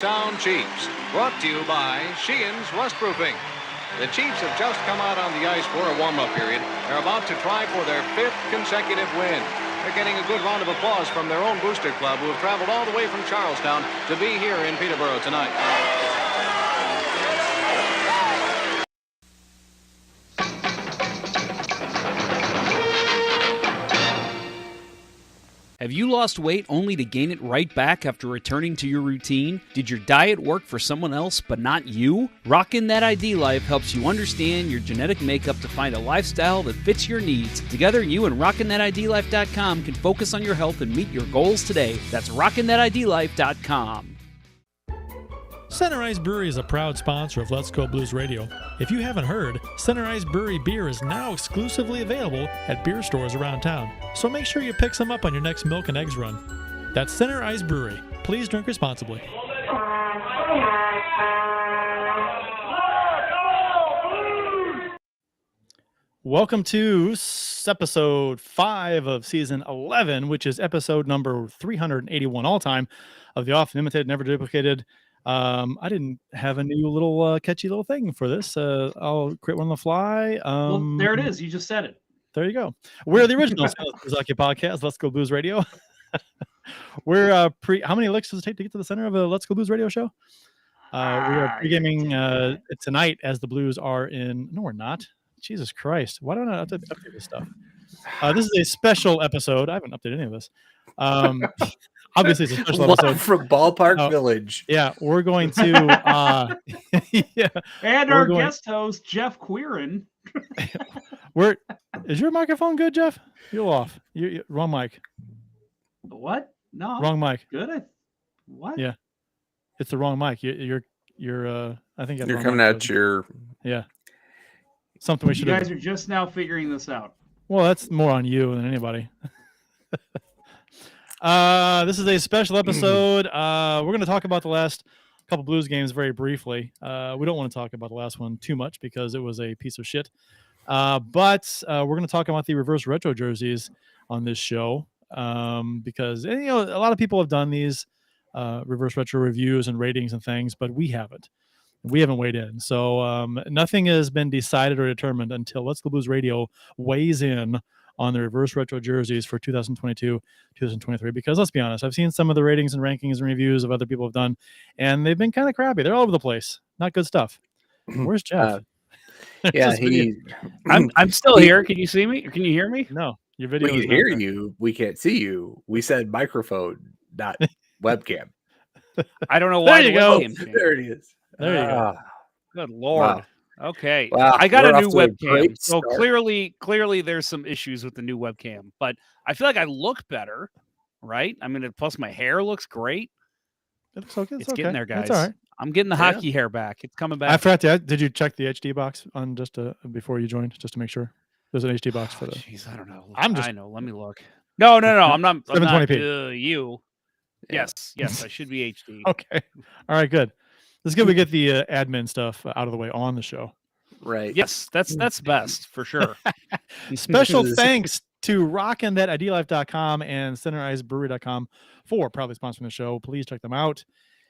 Sound Chiefs, brought to you by Sheehan's Rustproofing. The Chiefs have just come out on the ice for a warm-up period. They're about to try for their 5th consecutive win. They're getting a good round of applause from their own booster club, who have traveled all the way from Charlestown to be here in Peterborough tonight. Have you lost weight only to gain it right back after returning to your routine? Did your diet work for someone else but not you? Rockin' That ID Life helps you understand your genetic makeup to find a lifestyle that fits your needs. Together, you and RockinThatIDLife.com can focus on your health and meet your goals today. That's RockinThatIDLife.com. Center Ice Brewery is a proud sponsor of Let's Go Blues Radio. If you haven't heard, Center Ice Brewery beer is now exclusively available at beer stores around town, so make sure you pick some up on your next milk and eggs run. That's Center Ice Brewery. Please drink responsibly. Welcome to episode 5 of season 11, which is episode number 381 all time of the Often Imitated, Never Duplicated. I didn't have a new little catchy little thing for this. I'll create one on the fly. Well, there it is. You just said it. There you go. We're the original Zaki podcast. Let's Go Blues Radio. We're how many licks does it take to get to the center of a Let's Go Blues Radio show? We are pre-gaming tonight as the Blues are in. No, we're not. Jesus Christ! Why don't I update this stuff? This is a special episode. I haven't updated any of this. Obviously, it's a special episode from Ballpark Village. Yeah, we're going to. Yeah, and our guest host Jeff Quirin. Is your microphone good, Jeff? You're off. You wrong mic. What? No, wrong mic. Good. What? Yeah, it's the wrong mic. You're. I think you're coming at your. Yeah. Something we should. You guys are just now figuring this out. Well, that's more on you than anybody. This is a special episode. We're going to talk about the last couple Blues games very briefly. We don't want to talk about the last one too much because it was a piece of shit. But we're going to talk about the reverse retro jerseys on this show because a lot of people have done these reverse retro reviews and ratings and things, but we haven't. We haven't weighed in. So nothing has been decided or determined until Let's Go Blues Radio weighs in on the reverse retro jerseys for 2022, 2023. Because let's be honest, I've seen some of the ratings and rankings and reviews of other people have done, and they've been kind of crappy. They're all over the place. Not good stuff. Where's Jeff? Yeah, I'm still here. Can you see me? Can you hear me? No, your video. We can hear you. We can't see you. We said microphone, not webcam. I don't know why. There you go. There it is. There you go. Good Lord. Wow. Okay. Wow. I got a new webcam. So start. clearly there's some issues with the new webcam, but I feel like I look better, right? I mean, plus my hair looks great. It's okay. It's getting there, guys. It's all right. I'm getting the hockey hair back. It's coming back. I forgot to. Did you check the HD box on just before you joined, just to make sure there's an HD box for the? Jeez, I don't know. I know. Let me look. No. I'm not. 720p. You. Yeah. Yes. I should be HD. Okay. All right. Good. It's good we get the admin stuff out of the way on the show. Right. Yes, that's best for sure. Special thanks to RockinThatIDLife.com and CenterIceBrewery.com for proudly sponsoring the show. Please check them out.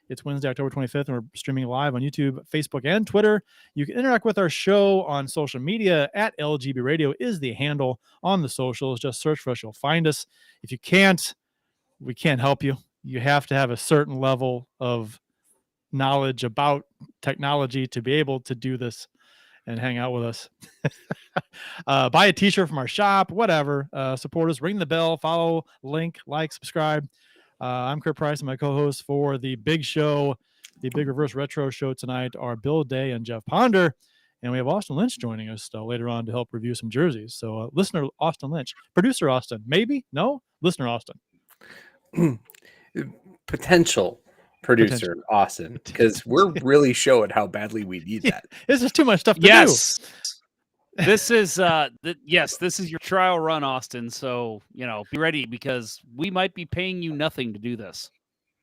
It's Wednesday, October 25th, and we're streaming live on YouTube, Facebook, and Twitter. You can interact with our show on social media at LGB Radio is the handle on the socials. Just search for us. You'll find us. If you can't, we can't help you. You have to have a certain level of knowledge about technology to be able to do this and hang out with us. Buy a t-shirt from our shop, whatever. Support us, ring the bell, follow, link, like, subscribe. I'm Kurt Price, and my co-hosts for the big show, the big reverse retro show tonight are Bill Day and Jeff Ponder. And we have Austin Lynch joining us later on to help review some jerseys. So listener Austin Lynch, producer Austin, maybe? No? Listener Austin. Potential producer Austin, because we're really showing how badly we need that. This is too much stuff to do. This is this is your trial run, Austin. So be ready because we might be paying you nothing to do this.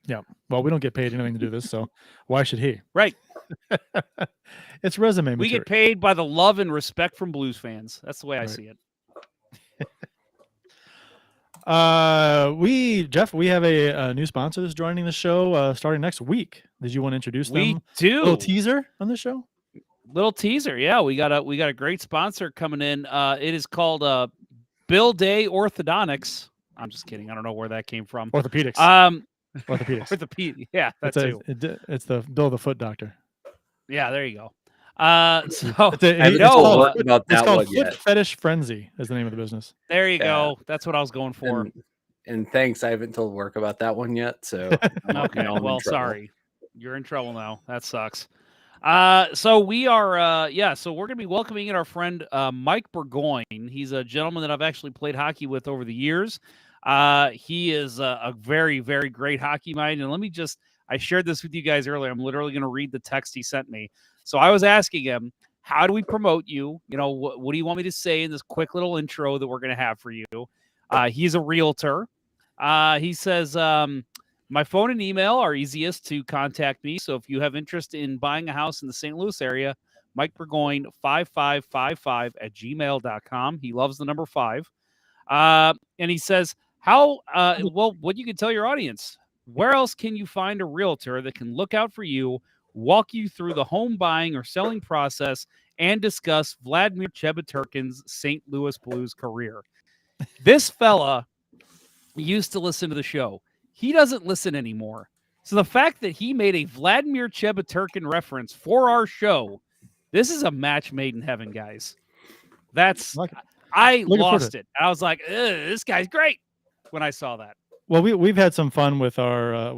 Yeah. Well, we don't get paid anything to do this, so why should he? Right. It's resume material. We get paid by the love and respect from Blues fans. That's the way I see it. We have a new sponsor that's joining the show starting next week. Did you want to introduce them? We do. A little teaser on the show. Little teaser, yeah. We got a great sponsor coming in. It is called Bill Day Orthodontics. I'm just kidding. I don't know where that came from. Orthopedics. Orthopedics. Yeah, that's it's the Bill the Foot Doctor. Yeah, there you go. So I haven't told about that one yet. Foot Fetish Frenzy is the name of the business. There you go. That's what I was going for. And thanks, I haven't told work about that one yet. So okay, well, sorry, you're in trouble now. That sucks. So we are, so we're gonna be welcoming in our friend Mike Burgoyne. He's a gentleman that I've actually played hockey with over the years. He is a very, very great hockey mind. And I shared this with you guys earlier. I'm literally going to read the text he sent me. So I was asking him, how do we promote you? You know, what do you want me to say in this quick little intro that we're going to have for you? He's a realtor. He says, my phone and email are easiest to contact me. So if you have interest in buying a house in the St. Louis area, Mike Burgoyne 5555@gmail.com. He loves the number 5. And he says, what you can tell your audience, where else can you find a realtor that can look out for you, walk you through the home buying or selling process, and discuss Vladimir Chebaturkin's St. Louis Blues career? This fella used to listen to the show. He doesn't listen anymore. So the fact that he made a Vladimir Chebaturkin reference for our show, this is a match made in heaven, guys. I lost it. I was like, this guy's great when I saw that. Well, we've had some fun with our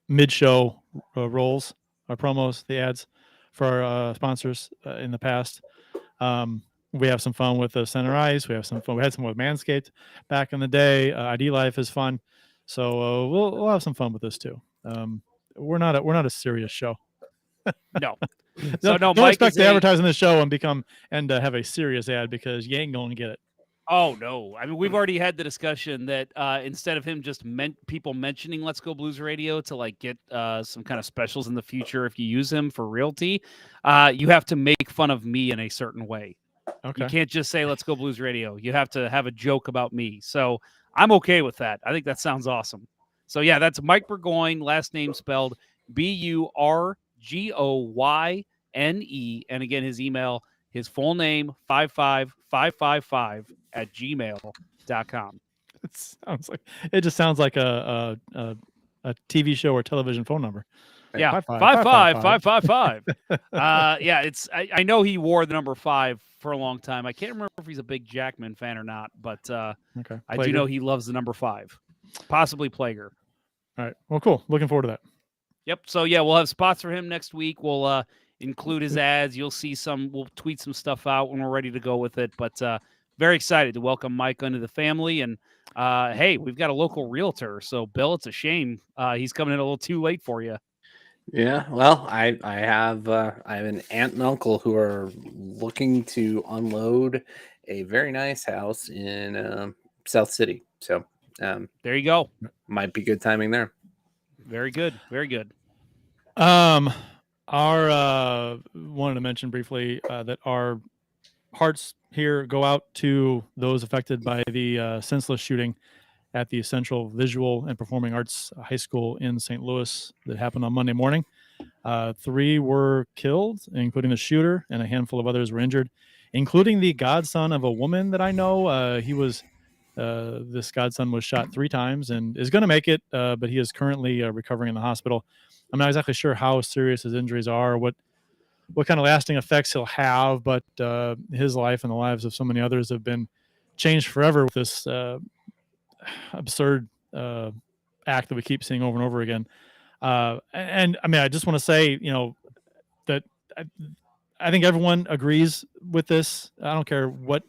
mid-show roles, our promos, the ads for our sponsors in the past. We have some fun with Center Ice. We have some fun. We had some with Manscaped back in the day. ID Life is fun, so we'll have some fun with this too. We're not a serious show. No. So don't expect to advertise on this show and have a serious ad, because you ain't going to get it. Oh, no. I mean, we've already had the discussion that instead of him just people mentioning Let's Go Blues Radio to like get some kind of specials in the future if you use him for realty, you have to make fun of me in a certain way. Okay. You can't just say Let's Go Blues Radio. You have to have a joke about me. So I'm okay with that. I think that sounds awesome. So, yeah, that's Mike Burgoyne, last name spelled Burgoyne. And again, his email, his full name, 55555@gmail.com. It just sounds like a TV show or television phone number. Yeah, 55555. Yeah, I know he wore the number 5 for a long time. I can't remember if he's a big Jackman fan or not, but I do know he loves the number 5, possibly Plager. All right. Well, cool. Looking forward to that. Yep. So yeah, we'll have spots for him next week. We'll include his ads. You'll see we'll tweet some stuff out when we're ready to go with it. But very excited to welcome Mike into the family. And hey, we've got a local realtor. So Bill, it's a shame he's coming in a little too late for you. Yeah, well, I have an aunt and uncle who are looking to unload a very nice house in South City. So there you go. Might be good timing there. Very good. Very good. Wanted to mention briefly that our hearts here go out to those affected by the senseless shooting at the Central Visual and Performing Arts High School in St. Louis that happened on Monday morning. 3 were killed, including the shooter, and a handful of others were injured, including the godson of a woman that I know. This godson was shot 3 times and is going to make it, but he is currently recovering in the hospital. I'm not exactly sure how serious his injuries are, what kind of lasting effects he'll have, but his life and the lives of so many others have been changed forever with this absurd act that we keep seeing over and over again. And I mean, I just want to say, that I think everyone agrees with this. I don't care what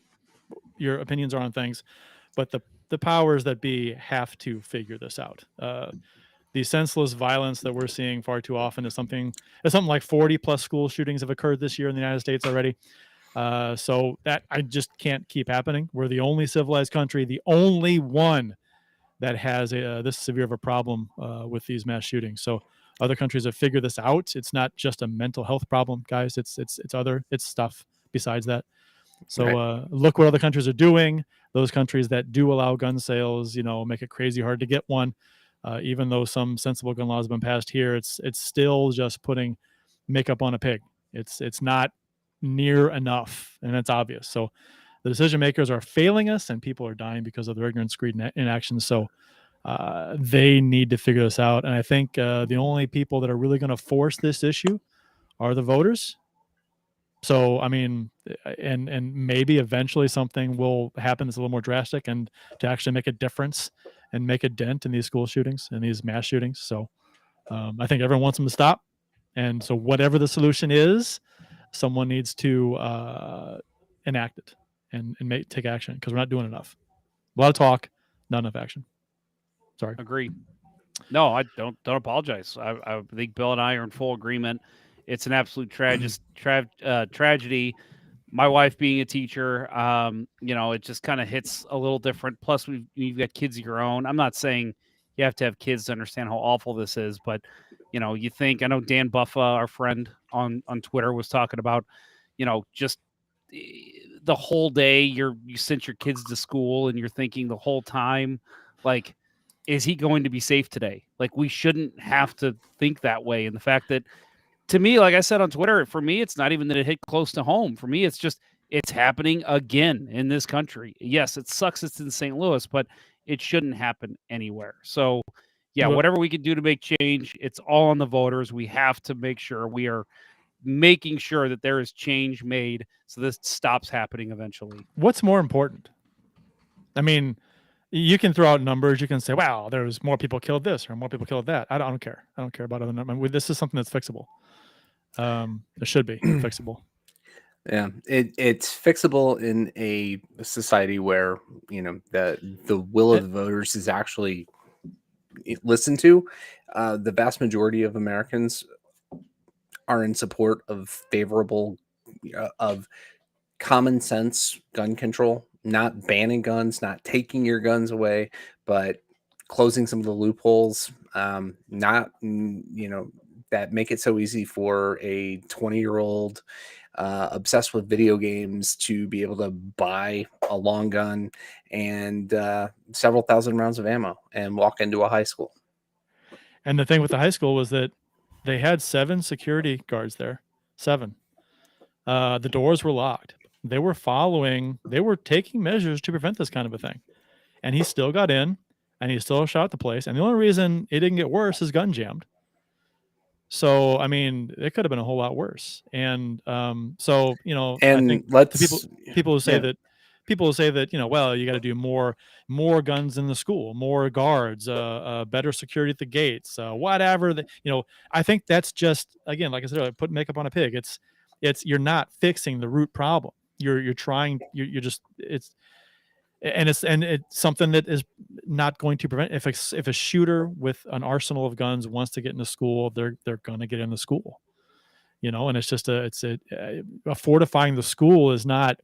your opinions are on things, but the powers that be have to figure this out. The senseless violence that we're seeing far too often is something like 40 plus school shootings have occurred this year in the United States already. So that I just can't keep happening. We're the only civilized country, the only one that has this severe of a problem with these mass shootings. So other countries have figured this out. It's not just a mental health problem, guys. It's stuff besides that. So look what other countries are doing. Those countries that do allow gun sales, make it crazy hard to get one. Even though some sensible gun laws have been passed here, it's still just putting makeup on a pig. It's not near enough, and it's obvious. So the decision makers are failing us, and people are dying because of their ignorance, greed, and inaction. So they need to figure this out. And I think the only people that are really going to force this issue are the voters. So, I mean, and maybe eventually something will happen that's a little more drastic and to actually make a difference and make a dent in these school shootings and these mass shootings. So I think everyone wants them to stop. And so whatever the solution is, someone needs to enact it and take action, because we're not doing enough. A lot of talk, not enough action. Sorry. Agreed. No, I don't apologize. I think Bill and I are in full agreement. It's an absolute tragedy. My wife being a teacher, it just kind of hits a little different. Plus, you've got kids of your own. I'm not saying you have to have kids to understand how awful this is, but you think, I know Dan Buffa, our friend on Twitter, was talking about, just the whole day you sent your kids to school and you're thinking the whole time, like, is he going to be safe today? Like, we shouldn't have to think that way. And the fact that, to me, like I said on Twitter, for me, it's not even that it hit close to home. For me, it's just, it's happening again in this country. Yes, it sucks it's in St. Louis, but it shouldn't happen anywhere. So, yeah, whatever we can do to make change, it's all on the voters. We have to make sure we are making sure that there is change made so this stops happening eventually. What's more important? I mean, you can throw out numbers. You can say, wow, there's more people killed this or more people killed that. I don't care. I don't care about other numbers. This is something that's fixable. It should be fixable. Yeah, it's fixable in a society where the will of the voters is actually listened to. The vast majority of Americans are in support of favorable of common sense gun control, not banning guns, not taking your guns away, but closing some of the loopholes. Not that make it so easy for a 20-year-old obsessed with video games to be able to buy a long gun and several thousand rounds of ammo and walk into a high school. And the thing with the high school was that they had 7 security guards there. 7. The doors were locked. They were taking measures to prevent this kind of a thing. And he still got in and he still shot the place. And the only reason it didn't get worse is gun jammed. So, I mean, it could have been a whole lot worse. And and I think people who say that, well, you got to do more guns in the school, more guards, better security at the gates, whatever that, I think that's just, again, like I said, put makeup on a pig. You're not fixing the root problem. It's something that is not going to prevent. If a shooter with an arsenal of guns wants to get into school, they're going to get in the school, and it's just fortifying the school is not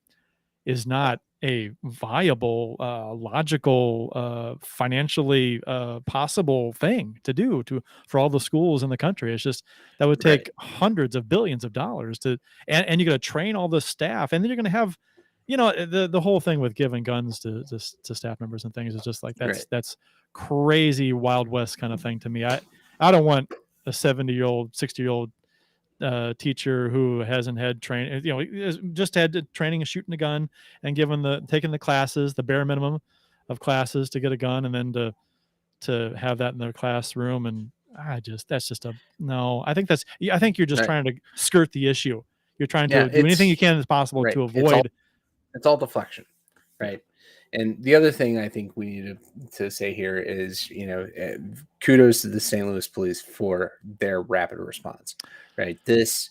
a viable, logical, financially possible thing to do for all the schools in the country. It's just that would take hundreds of billions of dollars and you're going to train all the staff, and then you're going to have, the whole thing with giving guns to staff members and things is just like that's crazy Wild West kind of thing to me. I don't want a 70-year-old, 60-year-old teacher who hasn't had training, just had training of shooting a gun and taking the classes, the bare minimum of classes to get a gun, and then to have that in their classroom. And I think you're just trying to skirt the issue. You're trying to do anything you can as possible to avoid. It's all deflection, right? And the other thing I think we need to say here is, kudos to the St. Louis police for their rapid response, right? It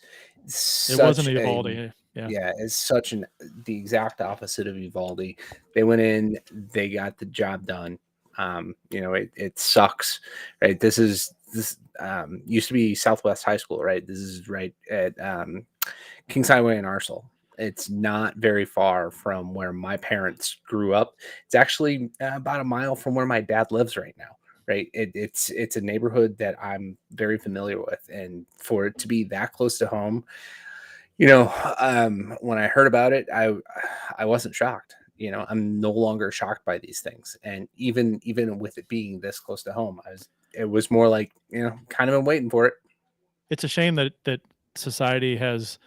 wasn't Uvalde. Yeah, it's the exact opposite of Uvalde. They went in, they got the job done. It sucks, right? This used to be Southwest High School, right? This is right at Kings Highway in Arcel. It's not very far from where my parents grew up. It's actually about a mile from where my dad lives right now, right? It's a neighborhood that I'm very familiar with. And for it to be that close to home, When I heard about it, I wasn't shocked. I'm no longer shocked by these things, and even with it being this close to home, it was more like kind of been waiting for it. It's a shame that society has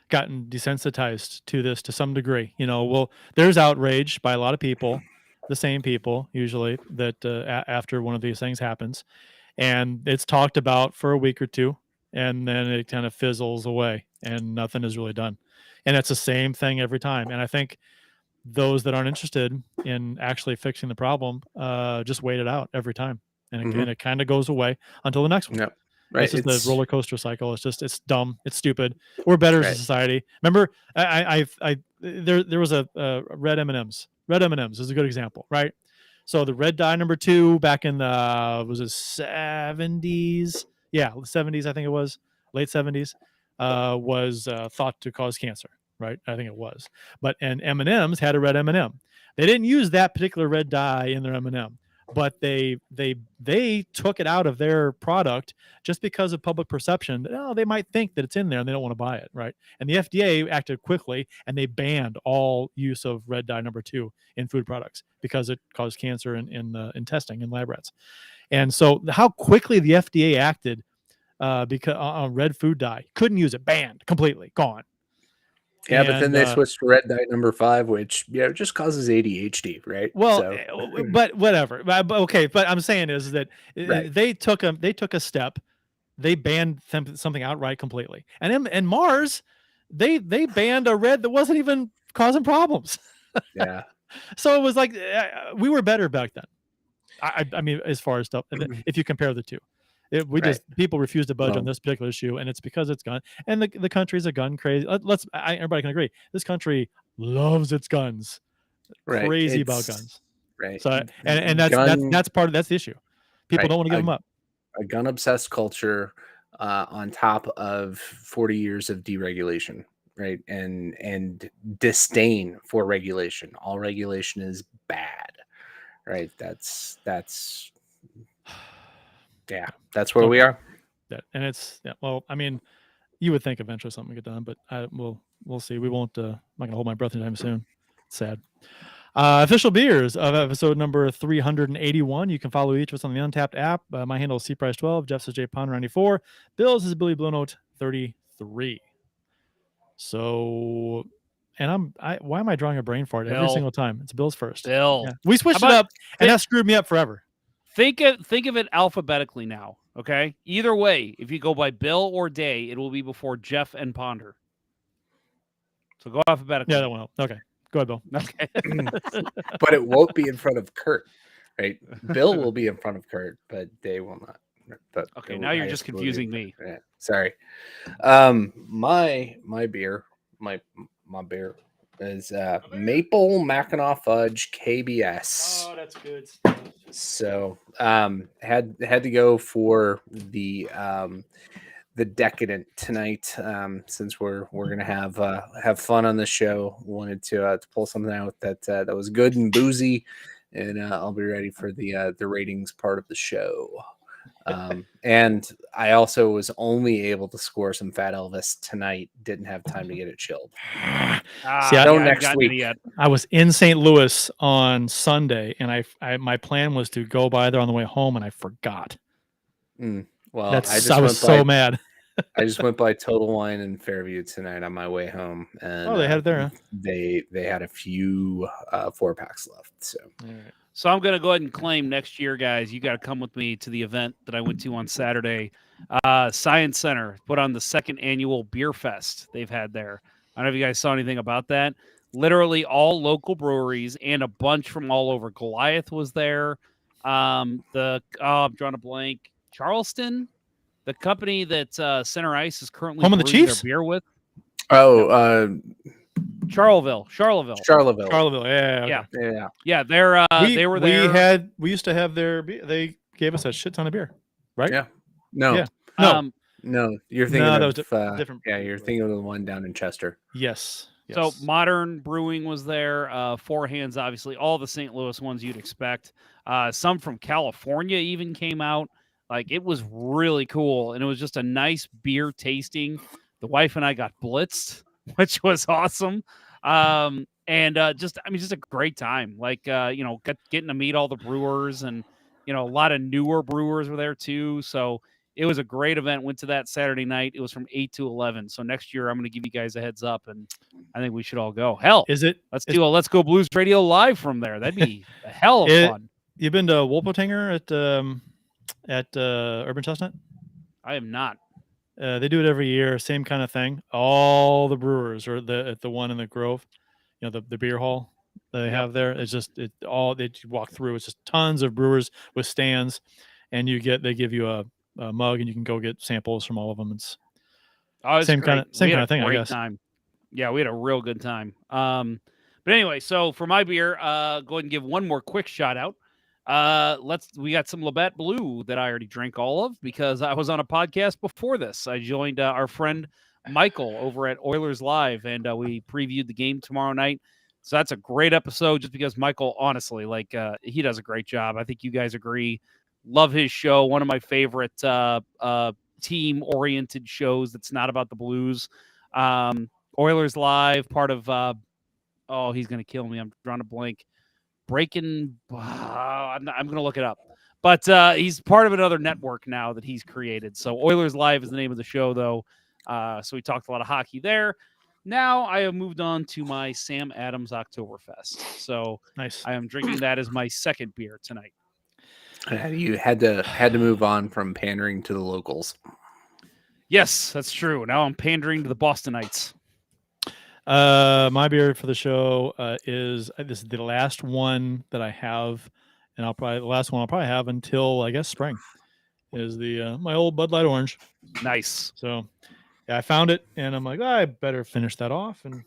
gotten desensitized to this to some degree. Well, there's outrage by a lot of people, the same people usually, that after one of these things happens, and it's talked about for a week or two, and then it kind of fizzles away, and nothing is really done. And it's the same thing every time. And I think those that aren't interested in actually fixing the problem just wait it out every time, and it kind of goes away until the next one. Yep. Right. This is the roller coaster cycle. It's dumb. It's stupid. We're better as a society. Remember, there was a red M&Ms. Red M&Ms is a good example, right? So the red dye number 2 back in the was it 70s? Yeah, 70s. I think it was late 70s. Was thought to cause cancer, right? I think it was. But and M&Ms had a red M&M. They didn't use that particular red dye in their M&M. But they took it out of their product just because of public perception that they might think that it's in there and they don't want to buy it, right? And the FDA acted quickly and they banned all use of red dye number 2 in food products because it caused cancer in testing in lab rats. And so how quickly the FDA acted because on red food dye, couldn't use it, banned, completely gone. Yeah, but then they switched to red dye number 5, which just causes ADHD, right? Well, but whatever. But okay, but I'm saying is that they took a step, they banned something outright completely, and Mars, they banned a red that wasn't even causing problems. Yeah. So it was like we were better back then. I mean, as far as stuff, if you compare the two. People refuse to budge on this particular issue, and it's because it's gun, and the country's a gun crazy. Everybody can agree. This country loves its guns, crazy about guns. Right. So and that's the issue. People don't want to give them up. A gun obsessed culture, on top of 40 years of deregulation, right, and disdain for regulation. All regulation is bad, right? That's where we are. And well, I mean, you would think eventually something would get done, but we'll see. We won't. I'm not gonna hold my breath anytime soon. It's sad. Official beers of episode number 381. You can follow each of us on the Untapped app. My handle is cprice12. Jeff says jponder94. Bill's is Billy Blue Note 33. So, and why am I drawing a brain fart every single time? It's Bill's first. Bill. Yeah. We switched it up, and that screwed me up forever. Think of it alphabetically now, okay? Either way, if you go by Bill or Day, it will be before Jeff and Ponder. So go alphabetically. Yeah, that won't help. Okay. Go ahead, Bill. Okay. But it won't be in front of Kurt, right? Bill will be in front of Kurt, but Day will not. But okay, now you're just confusing me. Yeah, sorry. My beer, my beer is Maple Mackinac Fudge KBS. Oh, that's good. So had to go for the decadent tonight, since we're gonna have fun on the show. Wanted to pull something out that was good and boozy, and I'll be ready for the ratings part of the show. And I also was only able to score some Fat Elvis tonight. Didn't have time to get it chilled. Next week. I was in St. Louis on Sunday, and my plan was to go by there on the way home, and I forgot. Well, I was so mad. I just went by Total Wine in Fairview tonight on my way home, and they had it there. Huh? They had a few 4-packs left. So. All right. So I'm going to go ahead and claim next year, guys, you got to come with me to the event that I went to on Saturday. Science Center put on the 2nd annual Beer Fest they've had there. I don't know if you guys saw anything about that. Literally all local breweries and a bunch from all over. Goliath was there. I'm drawing a blank. Charleston, the company that Center Ice is currently home of the Chiefs their beer with. Charleville. Yeah. They were there. We used to have their beer. They gave us a shit ton of beer, right? Yeah. No. Yeah. No. You're thinking of different. Yeah, you're thinking of the one down in Chester. Yes. So Modern Brewing was there. Four Hands, obviously, all the St. Louis ones you'd expect. Some from California even came out. Like, it was really cool, and it was just a nice beer tasting. The wife and I got blitzed, which was awesome. Just a great time. Like, getting to meet all the brewers, and, a lot of newer brewers were there too. So it was a great event. Went to that Saturday night. It was from 8 to 11. So next year I'm going to give you guys a heads up, and I think we should all go. Hell, let's do a Let's Go Blues Radio live from there. That'd be a hell of fun. You've been to Wolpotanger at Urban Chestnut? I am not. They do it every year, same kind of thing. All the brewers are at the one in the Grove, the beer hall they have there. It's just they walk through. It's just tons of brewers with stands, and they give you a mug, and you can go get samples from all of them. It's same kind of thing, I guess. Time. Yeah, we had a real good time. But anyway, so for my beer, go ahead and give one more quick shout out. We got some Labatt Blue that I already drank all of because I was on a podcast before this. I joined our friend Michael over at Oilers Live, and we previewed the game tomorrow night. So that's a great episode just because Michael, honestly, he does a great job. I think you guys agree. Love his show. One of my favorite team-oriented shows that's not about the Blues. Oilers Live, part of he's going to kill me. I'm drawing a blank. I'm going to look it up. But he's part of another network now that he's created. So Oilers Live is the name of the show, though. So we talked a lot of hockey there. Now I have moved on to my Sam Adams Oktoberfest. So nice. I am drinking that as my second beer tonight. You had to move on from pandering to the locals. Yes, that's true. Now I'm pandering to the Bostonites. My beer for the show is this is the last one that I have, and the last one I'll probably have until I guess spring. Is the my old Bud Light Orange. Nice. So yeah, I found it, and I'm like, I better finish that off, and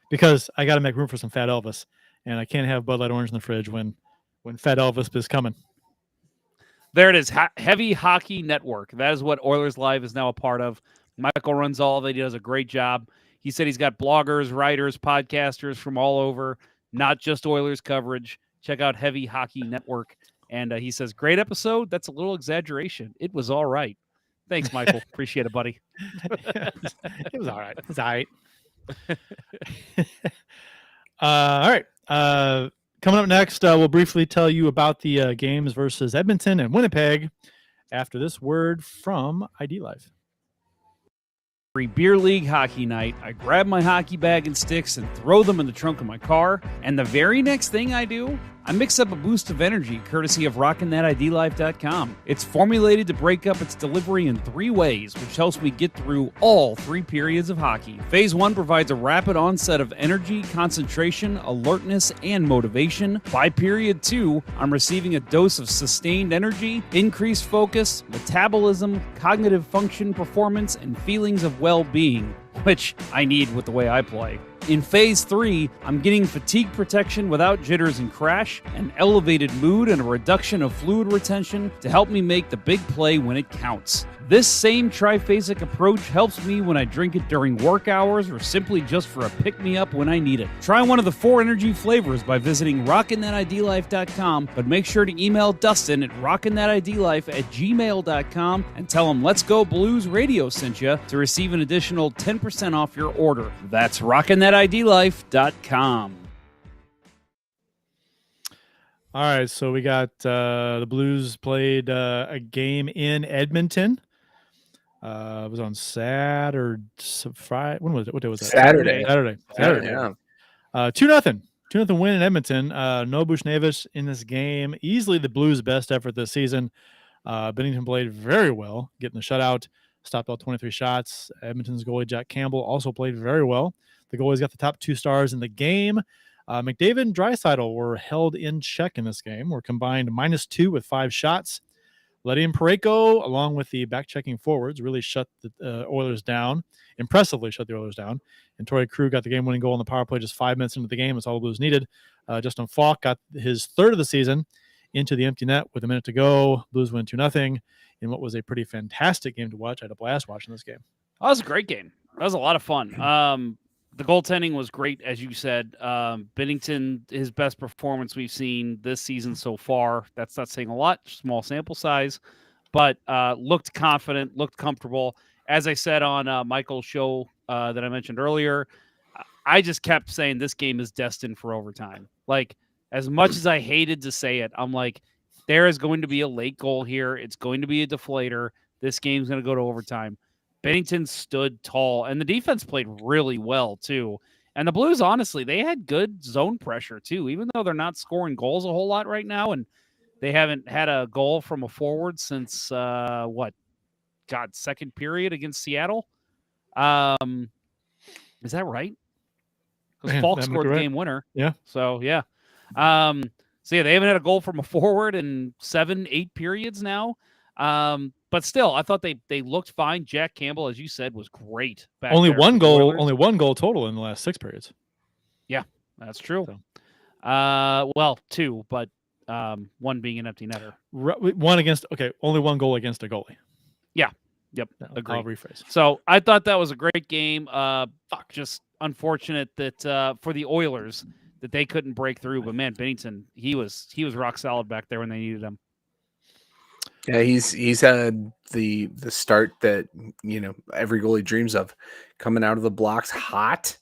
because I got to make room for some Fat Elvis, and I can't have Bud Light Orange in the fridge when Fat Elvis is coming. There it is. Heavy Hockey Network. That is what Oilers Live is now a part of. Michael runs all of it. He does a great job. He said he's got bloggers, writers, podcasters from all over, not just Oilers coverage. Check out Heavy Hockey Network. And he says, great episode. That's a little exaggeration. It was all right. Thanks, Michael. Appreciate it, buddy. It was all right. It was all right. All right. Coming up next, we'll briefly tell you about the games versus Edmonton and Winnipeg after this word from ID Live. Every beer league hockey night, I grab my hockey bag and sticks and throw them in the trunk of my car. And the very next thing I do, I mix up a boost of energy courtesy of RockinThatIDLife.com. It's formulated to break up its delivery in 3 ways, which helps me get through all 3 periods of hockey. Phase 1 provides a rapid onset of energy, concentration, alertness, and motivation. By period 2, I'm receiving a dose of sustained energy, increased focus, metabolism, cognitive function, performance, and feelings of well-being, which I need with the way I play. In Phase 3, I'm getting fatigue protection without jitters and crash, an elevated mood, and a reduction of fluid retention to help me make the big play when it counts. This same triphasic approach helps me when I drink it during work hours or simply just for a pick-me-up when I need it. Try one of the 4 energy flavors by visiting RockinThatIDLife.com, but make sure to email Dustin at RockinThatIDLife@gmail.com and tell him Let's Go Blues Radio sent you to receive an additional 10% off your order. That's RockinThatIDLife.com. All right, so we got the Blues played a game in Edmonton. It was on Saturday, Friday. When was it? What day was that? Saturday. Yeah. 2-0 win in Edmonton. No Buchnevich in this game. Easily the Blues' best effort this season. Bennington played very well, getting the shutout. Stopped all 23 shots. Edmonton's goalie Jack Campbell also played very well. The goalies got the top 2 stars in the game. McDavid and Draisaitl were held in check in this game. Were combined -2 with 5 shots. Leddy and Parayko, along with the back-checking forwards, really shut the Oilers down. Impressively shut the Oilers down. And Torrey Krug got the game-winning goal on the power play just 5 minutes into the game. That's all the Blues needed. Justin Falk got his 3rd of the season into the empty net with a minute to go. Blues win 2-0 in what was a pretty fantastic game to watch. I had a blast watching this game. That was a great game. That was a lot of fun. The goaltending was great, as you said. Bennington, his best performance we've seen this season so far. That's not saying a lot, small sample size. but looked confident, looked comfortable. As I said on Michael's show that I mentioned earlier, I just kept saying this game is destined for overtime. Like, as much as I hated to say it, I'm like, there is going to be a late goal here. It's going to be a deflator. This game's going to go to overtime. Bennington stood tall, and the defense played really well, too. And the Blues, honestly, they had good zone pressure, too, even though they're not scoring goals a whole lot right now, and they haven't had a goal from a forward since, second period against Seattle. Is that right? Because Falk scored the game winner. Yeah. So, yeah. They haven't had a goal from a forward in 7-8 periods now. But still, I thought they looked fine. Jack Campbell, as you said, was great. Only one goal total in the last 6 periods. Yeah, that's true. So. 2, but one being an empty netter. Only one goal against a goalie. Yeah. Yep. Agreed. I'll rephrase. So I thought that was a great game. Just unfortunate that for the Oilers that they couldn't break through. But man, Bennington, he was rock solid back there when they needed him. Yeah, he's had the start that every goalie dreams of, coming out of the blocks hot.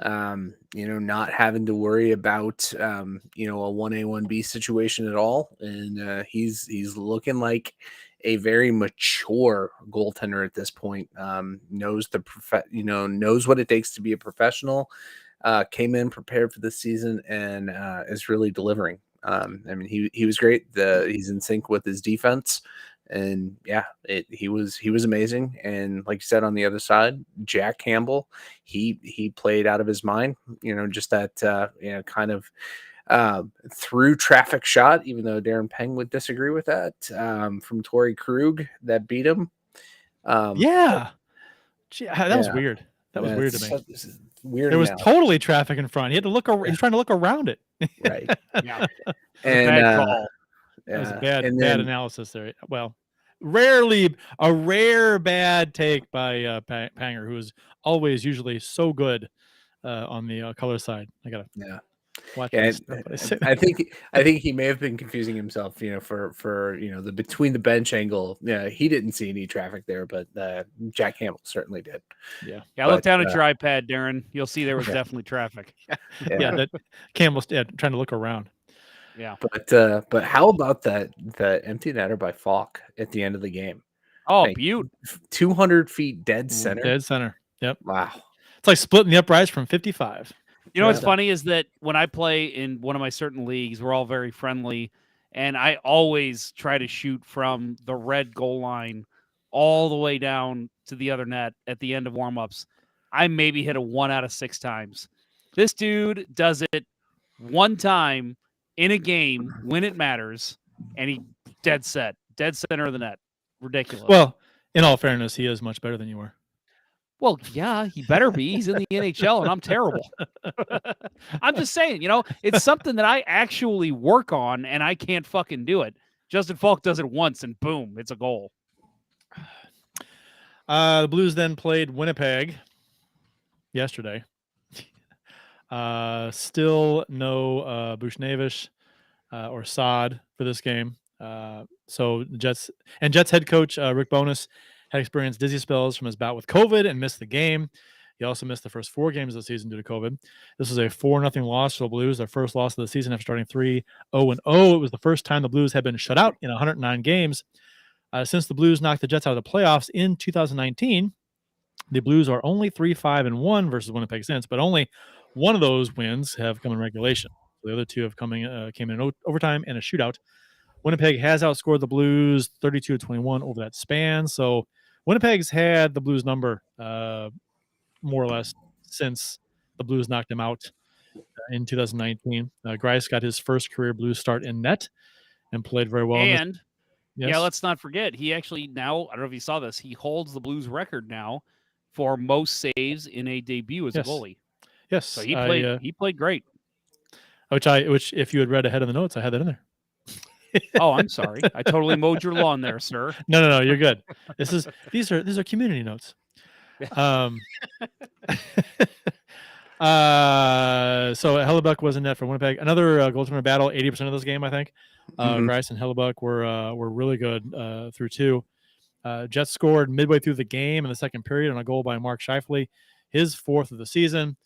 Not having to worry about a 1A 1B situation at all, and he's looking like a very mature goaltender at this point. Knows knows what it takes to be a professional. Came in prepared for the season and is really delivering. He was great. He's in sync with his defense, and he was amazing. And like you said, on the other side, Jack Campbell, he played out of his mind. Just that kind of through traffic shot, even though Darren Peng would disagree with that, from Torrey Krug that beat him. That was weird. That was weird to me. Weird. There was totally traffic in front. He had to look. He was trying to look around it. Right. Yeah. And bad call. That was a bad analysis there. Well, a rare bad take by Panger, who is always usually so good on the color side. I gotta watch. Yeah, I think he may have been confusing himself. For the between the bench angle. Yeah, he didn't see any traffic there, but Jack Campbell certainly did. Yeah. Look down at your iPad, Darren. You'll see there was definitely traffic. That Campbell's trying to look around. Yeah. But how about that empty netter by Falk at the end of the game? Oh, beaut. 200 feet dead center. Dead center. Yep. Wow. It's like splitting the uprights from 55. What's funny is that when I play in one of my certain leagues, we're all very friendly, and I always try to shoot from the red goal line all the way down to the other net at the end of warmups. I maybe hit a 1 out of 6 times. This dude does it one time in a game when it matters, and he dead center of the net. Ridiculous. Well, in all fairness, he is much better than you are. Well, yeah, he better be. He's in the NHL, and I'm terrible. I'm just saying, it's something that I actually work on, and I can't fucking do it. Justin Falk does it once, and boom, it's a goal. The Blues then played Winnipeg yesterday. Still no Buchnevich or Saad for this game. So the Jets head coach Rick Bowness had experienced dizzy spells from his bout with COVID and missed the game. He also missed the first 4 games of the season due to COVID. This was a 4-0 loss for the Blues, their first loss of the season after starting 3-0-0. It was the first time the Blues had been shut out in 109 games. Since the Blues knocked the Jets out of the playoffs in 2019, the Blues are only 3-5-1 versus Winnipeg since, but only one of those wins have come in regulation. The other 2 have came in overtime and a shootout. Winnipeg has outscored the Blues 32-21 over that span. So Winnipeg's had the Blues number more or less since the Blues knocked him out in 2019. Grice got his first career Blues start in net and played very well. And let's not forget, he actually now, I don't know if you saw this, he holds the Blues record now for most saves in a debut as a goalie. Yes. So he played great. Which if you had read ahead of the notes, I had that in there. Oh, I'm sorry. I totally mowed your lawn there, sir. No, you're good. These are community notes. So Hellebuck was in net for Winnipeg. Another goaltender battle. 80% of this game, I think. Grice and Hellebuck were really good through two. Jets scored midway through the game in the second period on a goal by Mark Scheifele, his fourth of the season,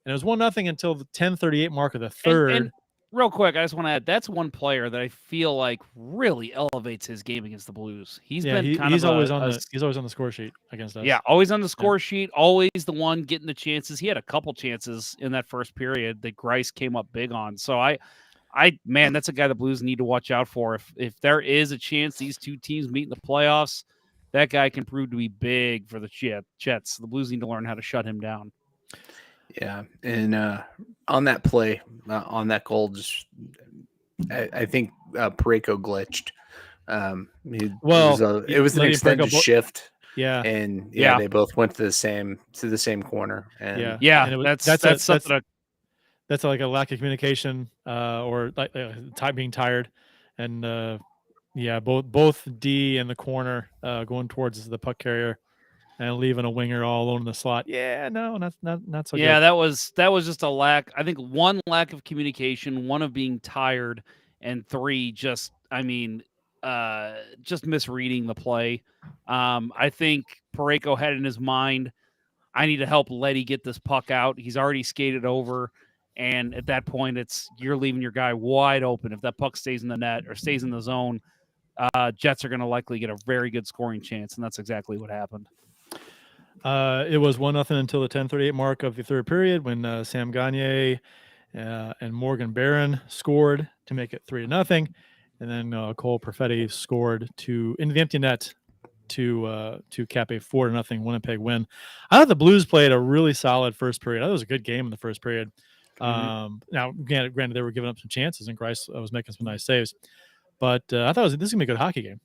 and it was 1-0 until the 10:38 mark of the third. And real quick, I just want to add that's one player that I feel like really elevates his game against the Blues. He's always on the score sheet against us. Yeah, always on the score sheet, always the one getting the chances. He had a couple chances in that first period that Grice came up big on. So man, that's a guy the Blues need to watch out for. If there is a chance these two teams meet in the playoffs, that guy can prove to be big for the Jets. The Blues need to learn how to shut him down. Yeah, and on that play, on that goal, I think Parayko glitched. It was an extended shift. Yeah, and they both went to the same corner. And and that's like a lack of communication, or like being tired, and both D and the corner going towards the puck carrier. And leaving a winger all alone in the slot. Yeah, no, not so good. Yeah, that was just a lack. I think one, lack of communication, one of being tired, and three, just misreading the play. I think Parayko had in his mind, I need to help Letty get this puck out. He's already skated over, and at that point, you're leaving your guy wide open. If that puck stays in the net or stays in the zone, Jets are going to likely get a very good scoring chance, and that's exactly what happened. It was 1-0 until the 10:38 mark of the third period when Sam Gagner and Morgan Barron scored to make it 3-0, and then Cole Perfetti scored into the empty net to cap a 4-0 Winnipeg win. I thought the Blues played a really solid first period. I thought it was a good game in the first period. Now, granted, they were giving up some chances, and Grice was making some nice saves, but I thought this is gonna be a good hockey game.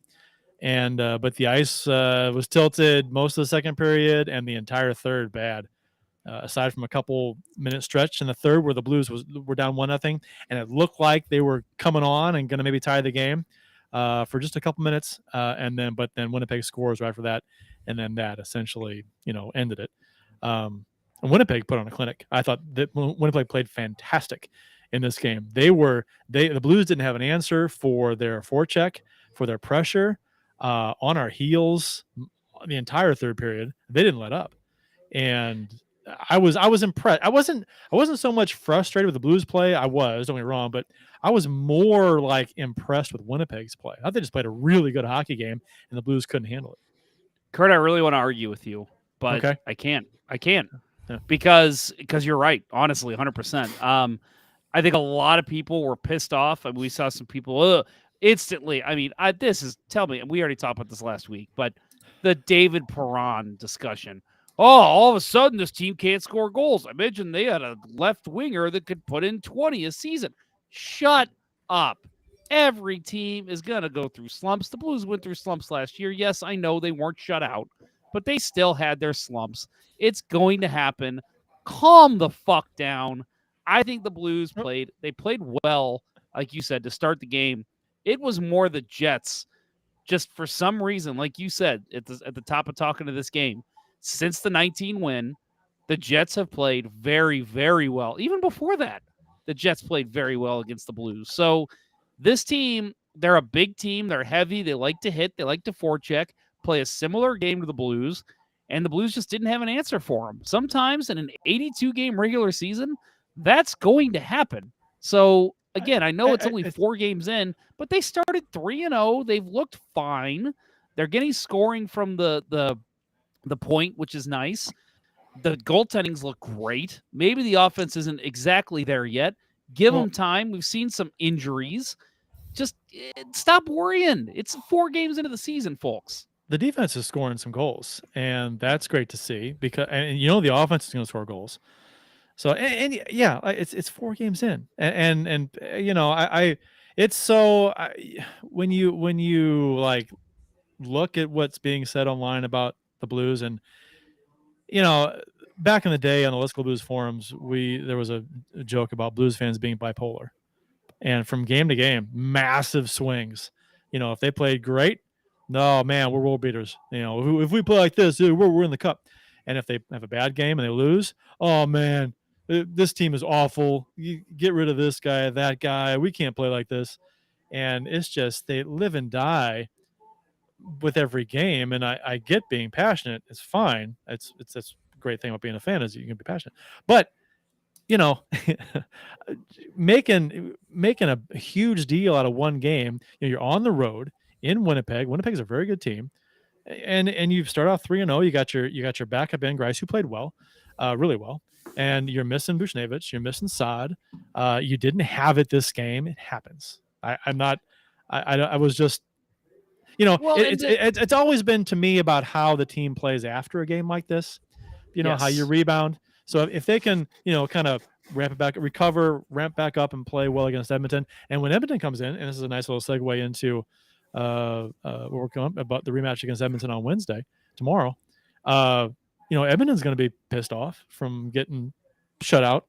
And but the ice was tilted most of the second period and the entire third bad. Aside from a couple minute stretch in the third where the Blues were down 1-0, and it looked like they were coming on and going to maybe tie the game for just a couple minutes, but then Winnipeg scores right after that, and then that essentially ended it. And Winnipeg put on a clinic. I thought that Winnipeg played fantastic in this game. The Blues didn't have an answer for their forecheck, for their pressure. On our heels the entire third period. They didn't let up, and I was impressed. I wasn't so much frustrated with the Blues play. Don't get me wrong, but I was more like impressed with Winnipeg's play. I thought they just played a really good hockey game, and the Blues couldn't handle it. Kurt, I really want to argue with you, but okay. I can't yeah. because you're right. Honestly, 100%. I think a lot of people were pissed off, and we saw some people instantly. I mean, tell me, we already talked about this last week, but the David Perron discussion. Oh, all of a sudden this team can't score goals. I mentioned they had a left winger that could put in 20 a season. Shut up. Every team is going to go through slumps. The Blues went through slumps last year. Yes, I know they weren't shut out, but they still had their slumps. It's going to happen. Calm the fuck down. I think the Blues played well, like you said, to start the game. It was more the Jets, just for some reason, like you said at the top of talking to this game, since the 19 win, the Jets have played very, very well. Even before that, the Jets played very well against the Blues. So this team, they're a big team. They're heavy. They like to hit. They like to forecheck, play a similar game to the Blues, and the Blues just didn't have an answer for them. Sometimes in an 82-game regular season, that's going to happen. So again, I know it's only 4 games in, but they started 3-0. They've looked fine. They're getting scoring from the point, which is nice. The goaltendings look great. Maybe the offense isn't exactly there yet. Give them time. We've seen some injuries. Just stop worrying. It's 4 games into the season, folks. The defense is scoring some goals, and that's great to see because the offense is going to score goals. So it's 4 games in, and it's so when you like look at what's being said online about the Blues, and back in the day on the Let's Go Blues forums, there was a joke about Blues fans being bipolar, and from game to game, massive swings. If they played great, no man, we're world beaters. If we play like this, we're in the cup. And if they have a bad game and they lose, oh man, this team is awful. You get rid of this guy, that guy. We can't play like this. And it's just they live and die with every game. And I get being passionate. It's fine. It's a great thing about being a fan is you can be passionate. But making a huge deal out of one game. You're on the road in Winnipeg. Winnipeg's a very good team, and you start off 3-0. You got your backup in Grice, who played well, really well, and you're missing Buchnevich. You're missing Saad. You didn't have it this game. It happens. I was just. It's always been to me about how the team plays after a game like this. How you rebound. So if they can, kind of ramp back up and play well against Edmonton. And when Edmonton comes in, and this is a nice little segue into what we're going about the rematch against Edmonton on Wednesday, tomorrow, Edmonton's going to be pissed off from getting shut out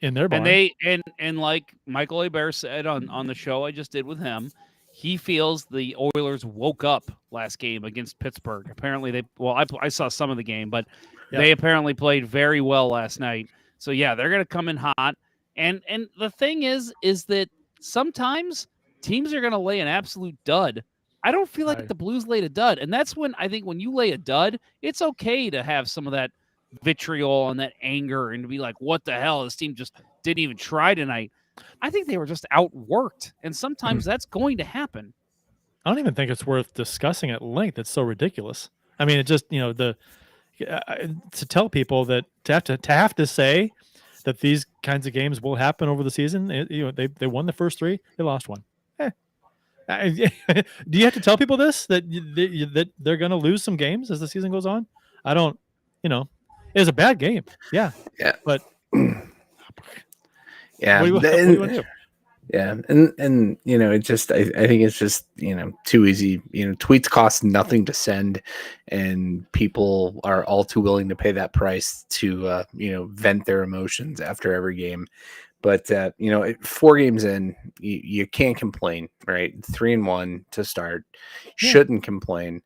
in their barn. And like Michael Hebert said on the show I just did with him, he feels the Oilers woke up last game against Pittsburgh. Apparently I saw some of the game, but they apparently played very well last night. So yeah, they're going to come in hot. And the thing is that sometimes teams are going to lay an absolute dud. I don't feel like the Blues laid a dud. And that's when I think when you lay a dud, it's okay to have some of that vitriol and that anger and to be like, what the hell? This team just didn't even try tonight. I think they were just outworked. And sometimes that's going to happen. I don't even think it's worth discussing at length. It's so ridiculous. I mean, it just, to tell people that to have to say that these kinds of games will happen over the season. They won the first 3, they lost 1. Do you have to tell people this that they're going to lose some games as the season goes on? I don't. It was a bad game. Yeah. But yeah. What do you want to do? Yeah, and it just I think it's just too easy. Tweets cost nothing to send, and people are all too willing to pay that price to vent their emotions after every game. But 4 games in, you can't complain, right? 3-1 to start, shouldn't complain.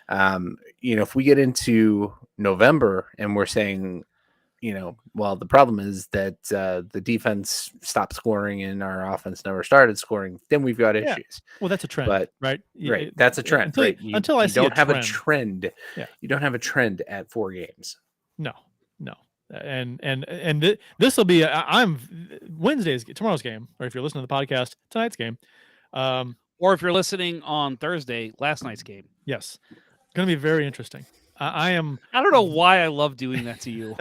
If we get into November and we're saying, well, the problem is that the defense stopped scoring and our offense never started scoring, then we've got issues. Well, that's a trend, but, right? Right. That's a trend. Until I see don't have a trend. Yeah. You don't have a trend at 4 games. No. And this will be tomorrow's game, or if you're listening to the podcast, tonight's game. Or if you're listening on Thursday, last night's game. Yes. Going to be very interesting. I don't know why I love doing that to you.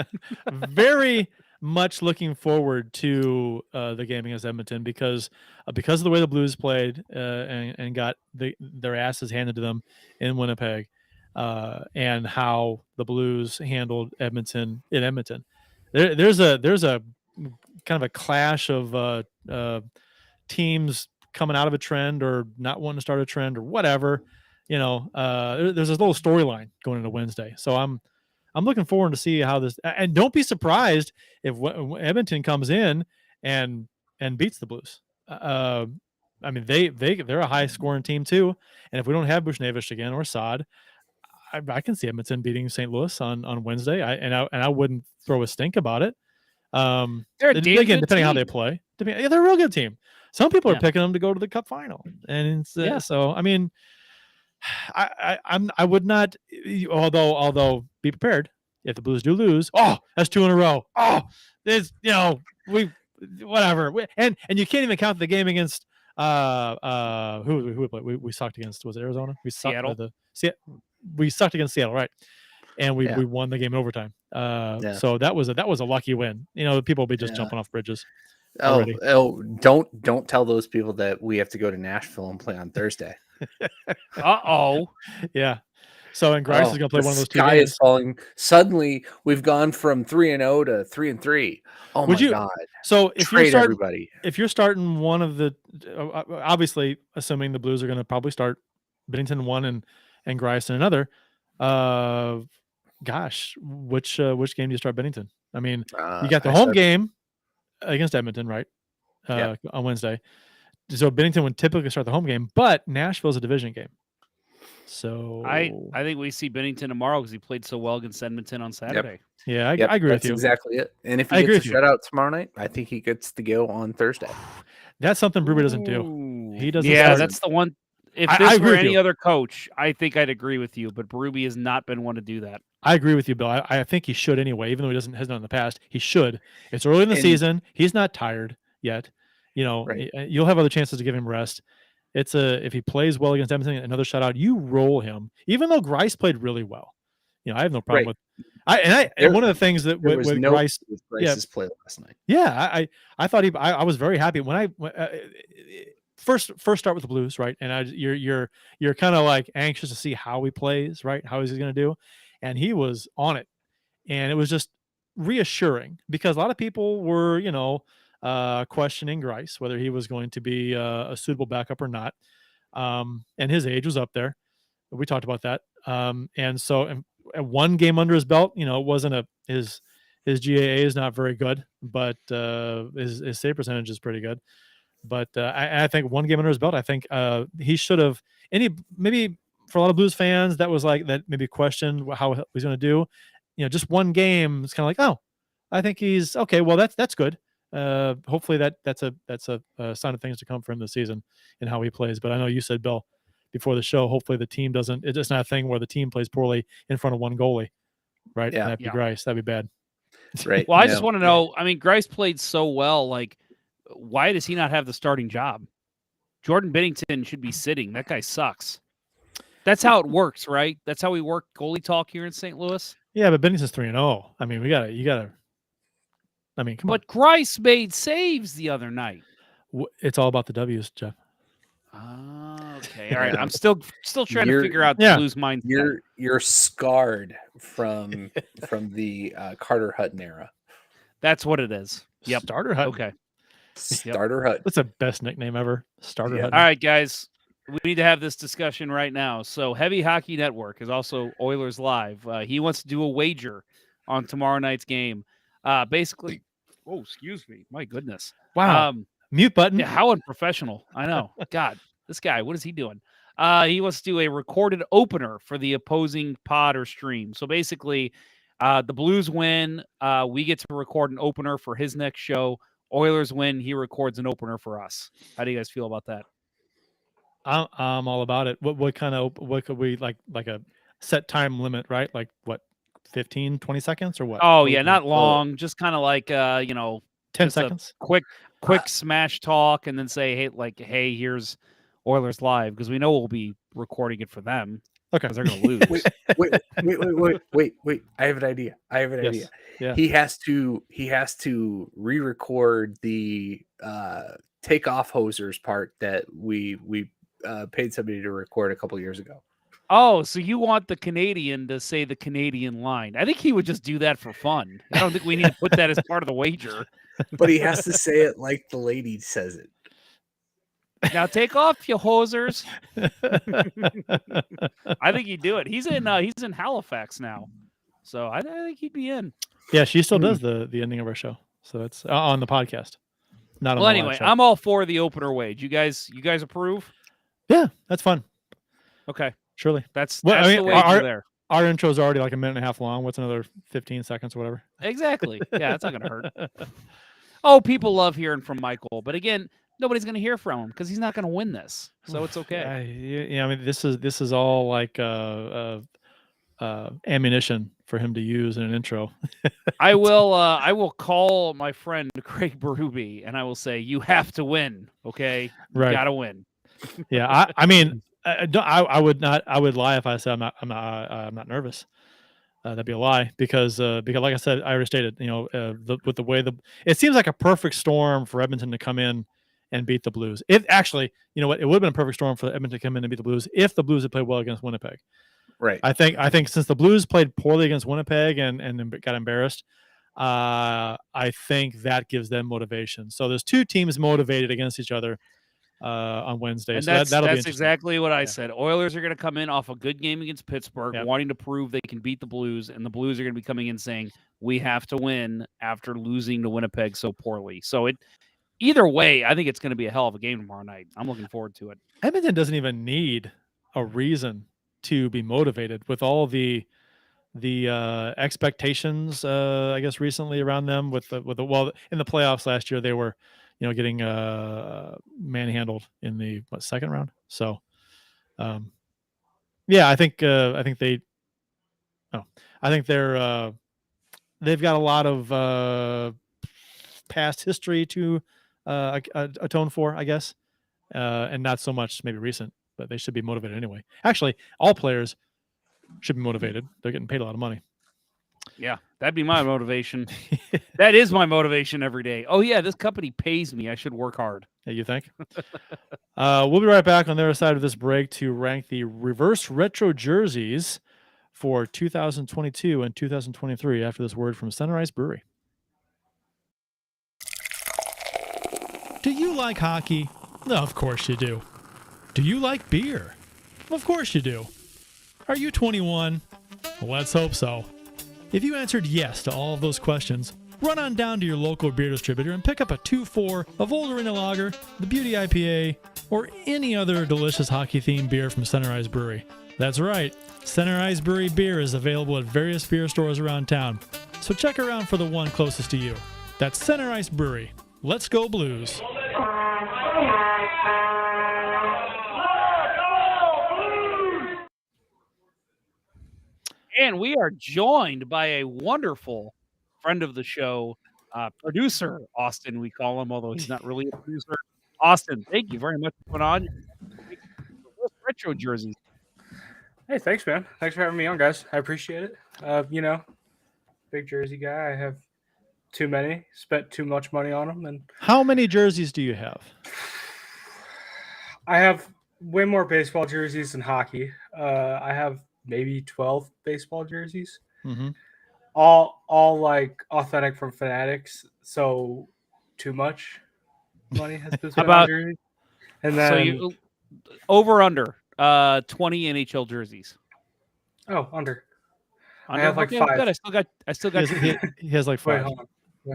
Very much looking forward to the game against Edmonton because of the way the Blues played and got their asses handed to them in Winnipeg, and how the Blues handled Edmonton in Edmonton. There's a kind of a clash of teams coming out of a trend or not wanting to start a trend or whatever. There's this little storyline going into Wednesday. So I'm looking forward to see how this, and don't be surprised if Edmonton comes in and beats the Blues. I mean, they're a high scoring team too. And if we don't have Buchnevich again or Saad, I can see Edmonton beating St. Louis on Wednesday. I wouldn't throw a stink about it. They're a depending on how they play. They're a real good team. Some people are picking them to go to the Cup final. And so, I mean, I would not, although be prepared if the Blues do lose. Oh, that's 2 in a row. Oh, there's whatever. And you can't even count the game against who we played. We sucked against, was it Arizona? We sucked Seattle. We sucked against Seattle, right? And we won the game in overtime. So that was a lucky win. People will be just jumping off bridges. Already. Don't tell those people that we have to go to Nashville and play on Thursday. Yeah. So and Grice is going to play one of those 2 games. Sky is falling. Suddenly, we've gone from 3-0 to 3-3. Oh my God! So if you're starting one of the, obviously, assuming the Blues are going to probably start Binnington 1 and Grice in another. Gosh, which game do you start Binnington? I mean, you got the home game against Edmonton, right? On Wednesday. So Binnington would typically start the home game, but Nashville's a division game. So I think we see Bennington tomorrow because he played so well against Edmonton on Saturday. yeah, I Yep, agree with that's you. exactly it. And if I he agree gets a with you. shutout tomorrow night, I think he gets to go on Thursday. That's something Berube doesn't do. Ooh. He doesn't. Yeah, start- that's the one. If I this agree were with any you. other coach, I think I'd agree with you. But Berube has not been one to do that. I agree with you, Bill. I think he should anyway, even though he hasn't done in the past. He should. It's early in the season. He's not tired yet. You know, Right. you'll have other chances to give him rest. If he plays well against Edmonton, another shutout, you roll him. Even though Grice played really well, you know, I have no problem with. And one of the things that with Grice, Grice's play last night. Yeah, I thought I was very happy when first start with the Blues, right? And you're kind of like anxious to see how he plays, right? How is he going to do? And he was on it, and it was just reassuring because a lot of people were, you know, questioning Grice whether he was going to be a suitable backup or not, and his age was up there. We talked about that, and so and one game under his belt, you know, it wasn't his GAA is not very good, but his save percentage is pretty good. But I think one game under his belt, I think he should have. Maybe for a lot of Blues fans, that was like that maybe questioned how he's going to do. You know, just one game, it's kind of like, oh, I think he's okay. Well, that's good. Hopefully that's a sign of things to come for him this season and how he plays. But I know you said, Bill, before the show, hopefully the team doesn't. It's not a thing where the team plays poorly in front of one goalie, right? Yeah, that'd be Grice. That'd be bad. Right. Well, I just want to know. I mean, Grice played so well. Like, why does he not have the starting job? Jordan Bennington should be sitting. That guy sucks. That's how it works, right? That's how we work goalie talk here in St. Louis. Yeah, but Bennington's 3-0. I mean, you gotta. I mean, come on. But Grice made saves the other night. It's all about the W's, Jeff. Okay. All right. I'm still trying to figure out the Blues mindset. You're scarred from the Carter Hutton era. That's what it is. Yep. Starter Hutton. Okay. Starter Hutton. That's the best nickname ever. Starter Hutton. All right, guys. We need to have this discussion right now. So Heavy Hockey Network is also Oilers Live. He wants to do a wager on tomorrow night's game. Basically, oh, excuse me. My goodness. Wow. Mute button. Yeah, how unprofessional. I know. God, this guy, what is he doing? He wants to do a recorded opener for the opposing pod or stream. So basically, the Blues win. We get to record an opener for his next show. Oilers win. He records an opener for us. How do you guys feel about that? I'm all about it. What could we like a set time limit, right? Like what, 15, 20 seconds or what? Oh, yeah, not long. Just kind of like, 10 seconds. Quick smash talk and then say, hey, here's Oilers Live, because we know we'll be recording it for them. Okay. Because they're going to lose. Wait. I have an idea. Idea. Yeah. He has to re-record the take off hosers part that we paid somebody to record a couple years ago. Oh, so you want the Canadian to say the Canadian line. I think he would just do that for fun. I don't think we need to put that as part of the wager. But he has to say it like the lady says it. Now take off your hosers. I think he'd do it. He's in Halifax now. So I think he'd be in. Yeah, she still does the ending of our show. So it's on the podcast. Not on well, the anyway, live show. I'm all for the opener wage. You guys approve? Yeah, that's fun. Okay. Surely. That's the wager there. Our intro's already like a minute and a half long. What's another 15 seconds or whatever? Exactly. Yeah, that's not going to hurt. Oh, people love hearing from Michael. But again, nobody's going to hear from him because he's not going to win this. So it's okay. Yeah, I mean, this is all like ammunition for him to use in an intro. I will call my friend Craig Berube and I will say, you have to win. Okay. You got to win. Yeah. I mean, I would lie if I said I'm not nervous. That'd be a lie because like I said, I already stated, with the way it seems like a perfect storm for Edmonton to come in and beat the Blues. If actually, you know what, it would have been a perfect storm for Edmonton to come in and beat the Blues if the Blues had played well against Winnipeg. Right. I think since the Blues played poorly against Winnipeg and got embarrassed, I think that gives them motivation. So there's two teams motivated against each other on Wednesday. And so that's exactly what I said. Oilers are going to come in off a good game against Pittsburgh, Yep. wanting to prove they can beat the Blues, and the Blues are going to be coming in saying, we have to win after losing to Winnipeg so poorly. So either way, I think it's going to be a hell of a game tomorrow night. I'm looking forward to it. Edmonton doesn't even need a reason to be motivated with all the expectations, I guess, recently around them with the in the playoffs last year, they were, getting manhandled in the second round. So, yeah, I think they've got a lot of past history to atone for, I guess, and not so much maybe recent, but they should be motivated anyway. Actually, all players should be motivated. They're getting paid a lot of money. Yeah, that'd be my motivation. That is my motivation every day. Oh, yeah, this company pays me. I should work hard. Yeah, you think? We'll be right back on the other side of this break to rank the reverse retro jerseys for 2022 and 2023 after this word from Center Ice Brewery. Do you like hockey? No, of course you do. Do you like beer? Of course you do. Are you 21? Let's hope so. If you answered yes to all of those questions, run on down to your local beer distributor and pick up a 2-4 of Old Arena Lager, the Beauty IPA, or any other delicious hockey-themed beer from Center Ice Brewery. That's right, Center Ice Brewery beer is available at various beer stores around town, so check around for the one closest to you. That's Center Ice Brewery. Let's go Blues! And we are joined by a wonderful friend of the show, producer Austin, we call him, although he's not really a producer. Austin, thank you very much for putting on retro jerseys. Hey, thanks, man. Thanks for having me on, guys. I appreciate it. Big jersey guy. I have too many. Spent too much money on them. And how many jerseys do you have? I have way more baseball jerseys than hockey. I have maybe 12 baseball jerseys. Mm-hmm. All like authentic from Fanatics. So too much money has been spent on jerseys. And then so you over under 20 NHL jerseys. Oh, under. I have like 5. Good. I still got. He has like 5. Wait,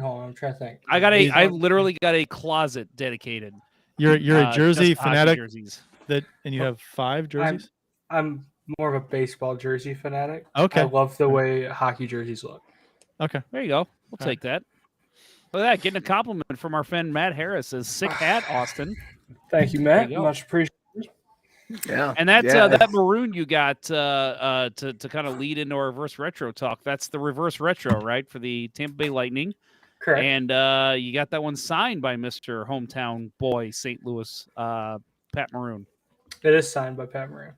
hold on. I'm trying to think. I literally got a closet dedicated. You're a jersey fanatic. Jerseys. And you have 5 jerseys. I'm more of a baseball jersey fanatic. Okay. I love the way hockey jerseys look. Okay. There you go. We'll take that. Look at that. Getting a compliment from our friend Matt Harris. Says sick hat, Austin. Thank you, Matt. Much appreciated. Yeah. And that maroon you got to kind of lead into our reverse retro talk. That's the reverse retro, right? For the Tampa Bay Lightning. Correct. And you got that one signed by Mr. Hometown Boy, St. Louis, Pat Maroon. It is signed by Pat Maroon.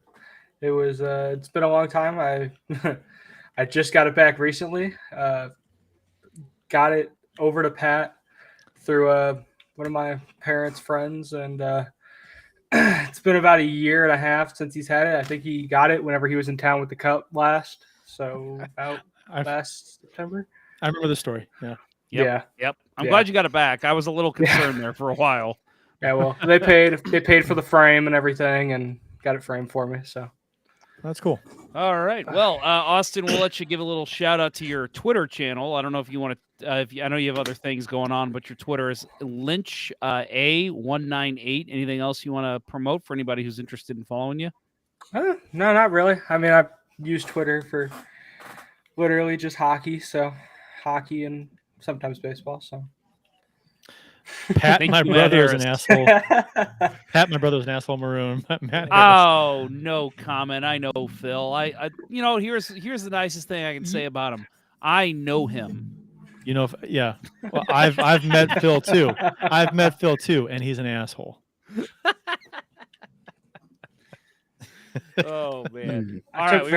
It was. It's been a long time. I just got it back recently. Got it over to Pat through one of my parents' friends, and it's been about 1.5 years since he's had it. I think he got it whenever he was in town with the Cup last. So about last September. I remember the story. Yeah. Yep. I'm glad you got it back. I was a little concerned there for a while. Yeah, well, they paid for the frame and everything, and got it framed for me. So that's cool. All right. Well, Austin, we'll let you give a little shout out to your Twitter channel. I don't know if you want to. I know you have other things going on, but your Twitter is Lynch A198. Anything else you want to promote for anybody who's interested in following you? No, not really. I mean, I use Twitter for literally just hockey. So hockey and sometimes baseball. So Pat, my brother is an asshole. Pat, my brother's an asshole. Maroon. Matt oh, no comment. I know Phil. I here's the nicest thing I can say about him. I know him. Yeah. Well, I've met Phil too. And he's an asshole. Oh man! I took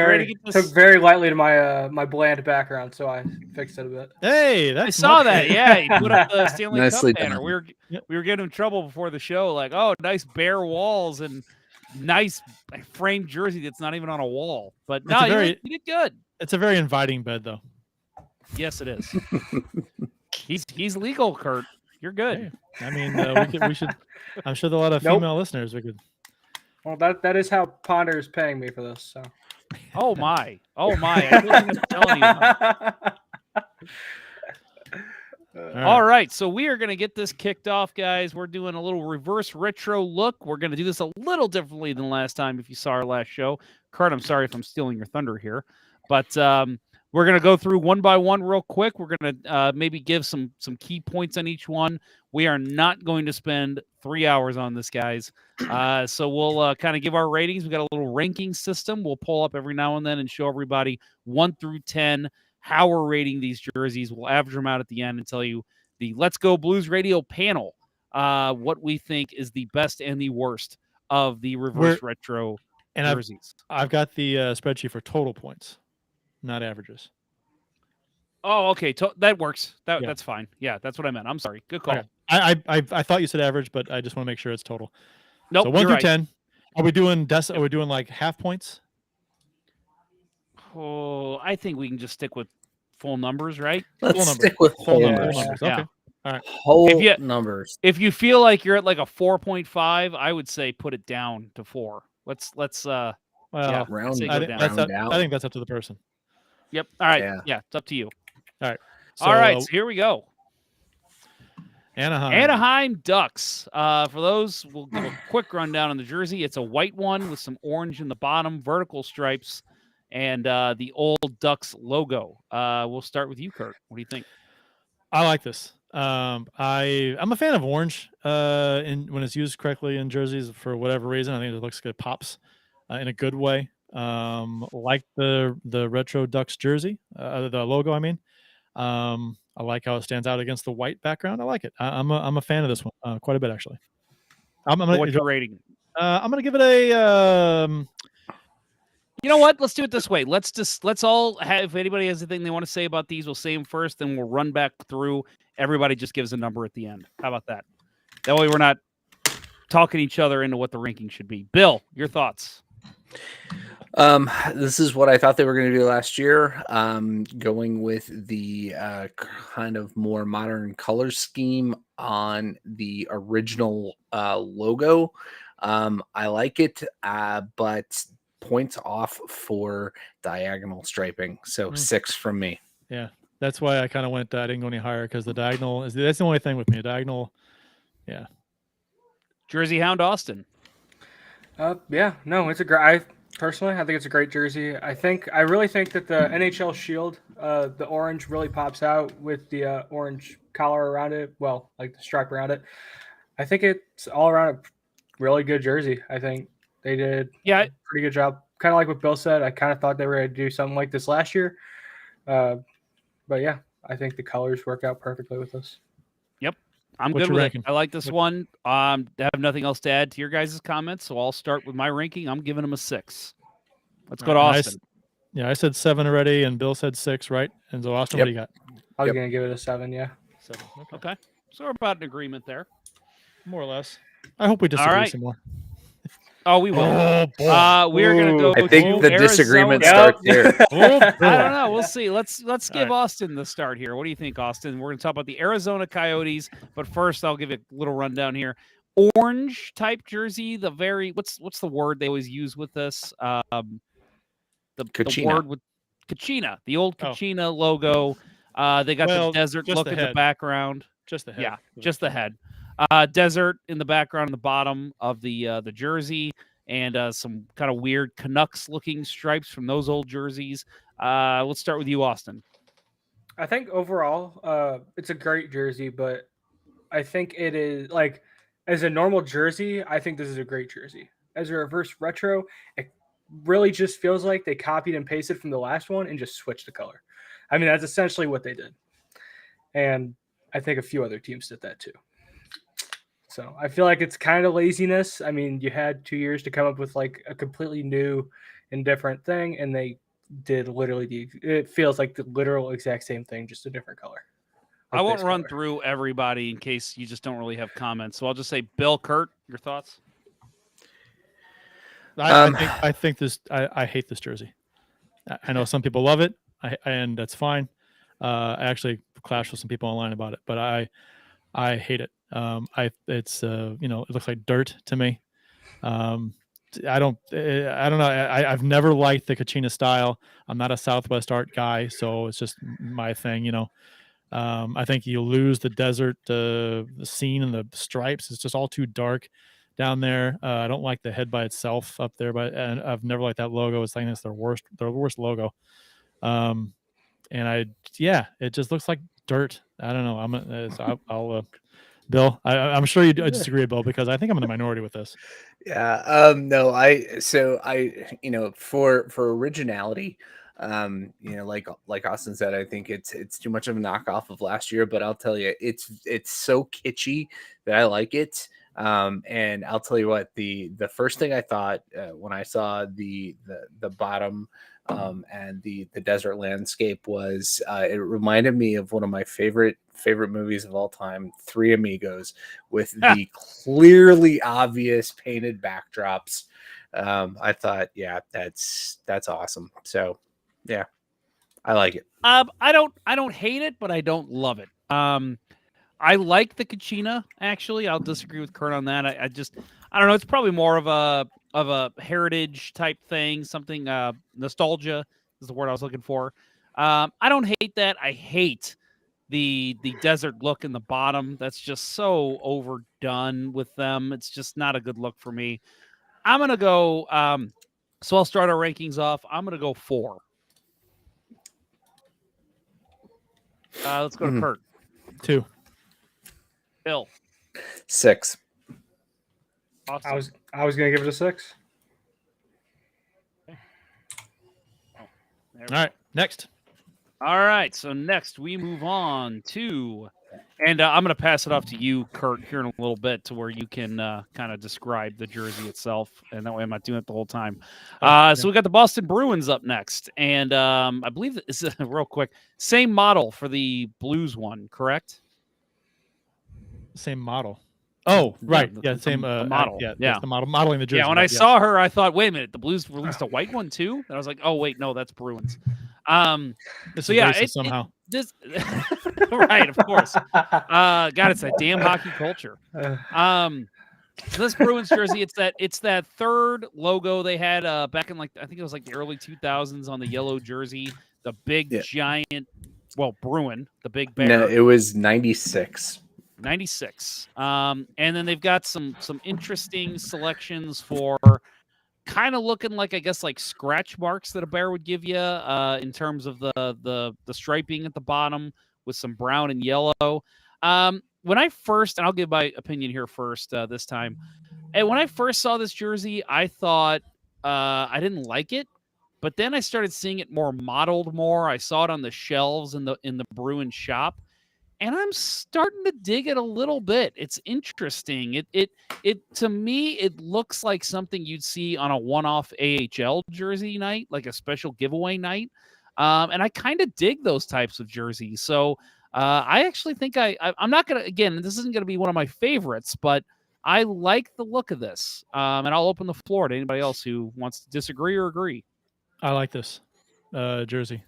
very lightly to my bland background, so I fixed it a bit. Hey, I saw that. Yeah, he put up the Stanley Nicely Cup banner. done. We were getting in trouble before the show. Like, oh, nice bare walls and nice framed jersey that's not even on a wall. But no, you did good. It's a very inviting bed, though. Yes, it is. He's legal, Kurt. You're good. Hey, I mean, we should. I'm sure there are a lot of female listeners. We could. Well, that is how Ponder is paying me for this. So. Oh my! I wasn't telling you. All All right, so we are going to get this kicked off, guys. We're doing a little reverse retro look. We're going to do this a little differently than last time if you saw our last show. Kurt, I'm sorry if I'm stealing your thunder here. But we're going to go through one by one real quick. We're going to maybe give some key points on each one. We are not going to spend 3 hours on this, guys. So we'll kind of give our ratings. We got a little ranking system. We'll pull up every now and then and show everybody 1 through 10 how we're rating these jerseys. We'll average them out at the end and tell you the Let's Go Blues Radio panel what we think is the best and the worst of the reverse retro jerseys. I've got the spreadsheet for total points, not averages. Oh, okay. That works. That's fine. Yeah, that's what I meant. I'm sorry. Good call. Okay. I thought you said average, but I just want to make sure it's total. Nope, so 1 through right. 10. Are we doing like half points? Oh, I think we can just stick with full numbers, right? Let's stick with whole numbers. Okay. All right. Whole numbers. If you feel like you're at like a 4.5, I would say put it down to 4. Let's round down. I think that's up to the person. Yep. All right. Yeah, it's up to you. All right. All right. So here we go. Anaheim Ducks. For those, we'll give a quick rundown on the jersey. It's a white one with some orange in the bottom, vertical stripes, and the old Ducks logo. We'll start with you, Kurt. What do you think? I like this. I'm a fan of orange when it's used correctly in jerseys for whatever reason. I think it looks good, pops in a good way. Like the retro Ducks jersey, the logo. I mean, I like how it stands out against the white background. I like it. I'm a fan of this one quite a bit actually. What's your rating? I'm gonna give it a. You know what? Let's do it this way. Let's all have, if anybody has anything they want to say about these, we'll say them first, then we'll run back through. Everybody just gives a number at the end. How about that? That way we're not talking each other into what the ranking should be. Bill, your thoughts? This is what I thought they were going to do last year. Going with the kind of more modern color scheme on the original logo. I like it, but points off for diagonal striping. So 6 from me. Yeah, that's why I kind of went. I didn't go any higher because the diagonal that's the only thing with me. A diagonal. Yeah. Jersey Hound Austin. Yeah, no, it's a great. Personally, I think it's a great jersey. I really think that the NHL shield, the orange really pops out with the orange collar around it. Well, like the stripe around it. I think it's all around a really good jersey. I think they did a pretty good job. Kind of like what Bill said. I kind of thought they were going to do something like this last year. But yeah, I think the colors work out perfectly with this. Yep. I'm good with it. I like this one. I have nothing else to add to your guys' comments, so I'll start with my ranking. I'm giving them a 6. Let's go to Austin. I said 7 already, and Bill said 6, right? And so Austin, what do you got? I was going to give it a 7, yeah. 7. Okay. So we're about in agreement there. More or less. I hope we disagree some more. Oh, we will. We're going to go. I think the disagreement starts here. I don't know. We'll see. Let's give Austin the start here. What do you think, Austin? We're going to talk about the Arizona Coyotes, but first I'll give you a little rundown here. Orange type jersey. The very what's the word they always use with this? The word with Kachina, the old Kachina logo. They got the desert look in the background. Just the head. Yeah, just the head. Desert in the background on the bottom of the jersey, and some kind of weird Canucks looking stripes from those old jerseys. Let's start with you, Austin. I think overall, it's a great jersey, but I think it is like as a normal jersey, I think this is a great jersey. As a reverse retro, it really just feels like they copied and pasted from the last one and just switched the color. I mean, that's essentially what they did. And I think a few other teams did that too. So I feel like it's kind of laziness. I mean, you had 2 years to come up with like a completely new and different thing, and they did literally it feels like the literal exact same thing, just a different color. I won't run through everybody in case you just don't really have comments. So I'll just say, Bill, Kurt, your thoughts? I think this. I hate this jersey. I know some people love it, and that's fine. I actually clashed with some people online about it, but I hate it. It looks like dirt to me. I don't know. I've never liked the Kachina style. I'm not a Southwest art guy, so it's just my thing. I think you lose the desert, the scene and the stripes. It's just all too dark down there. I don't like the head by itself up there, and I've never liked that logo. It's like that's their worst logo. And it just looks like dirt. I don't know. I'll Bill, I'm sure you disagree, Bill, because I think I'm in the minority with this. Yeah. No, for originality, like Austin said, I think it's too much of a knockoff of last year, but I'll tell you, it's so kitschy that I like it. And I'll tell you what, the first thing I thought when I saw the bottom and the desert landscape was it reminded me of one of my favorite movies of all time, Three Amigos, with the clearly obvious painted backdrops. I thought, yeah, that's awesome. So yeah, I like it. I don't hate it, but I don't love it. I like the Kachina, actually. I'll disagree with Kurt on that. I don't know. It's probably more of a heritage type thing, something nostalgia is the word I was looking for. I don't hate that. I hate the desert look in the bottom. That's just so overdone with them. It's just not a good look for me. I'm gonna go. So I'll start our rankings off. I'm gonna go 4. Let's go to Kurt. 2. Bill. 6. Awesome. I was gonna give it a 6. All right, next. All right, so next we move on to, and I'm going to pass it off to you, Kurt, here in a little bit, to where you can kind of describe the jersey itself, and that way I'm not doing it the whole time. So we got the Boston Bruins up next, and I believe this is real quick, same model for the Blues one, correct? Same model. Oh, right. Yeah, same model. Yeah, the modeling the jersey. Yeah, when I saw her, I thought, wait a minute, the Blues released a white one too? And I was like, oh wait, no, that's Bruins. So yeah, somehow. Right, of course. God, it's that damn hockey culture. So this Bruins jersey, it's that third logo they had back in, like, I think it was like the early 2000s on the yellow jersey, the big giant, Bruin, the big bear. No, it was 96. 96. And then they've got some interesting selections for kind of looking like, I guess, like scratch marks that a bear would give you in terms of the striping at the bottom with some brown and yellow. When I first, and I'll give my opinion here first this time, and when I first saw this jersey, I thought I didn't like it, but then I started seeing it more modeled more. I saw it on the shelves in the Bruin shop, and I'm starting to dig it a little bit. It's interesting. It to me, it looks like something you'd see on a one-off AHL jersey night, like a special giveaway night. And I kind of dig those types of jerseys. So I actually think I'm not going to, again, this isn't going to be one of my favorites, but I like the look of this. And I'll open the floor to anybody else who wants to disagree or agree. I like this jersey.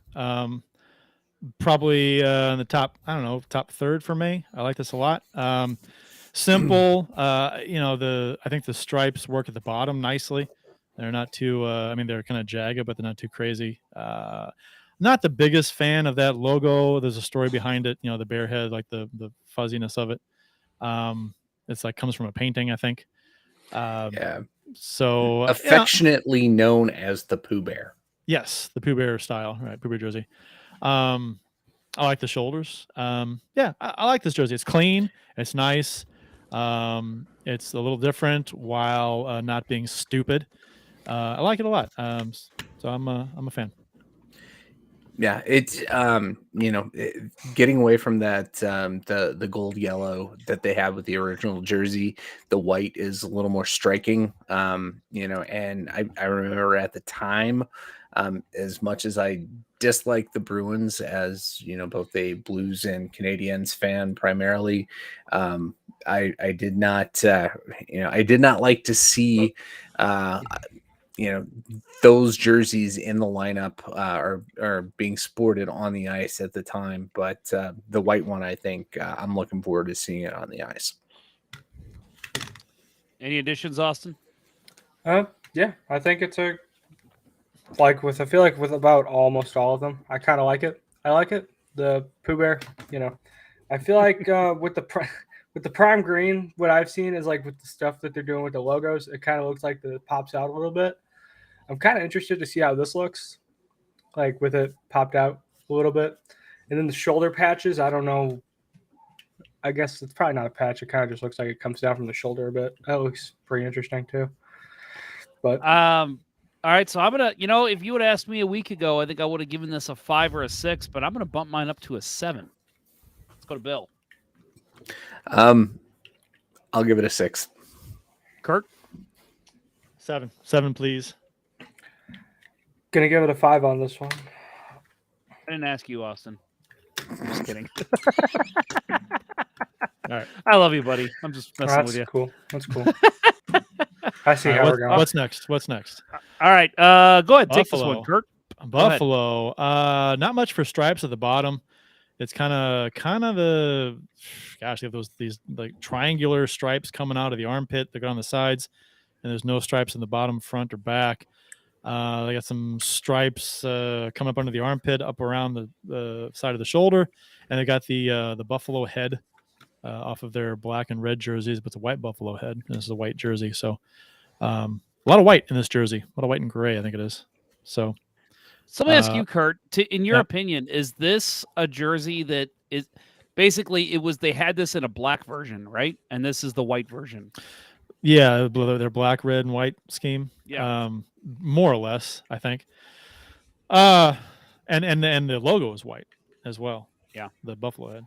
Probably in the top third for me. I like this a lot. Simple. I think the stripes work at the bottom nicely. They're not too, they're kind of jagged, but they're not too crazy. Not the biggest fan of that logo. There's a story behind it. The bear head, like the fuzziness of it. It's like comes from a painting, I think. So affectionately known as the Pooh Bear. Yes, the Pooh Bear style, right? Pooh Bear jersey. I like the shoulders. I like this jersey. It's clean. It's nice. It's a little different while not being stupid. I like it a lot. So I'm a fan. Yeah, it's getting away from that the gold yellow that they had with the original jersey. The white is a little more striking. And I remember at the time, as much as I dislike the Bruins as both a Blues and Canadiens fan primarily, I did not like to see those jerseys in the lineup are being sported on the ice at the time. But the white one, I think I'm looking forward to seeing it on the ice. Any additions, Austin? Yeah, I think it's I feel like with about almost all of them, I kind of like it. I like it. the Pooh Bear. I feel like with the prime green, what I've seen is like with the stuff that they're doing with the logos, it kind of looks like it pops out a little bit. I'm kind of interested to see how this looks, like with it popped out a little bit. And then the shoulder patches, I don't know. I guess it's probably not a patch. It kind of just looks like it comes down from the shoulder a bit. That looks pretty interesting too. But all right, so I'm gonna, if you would ask me a week ago, I think I would have given this a 5 or a 6, but I'm gonna bump mine up to a 7. Let's go to Bill. I'll give it a 6. Kurt? 7. 7, please. Gonna give it a 5 on this one. I didn't ask you, Austin. I'm just kidding. All right. I love you, buddy. I'm just messing with you. Cool. That's cool. I see All right, how we're going. What's next? All right. Go ahead. Take this Buffalo. one, Kurt. Buffalo. Not much for stripes at the bottom. It's kind of the, gosh, they have these like triangular stripes coming out of the armpit. They go on the sides, and there's no stripes in the bottom, front, or back. They got some stripes coming up under the armpit, up around the side of the shoulder, and they got the buffalo head off of their black and red jerseys, but it's a white buffalo head. And this is a white jersey, so a lot of white in this jersey, a lot of white and gray, I think it is. So let me ask you, Kurt. In your opinion, is this a jersey that is basically they had this in a black version, right? And this is the white version. Yeah, their black, red, and white scheme. Yeah. More or less, I think. And the logo is white as well. Yeah, the buffalo head.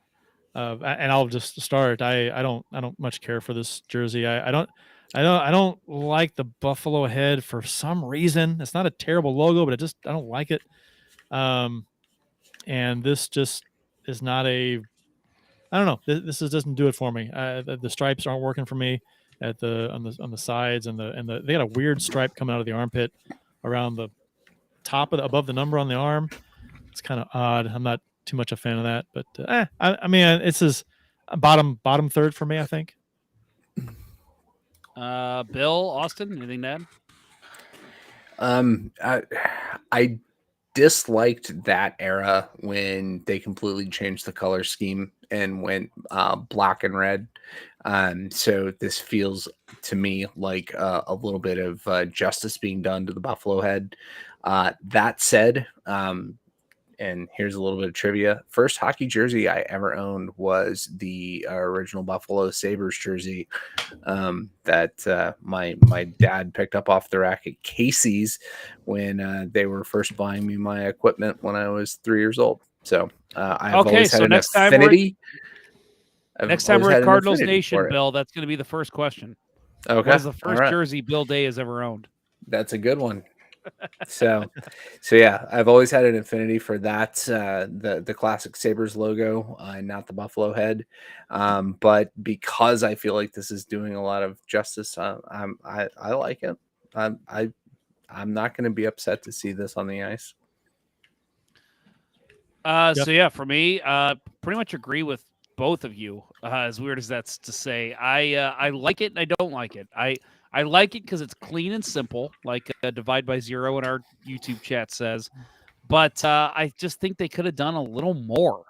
And I'll just start. I don't much care for this jersey. I don't like the buffalo head for some reason. It's not a terrible logo, but I don't like it. And this just is not I don't know. This doesn't do it for me. The stripes aren't working for me on the sides, and they got a weird stripe coming out of the armpit around the top above the number on the arm. It's kind of odd. I'm not too much a fan of that, but I mean, it's his bottom third for me, I think. Bill, Austin, anything to add? I disliked that era when they completely changed the color scheme and went black and red. So this feels to me like a little bit of justice being done to the buffalo head. That said, and here's a little bit of trivia. First hockey jersey I ever owned was the original Buffalo Sabres jersey that my dad picked up off the rack at Casey's when they were first buying me my equipment when I was 3 years old. So I've always had an affinity. Next time we're at Cardinals Nation, Bill, that's going to be the first question. Okay. What is the first jersey Bill Day has ever owned? That's a good one. So yeah, I've always had an affinity for that, the classic Sabres logo, not the buffalo head. But because I feel like this is doing a lot of justice, I like it. I'm not going to be upset to see this on the ice. So yeah, for me, pretty much agree with both of you. As weird as that's to say, I like it and I don't like it. I like it because it's clean and simple, like divide by zero in our YouTube chat says. But I just think they could have done a little more,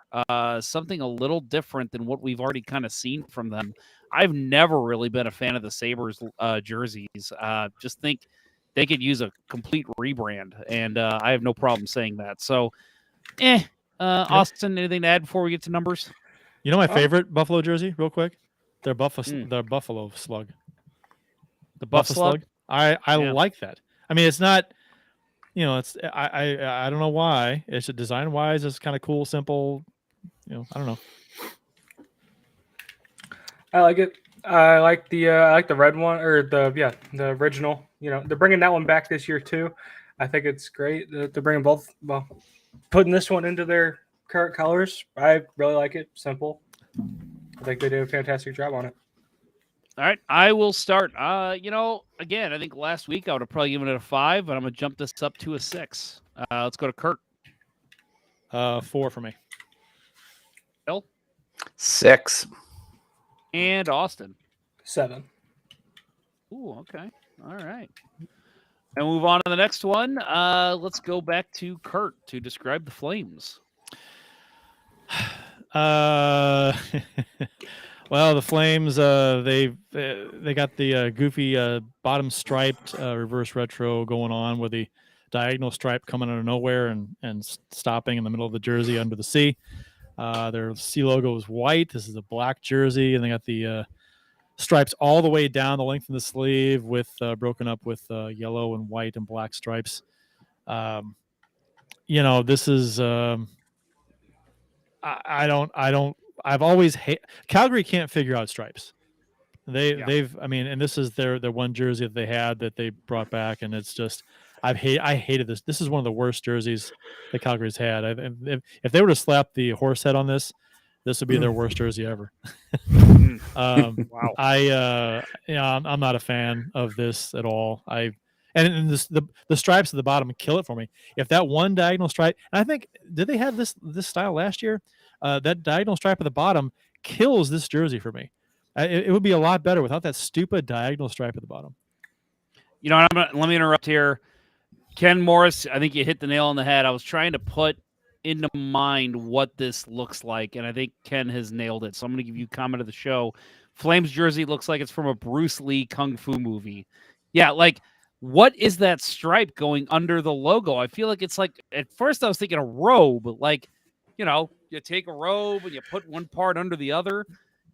something a little different than what we've already kind of seen from them. I've never really been a fan of the Sabres jerseys. Just think they could use a complete rebrand, and I have no problem saying that. So, Austin, anything to add before we get to numbers? You know my favorite Buffalo jersey, real quick? Their Buffalo Slug. The Buff Slug? I like that. I mean, it's not, it's I don't know why. It's design wise, it's kind of cool, simple. I don't know. I like it. I like the red one, or the original. They're bringing that one back this year too. I think it's great. They're bringing both. Well, putting this one into their current colors. I really like it. Simple. I think they did a fantastic job on it. All right, I will start. Again, I think last week I would have probably given it a 5, but I'm going to jump this up to a 6. Let's go to Kurt. 4 for me. Bill? 6. And Austin? 7. Ooh, okay. All right. And move on to the next one. Let's go back to Kurt to describe the Flames. Well, the Flames, they got the goofy bottom striped reverse retro going on with the diagonal stripe coming out of nowhere and stopping in the middle of the jersey under the C. Their C logo is white. This is a black jersey, and they got the stripes all the way down the length of the sleeve with broken up with yellow and white and black stripes. This is I've always Calgary can't figure out stripes. And this is their one jersey that they had that they brought back, and it's just I hated this. This is one of the worst jerseys that Calgary's had. If they were to slap the horse head on this would be their worst jersey ever. Wow. I'm not a fan of this at all. The stripes at the bottom kill it for me. If that one diagonal stripe, and I think, did they have this style last year? That diagonal stripe at the bottom kills this jersey for me. It would be a lot better without that stupid diagonal stripe at the bottom. Let me interrupt here. Ken Morris, I think you hit the nail on the head. I was trying to put into mind what this looks like, and I think Ken has nailed it. So I'm going to give you comment of the show. Flames jersey looks like it's from a Bruce Lee kung fu movie. Yeah, like, what is that stripe going under the logo? I feel like it's like, at first I was thinking a robe, like, you take a robe and you put one part under the other,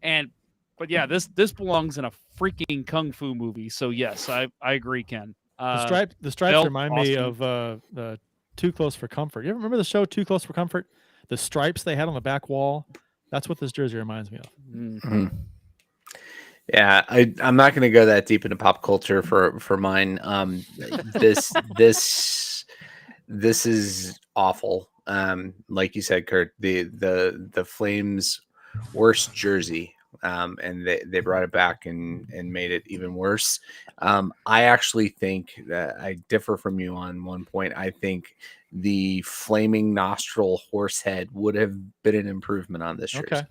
but yeah, this belongs in a freaking kung fu movie. So yes, I agree, Ken. The stripes remind me of the Too Close for Comfort. You ever remember the show Too Close for Comfort? The stripes they had on the back wall. That's what this jersey reminds me of. Mm-hmm. Yeah, I'm not going to go that deep into pop culture for mine. This is awful. Like you said, Kurt, the Flames' worst jersey, and they brought it back and made it even worse. I actually think that I differ from you on one point. I think the flaming nostril horse head would have been an improvement on this jersey. Okay.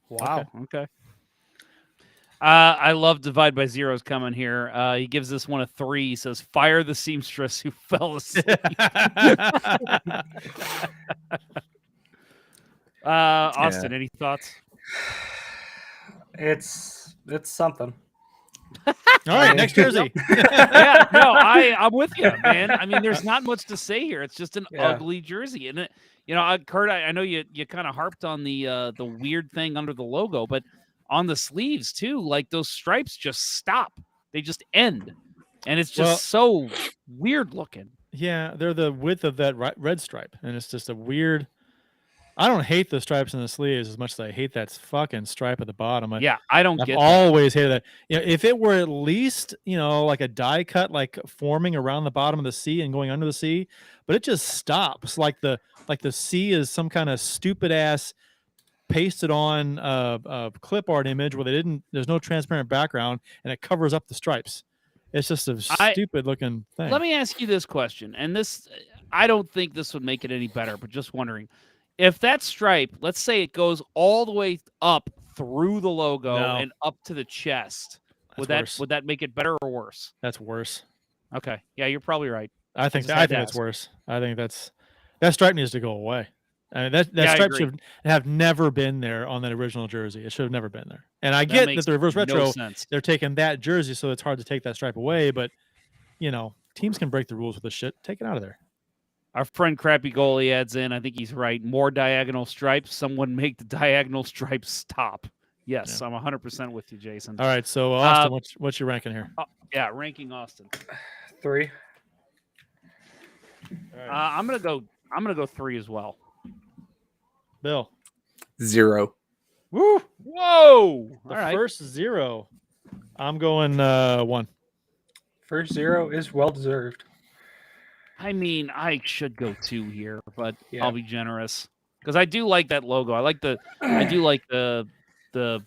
Wow. Okay. I love Divide by Zero's coming here. He gives this one a 3. He says, "Fire the seamstress who fell asleep." Austin, any thoughts? It's something. All right, next jersey. Yeah, no, I'm with you, man. I mean, there's not much to say here. It's just an ugly jersey, and Kurt, I know you kind of harped on the weird thing under the logo, but on the sleeves too, like those stripes just stop. They just end. And it's just so weird looking. Yeah, they're the width of that red stripe. And it's just a weird. I don't hate the stripes in the sleeves as much as I hate that fucking stripe at the bottom. I've always hated that. If it were at least, like a die cut, like forming around the bottom of the C and going under the C, but it just stops. Like the C is some kind of stupid ass pasted on a clip art image where there's no transparent background and it covers up the stripes. It's just a stupid looking thing. Let me ask you this question, and I don't think this would make it any better, but just wondering, if that stripe, let's say it goes all the way up through the logo and up to the chest, would that make it better or worse? That's worse. Okay. Yeah, you're probably right. I think it's worse. I think that stripe needs to go away. I mean, that stripe should have never been there on that original jersey. It should have never been there. And I get that the reverse retro, they're taking that jersey, so it's hard to take that stripe away. But, teams can break the rules with this shit. Take it out of there. Our friend Crappy Goalie adds in, I think he's right, more diagonal stripes. Someone make the diagonal stripes stop. Yes, I'm 100% with you, Jason. All right, so Austin, what's your ranking here? Ranking Austin. 3. Right. I'm gonna go 3 as well. Bill. 0. Woo! Whoa! The first 0. I'm going 1. First 0 is well deserved. I mean, I should go 2 here, but I'll be generous because I do like that logo. I do like the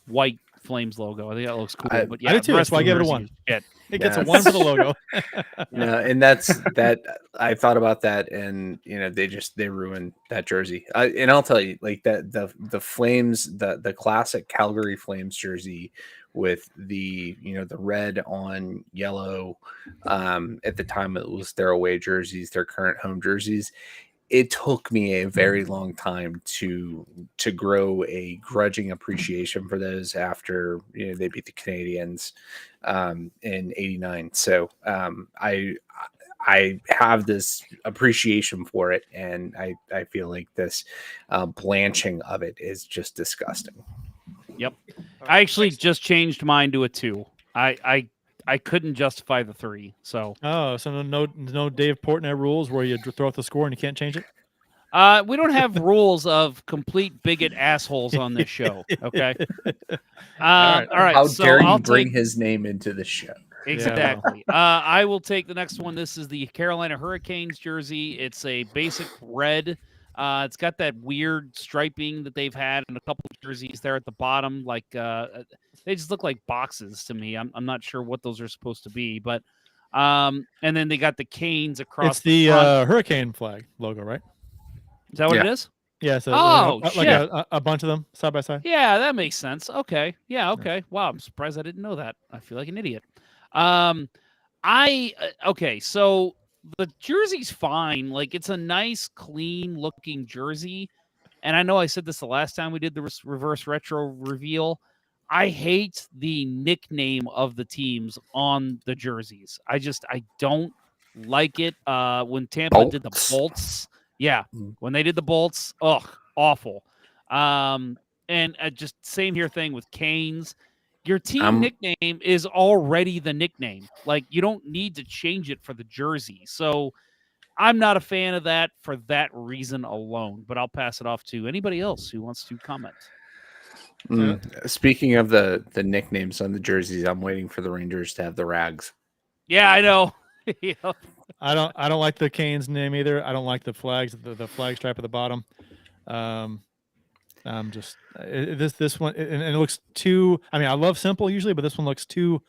white Flames logo. I think that looks cool. But I do too. That's why I gave it a 1. It gets a 1 for the logo. No, and that's that. I thought about that, and they ruined that jersey. And I'll tell you, like that the Flames, the classic Calgary Flames jersey with the the red on yellow. At the time, it was their away jerseys, their current home jerseys. it took me a very long time to grow a grudging appreciation for those after they beat the Canadiens in '89. So I have this appreciation for it, and I feel like this blanching of it is just disgusting. Yep. I actually just changed mine to a 2. I couldn't justify the 3. So no Dave Portnoy rules where you throw out the score and you can't change it. we don't have rules of complete bigot assholes on this show. Okay. All right. How so dare you I'll bring take... his name into the show? Exactly. I will take the next one. This is the Carolina Hurricanes jersey. It's a basic red. It's got that weird striping that they've had in a couple of jerseys there at the bottom. Like they just look like boxes to me. I'm not sure what those are supposed to be, but and then they got the Canes across. It's the Hurricane flag logo, right? Is that what it is? Yeah. So like a bunch of them side by side. Yeah, that makes sense. Okay. Yeah. Okay. Wow. I'm surprised I didn't know that. I feel like an idiot. Okay. So the jersey's fine. Like it's a nice, clean looking jersey. And I know I said this the last time we did the reverse retro reveal. I hate the nickname of the teams on the jerseys. I don't like it. When Tampa did the Bolts. Yeah. When they did the Bolts. Ugh, awful. And just same here thing with Canes. Your team nickname is already the nickname. Like you don't need to change it for the jersey. So I'm not a fan of that for that reason alone, but I'll pass it off to anybody else who wants to comment. Speaking of the nicknames on the jerseys, I'm waiting for the Rangers to have the Rags. Yeah, I know. Yeah. I don't like the Canes name either. I don't like the flags, the flag stripe at the bottom. I'm just this one, and it looks too. I mean, I love simple usually, but this one looks too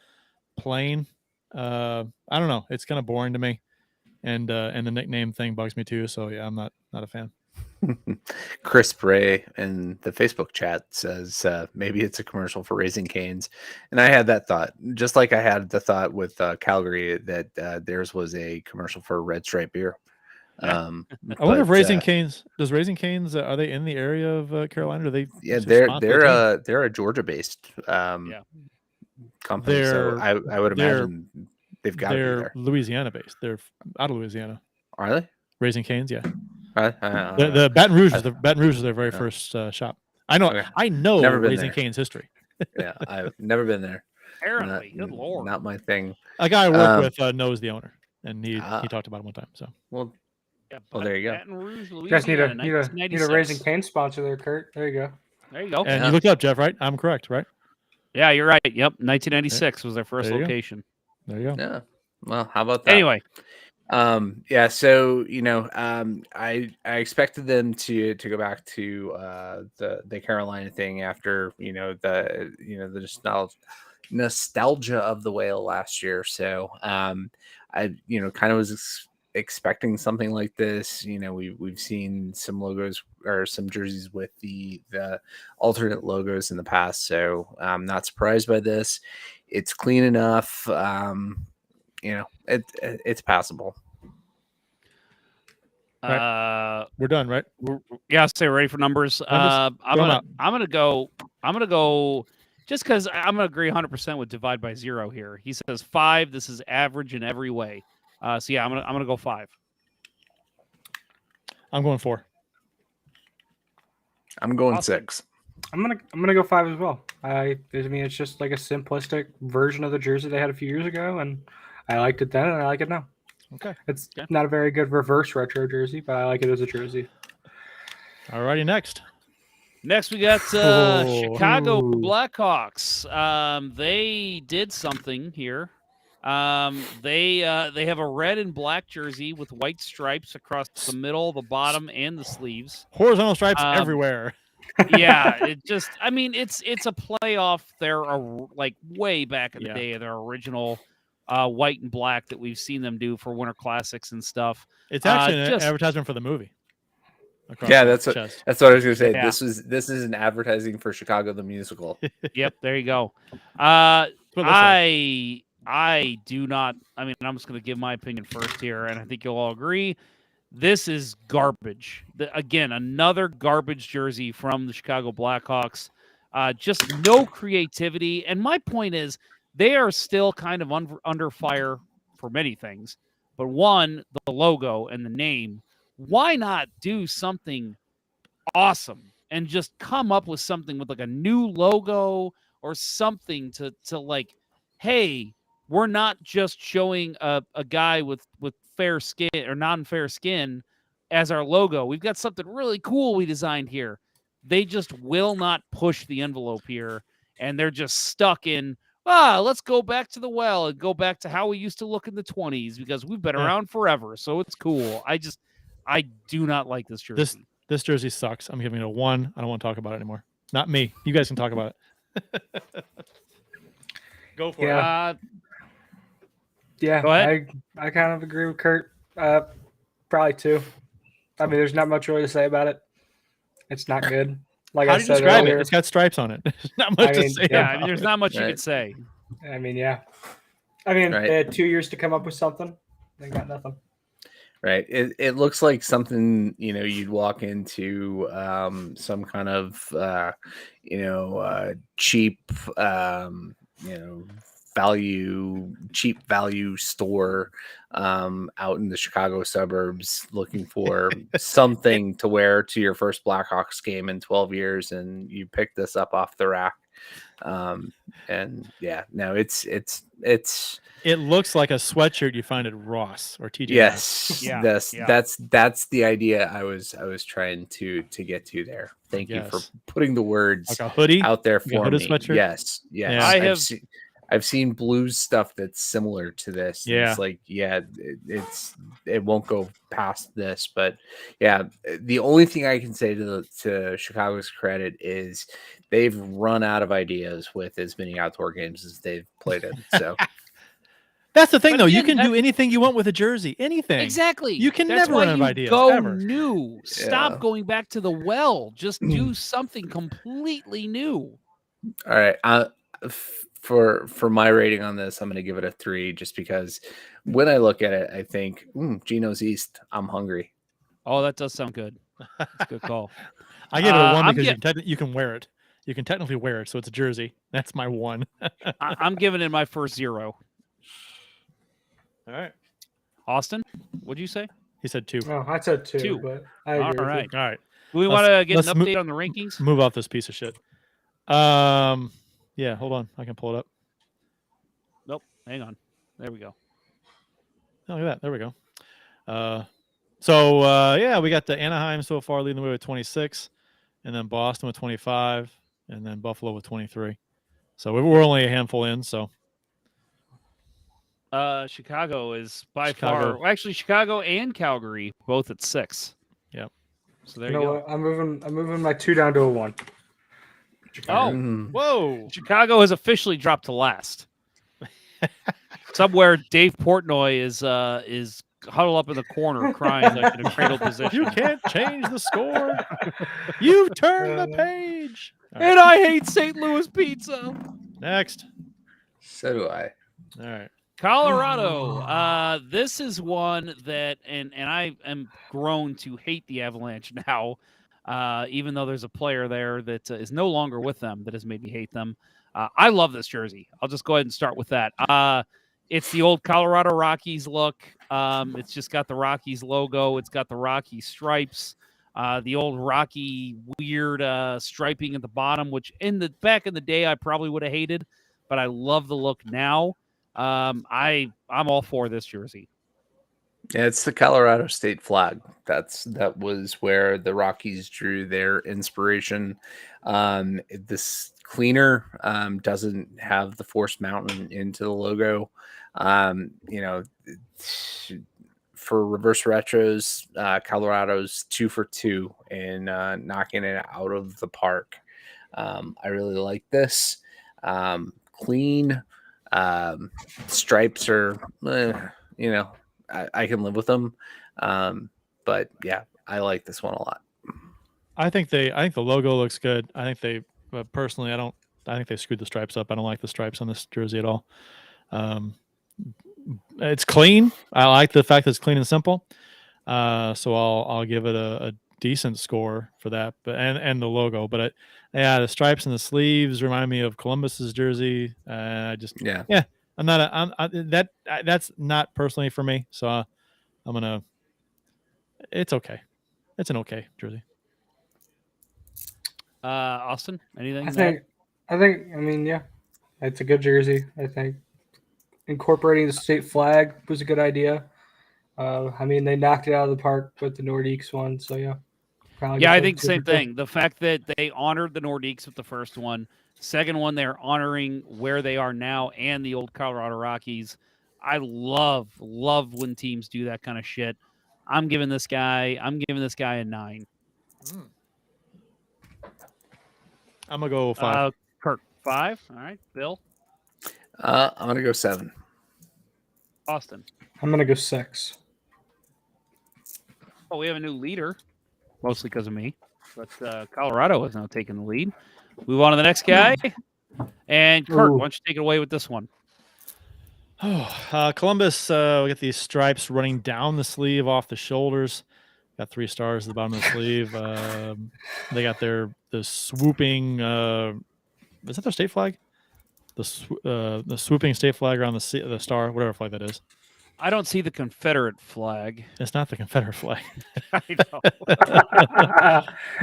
plain. I don't know. It's kind of boring to me, and the nickname thing bugs me too. So yeah, I'm not a fan. Chris Bray in the Facebook chat says maybe it's a commercial for Raising Cane's, and I had that thought, just like I had the thought with Calgary that theirs was a commercial for Red Stripe beer. I wonder if Raising Cane's does Raising Cane's are they in the area of Carolina? Do they? Yeah, they're a Georgia based company. So I would imagine they've got to be there. Louisiana based. They're out of Louisiana. Are they? Raising Cane's, yeah. The Baton Rouge is their very first shop. I know. Okay. I know Raising Cane's history. Yeah, I've never been there. Apparently, good lord, not my thing. A guy I work with knows the owner, and he talked about it one time. So well, there you go. Baton Rouge, you guys need a Raising Cane sponsor there, Kurt. There you go. There you go. And you looked up, Jeff, right? I'm correct, right? Yeah, you're right. Yep, 1996 was their first location. There you go. Yeah. Well, how about that? Anyway. Yeah, so I expected them to go back to the Carolina thing after the nostalgia of the whale last year. So I kind of was expecting something like this. We've seen some logos or some jerseys with the alternate logos in the past, so I'm not surprised by this. It's clean enough. It's passable. Right. We're done, right? Yeah, stay ready for numbers. I'm gonna go just because I'm gonna agree 100% with divide by 0 here. He says 5. This is average in every way. So yeah, I'm gonna go 5. I'm going 4. I'm going 6. I'm gonna go 5 as well. I mean, it's just like a simplistic version of the jersey they had a few years ago, and I liked it then, and I like it now. Okay, it's not a very good reverse retro jersey, but I like it as a jersey. Alrighty, next we got Chicago Blackhawks. They did something here. They have a red and black jersey with white stripes across the middle, the bottom, and the sleeves. Horizontal stripes everywhere. Yeah, it's a playoff. They're like way back in the day of their original white and black that we've seen them do for Winter Classics and stuff. It's actually an advertisement for the movie. Yeah, that's what I was going to say. Yeah. This is an advertising for Chicago the musical. Yep, there you go. I do not. I mean, I'm just going to give my opinion first here, and I think you'll all agree. This is garbage. Again, another garbage jersey from the Chicago Blackhawks. Just no creativity. And my point is, they are still kind of under fire for many things. But one, the logo and the name. Why not do something awesome and just come up with something with like a new logo or something to like, hey, we're not just showing a guy with fair skin or non-fair skin as our logo. We've got something really cool we designed here. They just will not push the envelope here, and they're just stuck in, let's go back to the well and go back to how we used to look in the 20s because we've been around forever, so it's cool. I do not like this jersey. This jersey sucks. I'm giving it a 1. I don't want to talk about it anymore. Not me. You guys can talk about it. Go for it. Yeah, Go ahead. I kind of agree with Kurt. Probably 2. I mean, there's not much really to say about it. It's not good. Like How I do you said describe earlier, it? It's got stripes on it. Not much to say. Yeah, about I mean, there's it. not much you Right. could say. I mean, yeah. I mean, Right. they had 2 years to come up with something. They got nothing. Right. It looks like something, you'd walk into some kind of, cheap, cheap value store out in the Chicago suburbs looking for something to wear to your first Blackhawks game in 12 years. And you pick this up off the rack. And yeah, no, it's It looks like a sweatshirt you find at Ross or TJ. yes, Yeah, that's the idea I was trying to get to there. Thank you for Yes. putting the words Like a hoodie out there Like a for hooded me. sweatshirt? Yes, Yeah. I've seen Blues stuff that's similar to this. And Yeah. it's like it won't go past this, but yeah, the only thing I can say to Chicago's credit is they've run out of ideas with as many outdoor games as they've played in. So That's the thing, But though. You again, can do anything you want with a jersey. Anything. Exactly. You can That's never why run out of you ideas, go ever. new. Stop Yeah. going back to the well. Just do something completely new. all right, for my rating on this, I'm going to give it a 3, just because when I look at it, I think Geno's East. I'm hungry. Oh, that does sound good. That's a good call. I give it a 1 I'm because you can wear it. You can technically wear it, so it's a jersey. That's my 1. I'm giving it my first 0. All right. Austin, what'd you say? He said 2. Oh, I said 2, 2. but I agree All with you. right. All right. Do we want to get let's an update on the rankings? Move off this piece of shit. Yeah, hold on. I can pull it up. Nope. Hang on. There we go. Oh, look at that. There we go. Yeah, we got the Anaheim so far leading the way with 26, and then Boston with 25, and then Buffalo with 23. So we're only a handful in. So Chicago is by Chicago. far. Well, actually, Chicago and Calgary both at 6. Yep. So there You you know go. what? I'm moving my 2 down to a 1. Oh, Mm. whoa. Chicago has officially dropped to last. Somewhere, Dave Portnoy is huddled up in the corner crying like in a cradle position. You can't change the score. You've turned the page. All right, And I hate St. Louis pizza. next. So do I. All right. Colorado. This is one that, and I am grown to hate the Avalanche now, even though there's a player there that is no longer with them that has made me hate them. I love this jersey. I'll just go ahead and start with that. It's the old Colorado Rockies look. It's just got the Rockies logo. It's got the Rockies stripes. The old Rocky weird striping at the bottom, which back in the day I probably would have hated, but I love the look now. I'm all for this jersey. Yeah, it's the Colorado state flag. That was where the Rockies drew their inspiration. This cleaner doesn't have the forced mountain into the logo. For reverse retros, Colorado's 2 for 2 in knocking it out of the park. I really like this. Clean. Stripes are, I can live with them. But yeah, I like this one a lot. I think the logo looks good. I think they personally, I think they screwed the stripes up. I don't like the stripes on this jersey at all. It's clean. I like the fact that it's clean and simple. So I'll give it a decent score for that. But and the logo, but the stripes and the sleeves remind me of Columbus's jersey. Yeah. I'm not that's not personally for me. So I'm gonna. It's okay. It's an okay jersey. Austin, anything? I mean, yeah, it's a good jersey. I think incorporating the state flag was a good idea. I mean, they knocked it out of the park with the Nordiques one, so yeah. Yeah, I think same thing. The fact that they honored the Nordiques with the first one, second one they're honoring where they are now and the old Colorado Rockies. I love when teams do that kind of shit. I'm giving this guy a 9. I'm gonna go 5. Kirk, 5. All right, Bill. I'm gonna go 7. Austin. I'm gonna go 6. Oh, we have a new leader, mostly because of me. But Colorado is now taking the lead. Move on to the next guy. And Kurt, why don't you take it away with this one? Columbus, we got these stripes running down the sleeve off the shoulders. Got 3 stars at the bottom of the sleeve. They got the swooping. Is that their state flag? The swooping state flag around the star, whatever flag that is. I don't see the Confederate flag. It's not the Confederate flag. I know.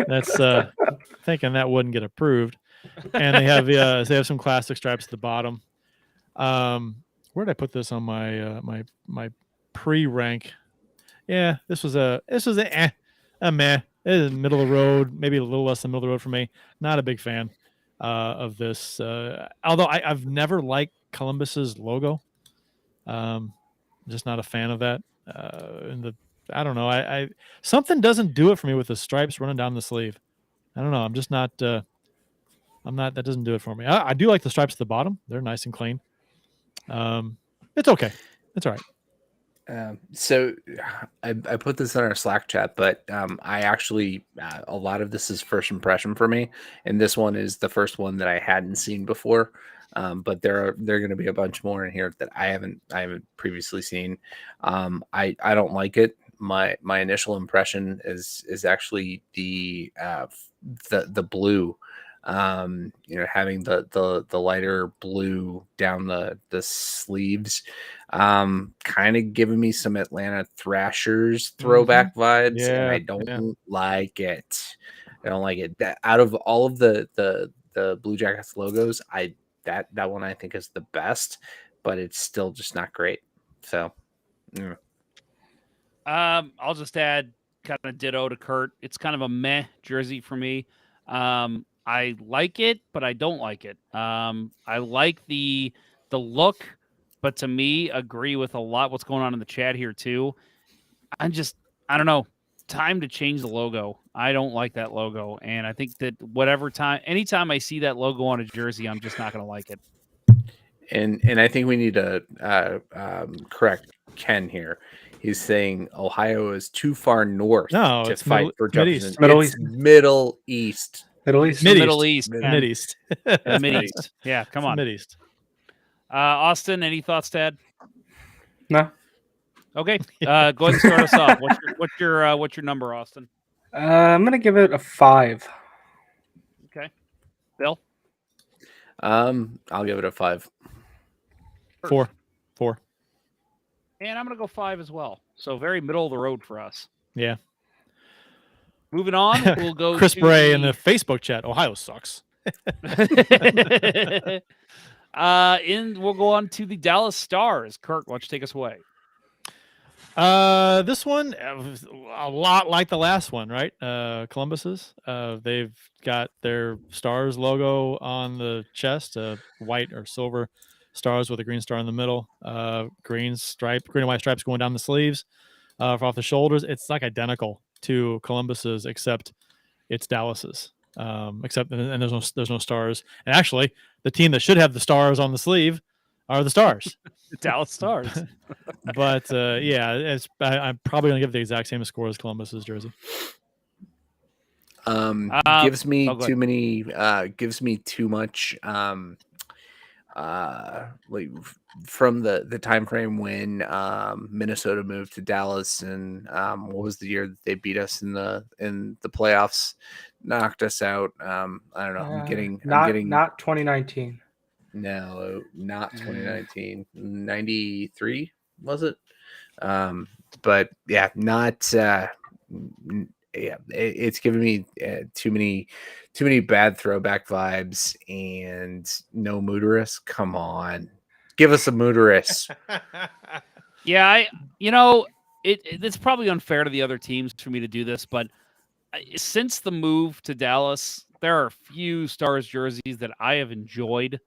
That's thinking that wouldn't get approved. And they have some classic stripes at the bottom. Where did I put this on my my pre-rank? Yeah, this was a meh. It is middle of the road, maybe a little less than middle of the road for me. Not a big fan of this. Although I've never liked Columbus's logo. Just not a fan of that. I don't know. I something doesn't do it for me with the stripes running down the sleeve. I don't know. I'm just not. I'm not. That doesn't do it for me. I do like the stripes at the bottom. They're nice and clean. It's okay. It's all right. So I put this in our Slack chat, but I actually a lot of this is first impression for me, and this one is the first one that I hadn't seen before. But there are going to be a bunch more in here that I haven't previously seen. I don't like it. My initial impression is actually the blue. Having the lighter blue down the sleeves, kind of giving me some Atlanta Thrashers throwback vibes, and I don't like it. I don't like it. Out of all of the Blue Jackets logos, that one I think is the best, but it's still just not great. So, yeah. I'll just add kind of ditto to Kurt. It's kind of a meh jersey for me. I like it, but I don't like it. I like the look, but to me, agree with a lot what's going on in the chat here too. I don't know. Time to change the logo. I don't like that logo, and I think that anytime I see that logo on a jersey, I'm just not going to like it. And I think we need to correct Ken here. He's saying Ohio is too far north to fight for Jefferson. Middle East. Yeah, come on. Mid-East. Austin, any thoughts to add? No. Okay, go ahead and start us off. What's your number, Austin? I'm gonna give it a 5. Okay, Bill. I'll give it a 5. 4. And I'm gonna go 5 as well. So very middle of the road for us. Yeah. Moving on, we'll go. Chris Bray in the Facebook chat. Ohio sucks. We'll go on to the Dallas Stars. Kurt, why don't you take us away? This one a lot like the last one, right? Columbus's. They've got their Stars logo on the chest, white or silver stars with a green star in the middle. Green and white stripes going down the sleeves, off the shoulders. It's like identical to Columbus's, except it's Dallas's. Except and there's no stars. And actually, the team that should have the stars on the sleeve are the Stars. The Dallas Stars. But I'm probably gonna give the exact same score as Columbus's jersey. Gives me too much like from the time frame when Minnesota moved to Dallas, and what was the year that they beat us in the playoffs, knocked us out. I don't know. I'm getting not 2019. No, not 2019. 93 was it? But yeah, not it's giving me too many bad throwback vibes and no Mooterus. Come on, give us a Mooterus. Yeah, it's probably unfair to the other teams for me to do this, but since the move to Dallas, there are a few Stars jerseys that I have enjoyed.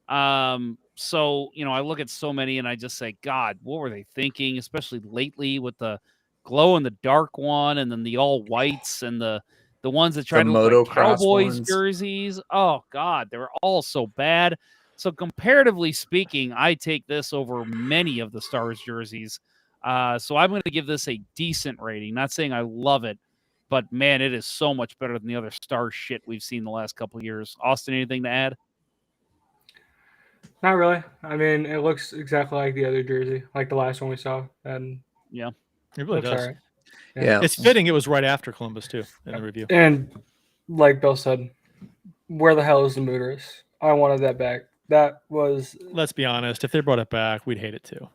So, I look at so many and I just say, God, what were they thinking? Especially lately with the glow in the dark one, and then the all whites, and the ones that try to look like Cowboys jerseys. Oh God, they were all so bad. So comparatively speaking, I take this over many of the Stars jerseys. So I'm going to give this a decent rating. Not saying I love it, but man, it is so much better than the other Stars shit we've seen the last couple of years. Austin, anything to add? Not really. I mean, it looks exactly like the other jersey, like the last one we saw. And yeah, it really does. Right. Yeah, it's fitting. It was right after Columbus too in the review. And like Bill said, where the hell is the Mooterus? I wanted that back. That was. Let's be honest. If they brought it back, we'd hate it too.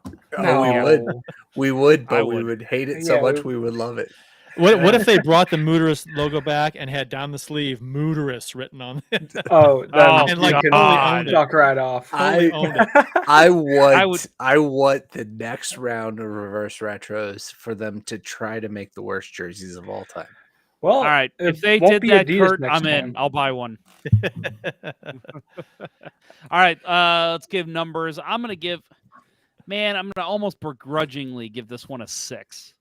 We would, but we would hate it so much we would love it. What if they brought the Mooterus logo back and had down the sleeve Mooterus written on it? And like totally owned it. Duck right off. Totally owned it. I want the next round of reverse retros for them to try to make the worst jerseys of all time. Well, all right. If they did that, Kurt, I'm in. I'll buy one. All right. Let's give numbers. I'm going to almost begrudgingly give this one a 6.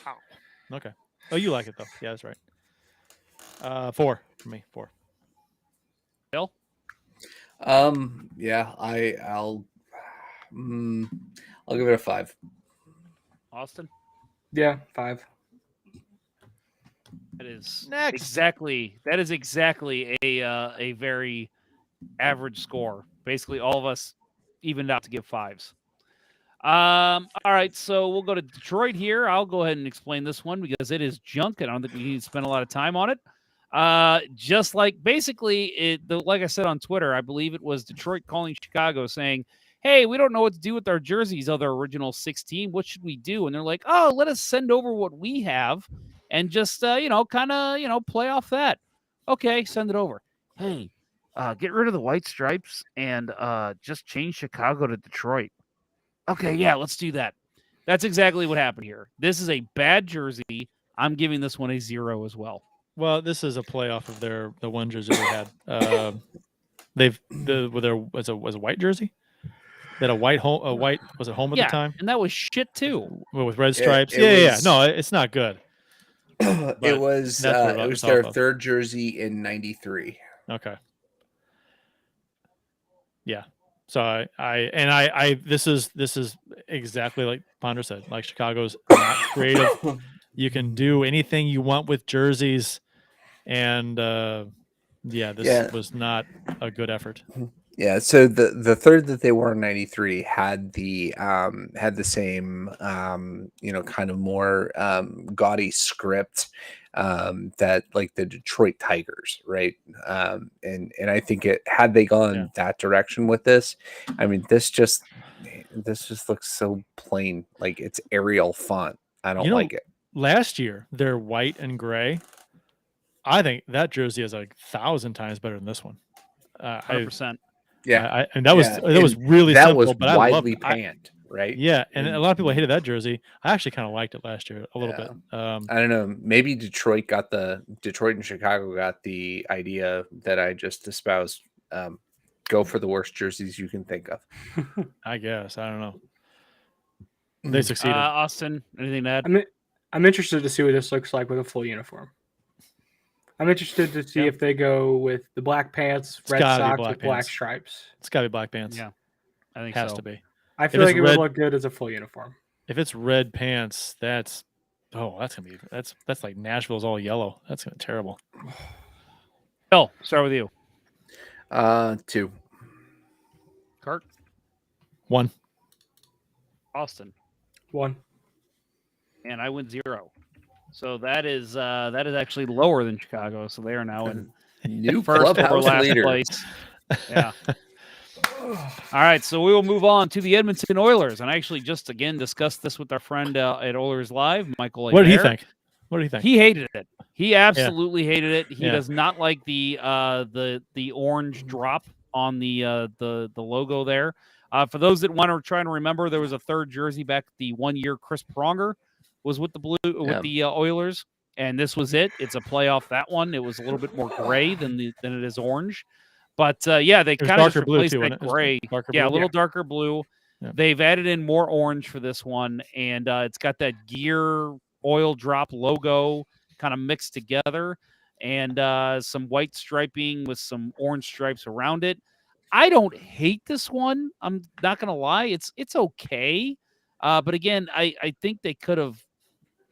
Wow. Okay. Oh, you like it though. Yeah, that's right. 4 for me. 4. Bill? Yeah, I'll give it a 5. Austin? Yeah, 5. That is exactly a very average score. Basically, all of us evened out to give 5s. All right, so we'll go to Detroit here. I'll go ahead and explain this one because it is junk, and I don't think we need to spend a lot of time on it. Just like basically, like I said on Twitter, I believe it was Detroit calling Chicago saying, hey, we don't know what to do with our jerseys of their original 16. What should we do? And they're like, oh, let us send over what we have and just, play off that. Okay, send it over. Hey, get rid of the white stripes and just change Chicago to Detroit. Okay, yeah, let's do that. That's exactly what happened here. This is a bad jersey. I'm giving this one a 0 as well. Well, this is a playoff of the one jersey they had. Was a white jersey. They had a white was it home at the time? And that was shit too. With red stripes. Yeah. No, it's not good. It was their third jersey in '93. Okay. Yeah. So I this is exactly like Ponder said. Like Chicago's not creative. You can do anything you want with jerseys, and this was not a good effort. Yeah, so the third that they wore in '93 had the same kind of more gaudy script that like the Detroit Tigers, right? And I think had they gone that direction with this, I mean this just looks so plain, like it's Arial font. I don't like it. Last year they're white and gray. I think that jersey is 1,000 times better than this one. 100%. Yeah, and that was really simple, but widely panned, right? Yeah, and a lot of people hated that jersey. I actually kind of liked it last year a little bit. I don't know. Maybe Detroit and Chicago got the idea that I just espoused. Go for the worst jerseys you can think of. I guess. I don't know. They succeeded. Austin, anything to add? I'm interested to see what this looks like with a full uniform. I'm interested to see if they go with the black pants, red socks with black stripes. It's got to be black pants. Yeah, I think it has to be. I feel like it would look good as a full uniform. If it's red pants, that's like Nashville's all yellow. That's gonna be terrible. Bill, start with you. 2. 1. Austin. 1. And I went 0. So that is actually lower than Chicago. So they are now in New first or clubhouse last leader. place. Yeah. All right, so we will move on to the Edmonton Oilers, and I actually just again discussed this with our friend at Oilers Live, Michael. What did he think? What did he think? He hated it. He absolutely hated it. He Yeah. does not like the orange drop on the logo there. For those that want to try to remember, there was a third jersey back the 1 year Chris Pronger was with the Oilers, and this was it. It's a play off that one. It was a little bit more gray than it is orange. But they kind of just replaced that gray. A little darker blue. Yeah. They've added in more orange for this one, and it's got that gear oil drop logo kind of mixed together, and some white striping with some orange stripes around it. I don't hate this one. I'm not gonna lie. It's okay. But again, I think they could have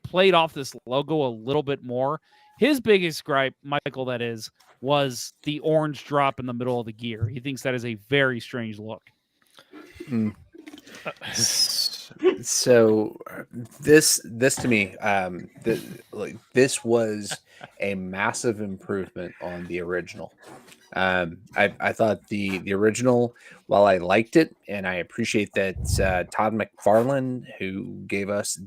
played off this logo a little bit more. His biggest gripe, Michael, was the orange drop in the middle of the gear. He thinks that is a very strange look. So this to me, this was a massive improvement on the original. I thought the original, while I liked it, and I appreciate that Todd McFarlane, who gave us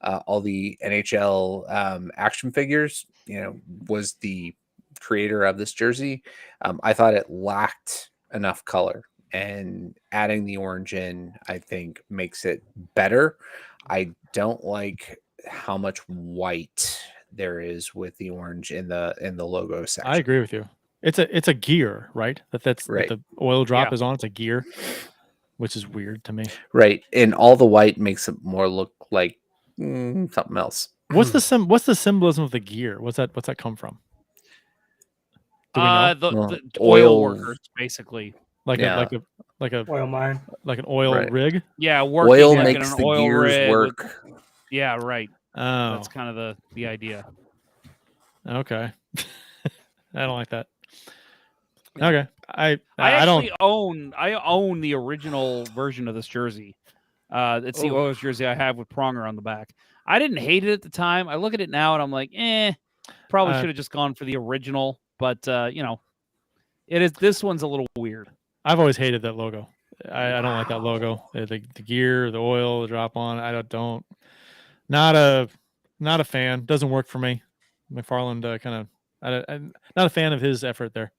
all the NHL action figures, was the creator of this jersey. I thought it lacked enough color, and adding the orange in, I think, makes it better. I don't like how much white there is with the orange in the logo section. I agree with you. It's a gear, right? That's right. That the oil drop is on. It's a gear, which is weird to me. Right, and all the white makes it more look like something else. What's the symbolism of the gear? What's that come from? Do we know? The oil workers, basically. Like a oil mine, like an oil rig. Yeah, working oil like makes an the oil gears rig work. Yeah, right. Oh, that's kind of the idea. Okay, I don't like that. Okay, I own the original version of this jersey. It's the Oilers jersey I have with Pronger on the back. I didn't hate it at the time. I look at it now and I'm like, probably should have just gone for the original. But it is. This one's a little weird. I've always hated that logo. I don't like that logo. The gear, the oil, the drop on. I don't. Not a fan. Doesn't work for me. McFarland I'm not a fan of his effort there.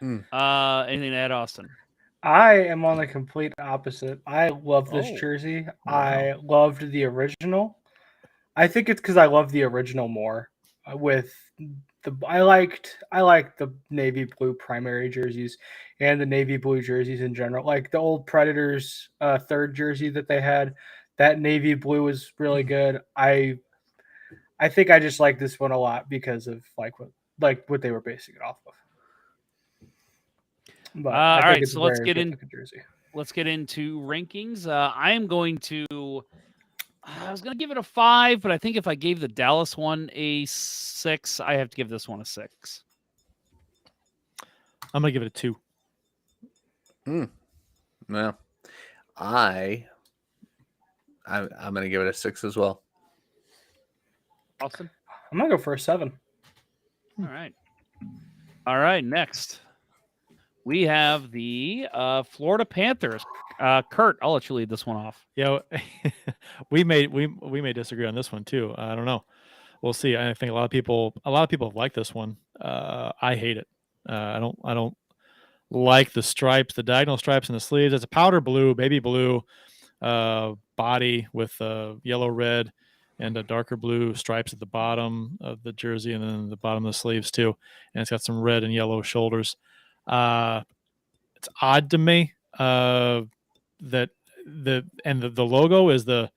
Anything to add, Austin? I am on the complete opposite. I love this jersey. Wow. I loved the original. I think it's because I love the original more. I liked the navy blue primary jerseys and the navy blue jerseys in general. Like the old Predators third jersey that they had, that navy blue was really good. I think I just like this one a lot because of what they were basing it off of. But all right, so let's get into rankings. I am going to. I was going to give it a 5, but I think if I gave the Dallas one a 6, I have to give this one a 6. I'm going to give it a 2. Well, I'm going to give it a 6 as well. Austin? I'm going to go for a 7. All right, next. We have the Florida Panthers. Kurt, I'll let you lead this one off. Yeah, we may disagree on this one too. I don't know. We'll see. I think a lot of people have liked this one. I hate it. I don't like the stripes, the diagonal stripes in the sleeves. It's a powder blue, baby blue body with yellow, red, and a darker blue stripes at the bottom of the jersey, and then the bottom of the sleeves too. And it's got some red and yellow shoulders. It's odd to me that the logo is a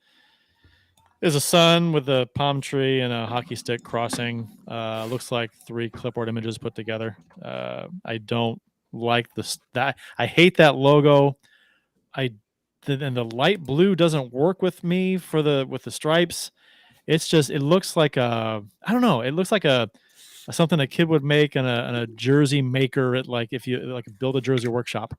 sun with a palm tree and a hockey stick crossing. Looks like 3 clipboard images put together. I don't like that. I hate that logo. And the light blue doesn't work with me with the stripes. It's just, it looks like I don't know. It looks like a something a kid would make in a jersey maker at like if you like build a jersey workshop.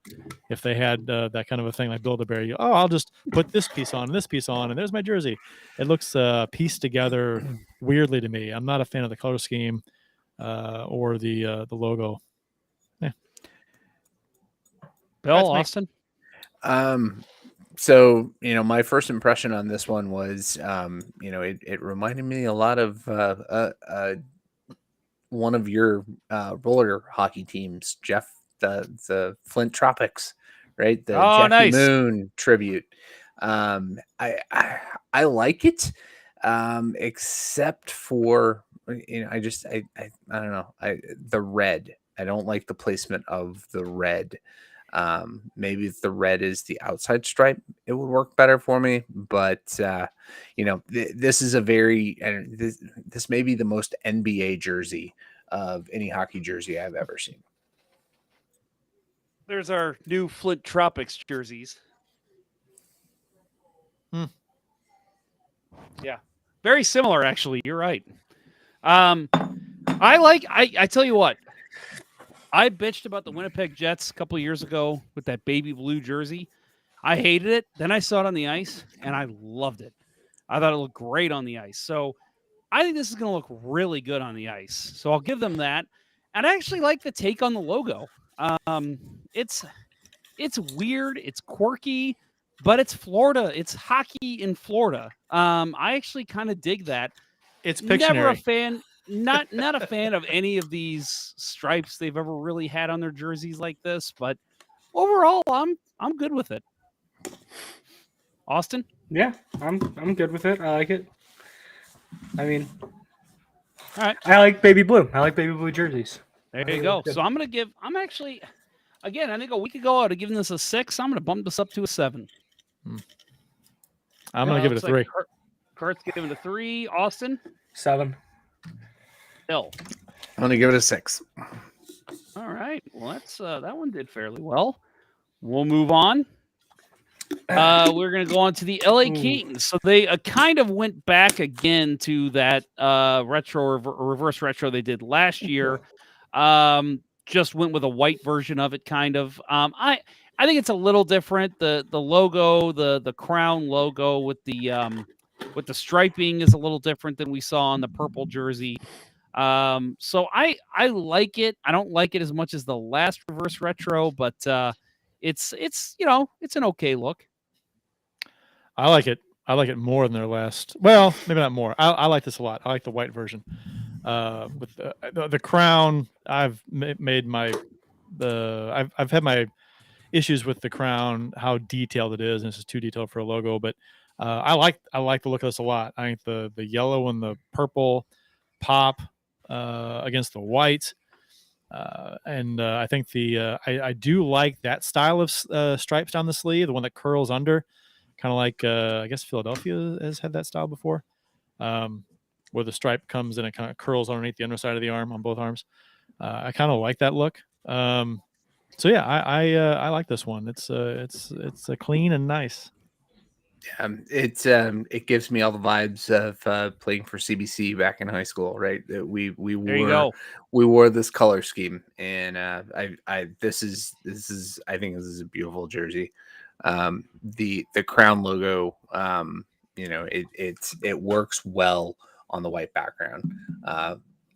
If they had that kind of a thing like Build-A-Bear, I'll just put this piece on and this piece on, and there's my jersey. It looks pieced together weirdly to me. I'm not a fan of the color scheme or the logo. Yeah. Bill, Austin. So, my first impression on this one was, it reminded me a lot of one of your roller hockey teams, Jeff, the Flint Tropics, right? The Jackie nice. Moon tribute. I like it, except for, I don't know. The red. I don't like the placement of the red. Maybe if the red is the outside stripe, it would work better for me. But this is this may be the most NBA jersey of any hockey jersey I've ever seen. There's our new Flint Tropics jerseys. Yeah, very similar actually. You're right. I tell you what. I bitched about the Winnipeg Jets a couple of years ago with that baby blue jersey. I hated it. Then I saw it on the ice, and I loved it. I thought it looked great on the ice. So I think this is going to look really good on the ice. So I'll give them that. And I actually like the take on the logo. It's weird. It's quirky, but it's Florida. It's hockey in Florida. I actually kind of dig that. It's Pictionary. Never a fan. Not a fan of any of these stripes they've ever really had on their jerseys like this, but overall, I'm good with it. Austin? Yeah, I'm good with it. I like it. I mean, all right. I like baby blue. I like baby blue jerseys. There you go. So I'm actually, again, I think a week ago I would have given this a 6. I'm going to bump this up to a 7. I'm going to give it a 3. Kurt's giving it a 3. Austin? 7. Bill? I'm going to give it a 6. All right. Well, that's that one did fairly well. We'll move on. We're going to go on to the LA Kings. So they kind of went back again to that reverse retro they did last year. Just went with a white version of it, kind of. I think it's a little different. The logo, the crown logo with the striping is a little different than we saw on the purple jersey. So I like it. I don't like it as much as the last reverse retro, but it's an okay look. I like it. I like it more than their last. Well, maybe not more. I like this a lot. I like the white version. With the crown, I've had my issues with the crown, how detailed it is, and this is too detailed for a logo. But I like the look of this a lot. I think the yellow and the purple pop against the white, and I think I do like that style of stripes down the sleeve, the one that curls under, kind of like I guess Philadelphia has had that style before, where the stripe comes and it kind of curls underneath the underside of the arm on both arms. I kind of like that look. So yeah, I like this one. It's clean and nice. It gives me all the vibes of playing for CBC back in high school, right? We wore this color scheme, and I think this is a beautiful jersey. The crown logo, it works well on the white background,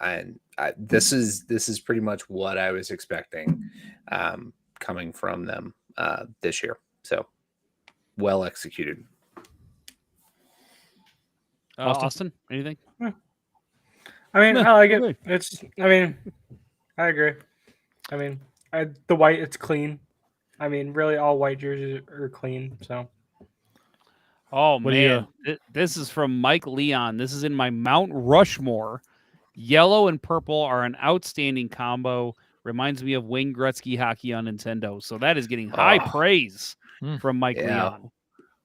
and this is pretty much what I was expecting coming from them this year. So well executed. Austin, anything? I mean, I like it. I agree. I mean, the white, it's clean. I mean, really, all white jerseys are clean. So, man, this is from Mike Leon. This is in my Mount Rushmore. Yellow and purple are an outstanding combo. Reminds me of Wayne Gretzky hockey on Nintendo. So that is getting high praise from Mike Leon.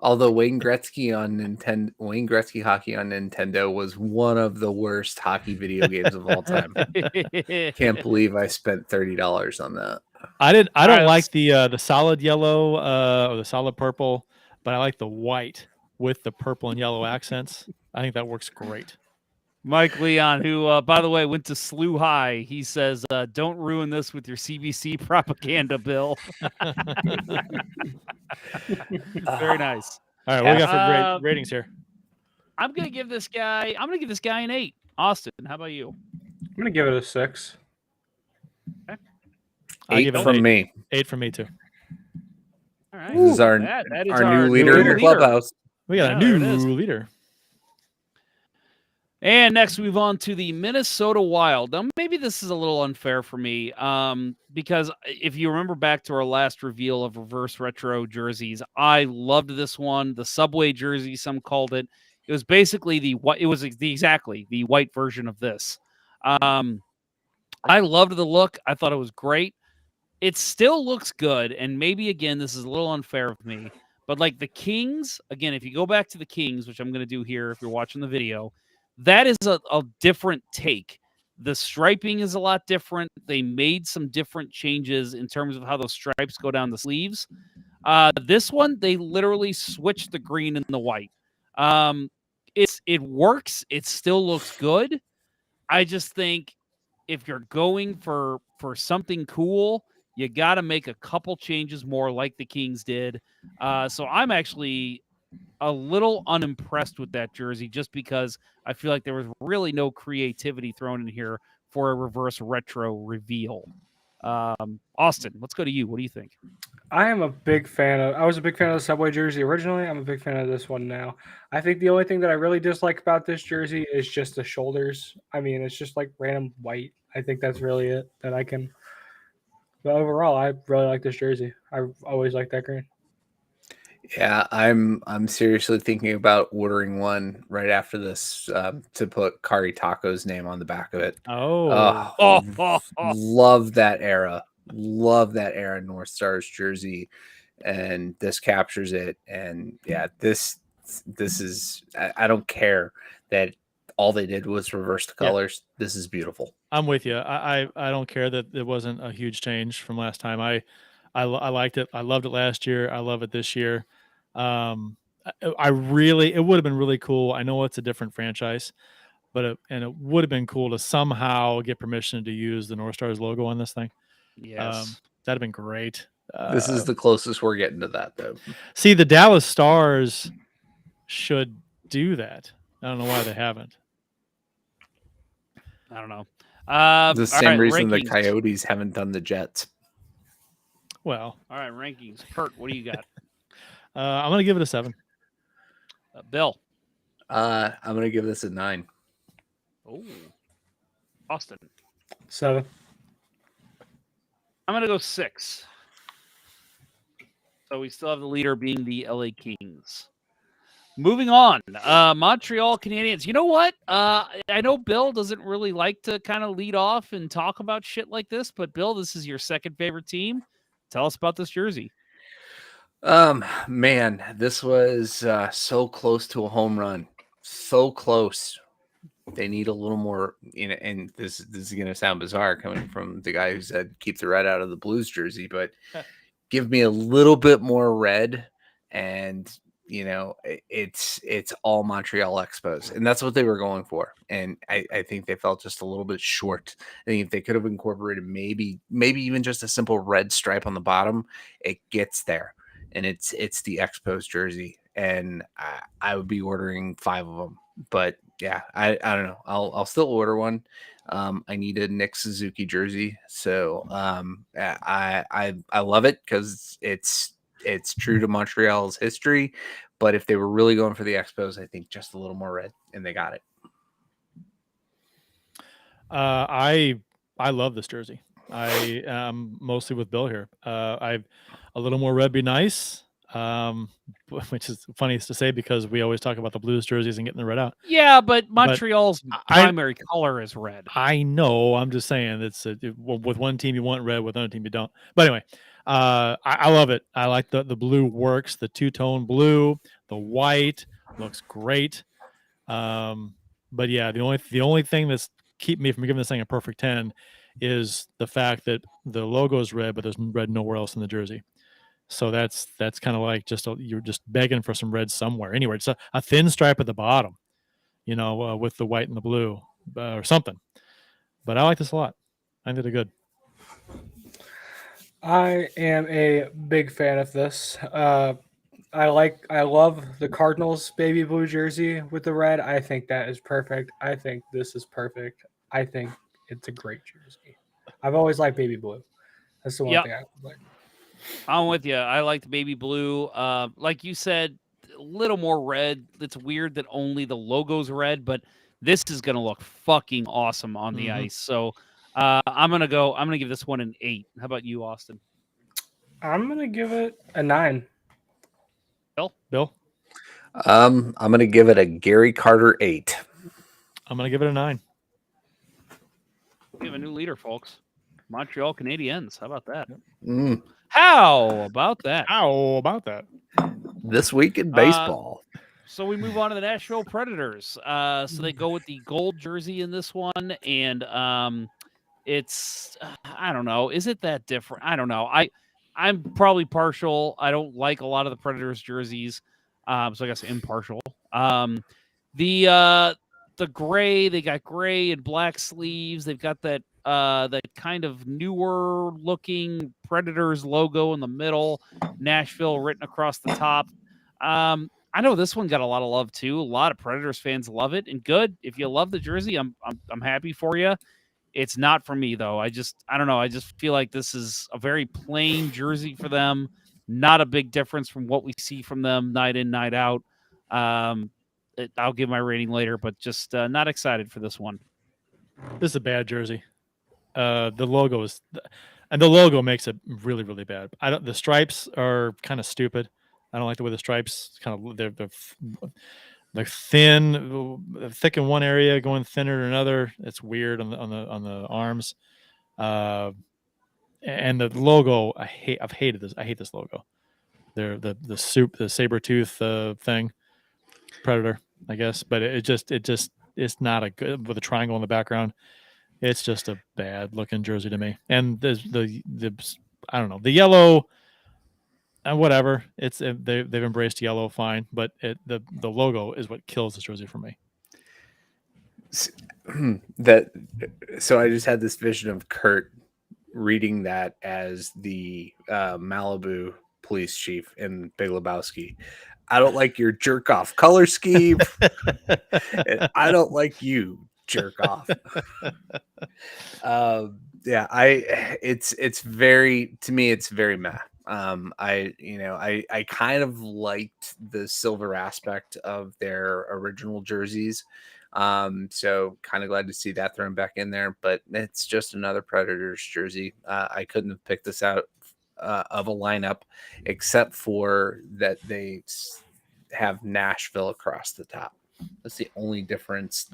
Although Wayne Gretzky hockey on Nintendo was one of the worst hockey video games of all time. Can't believe I spent $30 on that. I don't like the solid yellow or the solid purple, but I like the white with the purple and yellow accents. I think that works great. Mike Leon, who, by the way, went to SLU High, he says, don't ruin this with your CBC propaganda, Bill. Very nice. All right, what we got for great ratings here? I'm gonna give this guy an 8. Austin, how about you? I'm gonna give it a 6. Okay. 8 from me. 8 from me too. All right. This is our new leader in the clubhouse. We got a new leader. And next, we move on to the Minnesota Wild. Now, maybe this is a little unfair for me because if you remember back to our last reveal of reverse retro jerseys, I loved this one. The Subway jersey, some called it. It was basically the white version of this. I loved the look. I thought it was great. It still looks good, and maybe, again, this is a little unfair of me, but like the Kings, again, if you go back to the Kings, which I'm going to do here if you're watching the video, that is a different take. The striping is a lot different. They made some different changes in terms of how those stripes go down the sleeves. This one, they literally switched the green and the white. It works. It still looks good. I just think if you're going for something cool, you got to make a couple changes more like the Kings did. So I'm actually a little unimpressed with that jersey just because I feel like there was really no creativity thrown in here for a reverse retro reveal. Austin, let's go to you. What do you think? I was a big fan of the Subway jersey originally. I'm a big fan of this one now. I think the only thing that I really dislike about this jersey is just the shoulders. I mean, it's just like random white. I think that's really it that I can. But overall, I really like this jersey. I've always liked that green. Yeah, I'm seriously thinking about ordering one right after this to put Kari Taco's name on the back of it. Love that era. Love that era North Stars jersey, and this captures it. And yeah, this is I don't care that all they did was reverse the colors. Yeah. This is beautiful. I'm with you. I don't care that it wasn't a huge change from last time. I liked it. I loved it last year. I love it this year. It would have been really cool. I know it's a different franchise, but it would have been cool to somehow get permission to use the North Stars logo on this thing. Yes. That'd have been great. This is the closest we're getting to that, though. See, the Dallas Stars should do that. I don't know why they haven't. I don't know. The same reason the Coyotes haven't done the Jets. Well, all right, rankings. Kurt, what do you got? I'm going to give it a 7. Bill? I'm going to give this a 9. Oh. Austin? 7. I'm going to go 6. So we still have the leader being the LA Kings. Moving on, Montreal Canadiens. You know what? I know Bill doesn't really like to kind of lead off and talk about shit like this, but Bill, this is your second favorite team. Tell us about this jersey. Man, this was so close to a home run. So close. They need a little more, and this is going to sound bizarre coming from the guy who said keep the red out of the Blues jersey, but give me a little bit more red, and it's all Montreal Expos, and that's what they were going for. And I think they felt just a little bit short. I think if they could have incorporated maybe even just a simple red stripe on the bottom, it gets there. And it's the Expos jersey, and I would be ordering 5 of them. But yeah, I don't know. I'll still order one. I need a Nick Suzuki jersey, so I love it because it's true to Montreal's history. But if they were really going for the Expos, I think just a little more red, and they got it. I love this jersey. I am mostly with Bill here. A little more red be nice, which is funny to say because we always talk about the Blues jerseys and getting the red out. Yeah, but Montreal's primary color is red. I know. I'm just saying with one team you want red, with another team you don't. But anyway, I love it. I like the blue works, the two-tone blue, the white looks great. But yeah, the only thing that's keep me from giving this thing a perfect 10 is the fact that the logo is red, but there's red nowhere else in the jersey. So that's kind of like you're just begging for some red somewhere. Anywhere, it's a thin stripe at the bottom. with the white and the blue or something. But I like this a lot. I think they're good. I am a big fan of this. I love the Cardinals baby blue jersey with the red. I think that is perfect. I think this is perfect. I think it's a great jersey. I've always liked baby blue. That's the one thing I like. I'm with you. I like the baby blue. Like you said, a little more red. It's weird that only the logo's red, but this is going to look fucking awesome on the ice. So I'm going to give this one an 8. How about you, Austin? I'm going to give it a 9. Bill? I'm going to give it a Gary Carter 8. I'm going to give it a 9. We have a new leader, folks. Montreal Canadiens. How about that? Mm. How about that? How about that? This week in baseball. So we move on to the Nashville Predators. So they go with the gold jersey in this one, and it's I don't know. Is it that different? I don't know. I'm probably partial. I don't like a lot of the Predators jerseys, so I guess impartial. The gray, they got gray and black sleeves. They've got that kind of newer looking Predators logo in the middle, Nashville written across the top. I know this one got a lot of love too. A lot of Predators fans love it, and good. If you love the jersey, I'm happy for you. It's not for me though. I don't know. I just feel like this is a very plain jersey for them. Not a big difference from what we see from them night in, night out. I'll give my rating later, but just not excited for this one. This is a bad jersey. The logo and the logo makes it really, really bad. The stripes are kind of stupid. I don't like the way the stripes they're thin, thick in one area, going thinner in another. It's weird on the arms. And the logo, I've hated this. I hate this logo. They're the saber tooth thing, Predator, I guess. But it's not a good with a triangle in the background. It's just a bad looking jersey to me. And the I don't know, the yellow. And whatever, they've embraced yellow, fine, but the logo is what kills this jersey for me. So I just had this vision of Kurt reading that as the Malibu police chief in Big Lebowski. I don't like your jerk off color scheme, and I don't like you jerk off. It's very, to me, it's very meh. I kind of liked the silver aspect of their original jerseys. So kind of glad to see that thrown back in there, but it's just another Predators jersey. I couldn't have picked this out of a lineup except for that they have Nashville across the top. That's the only difference.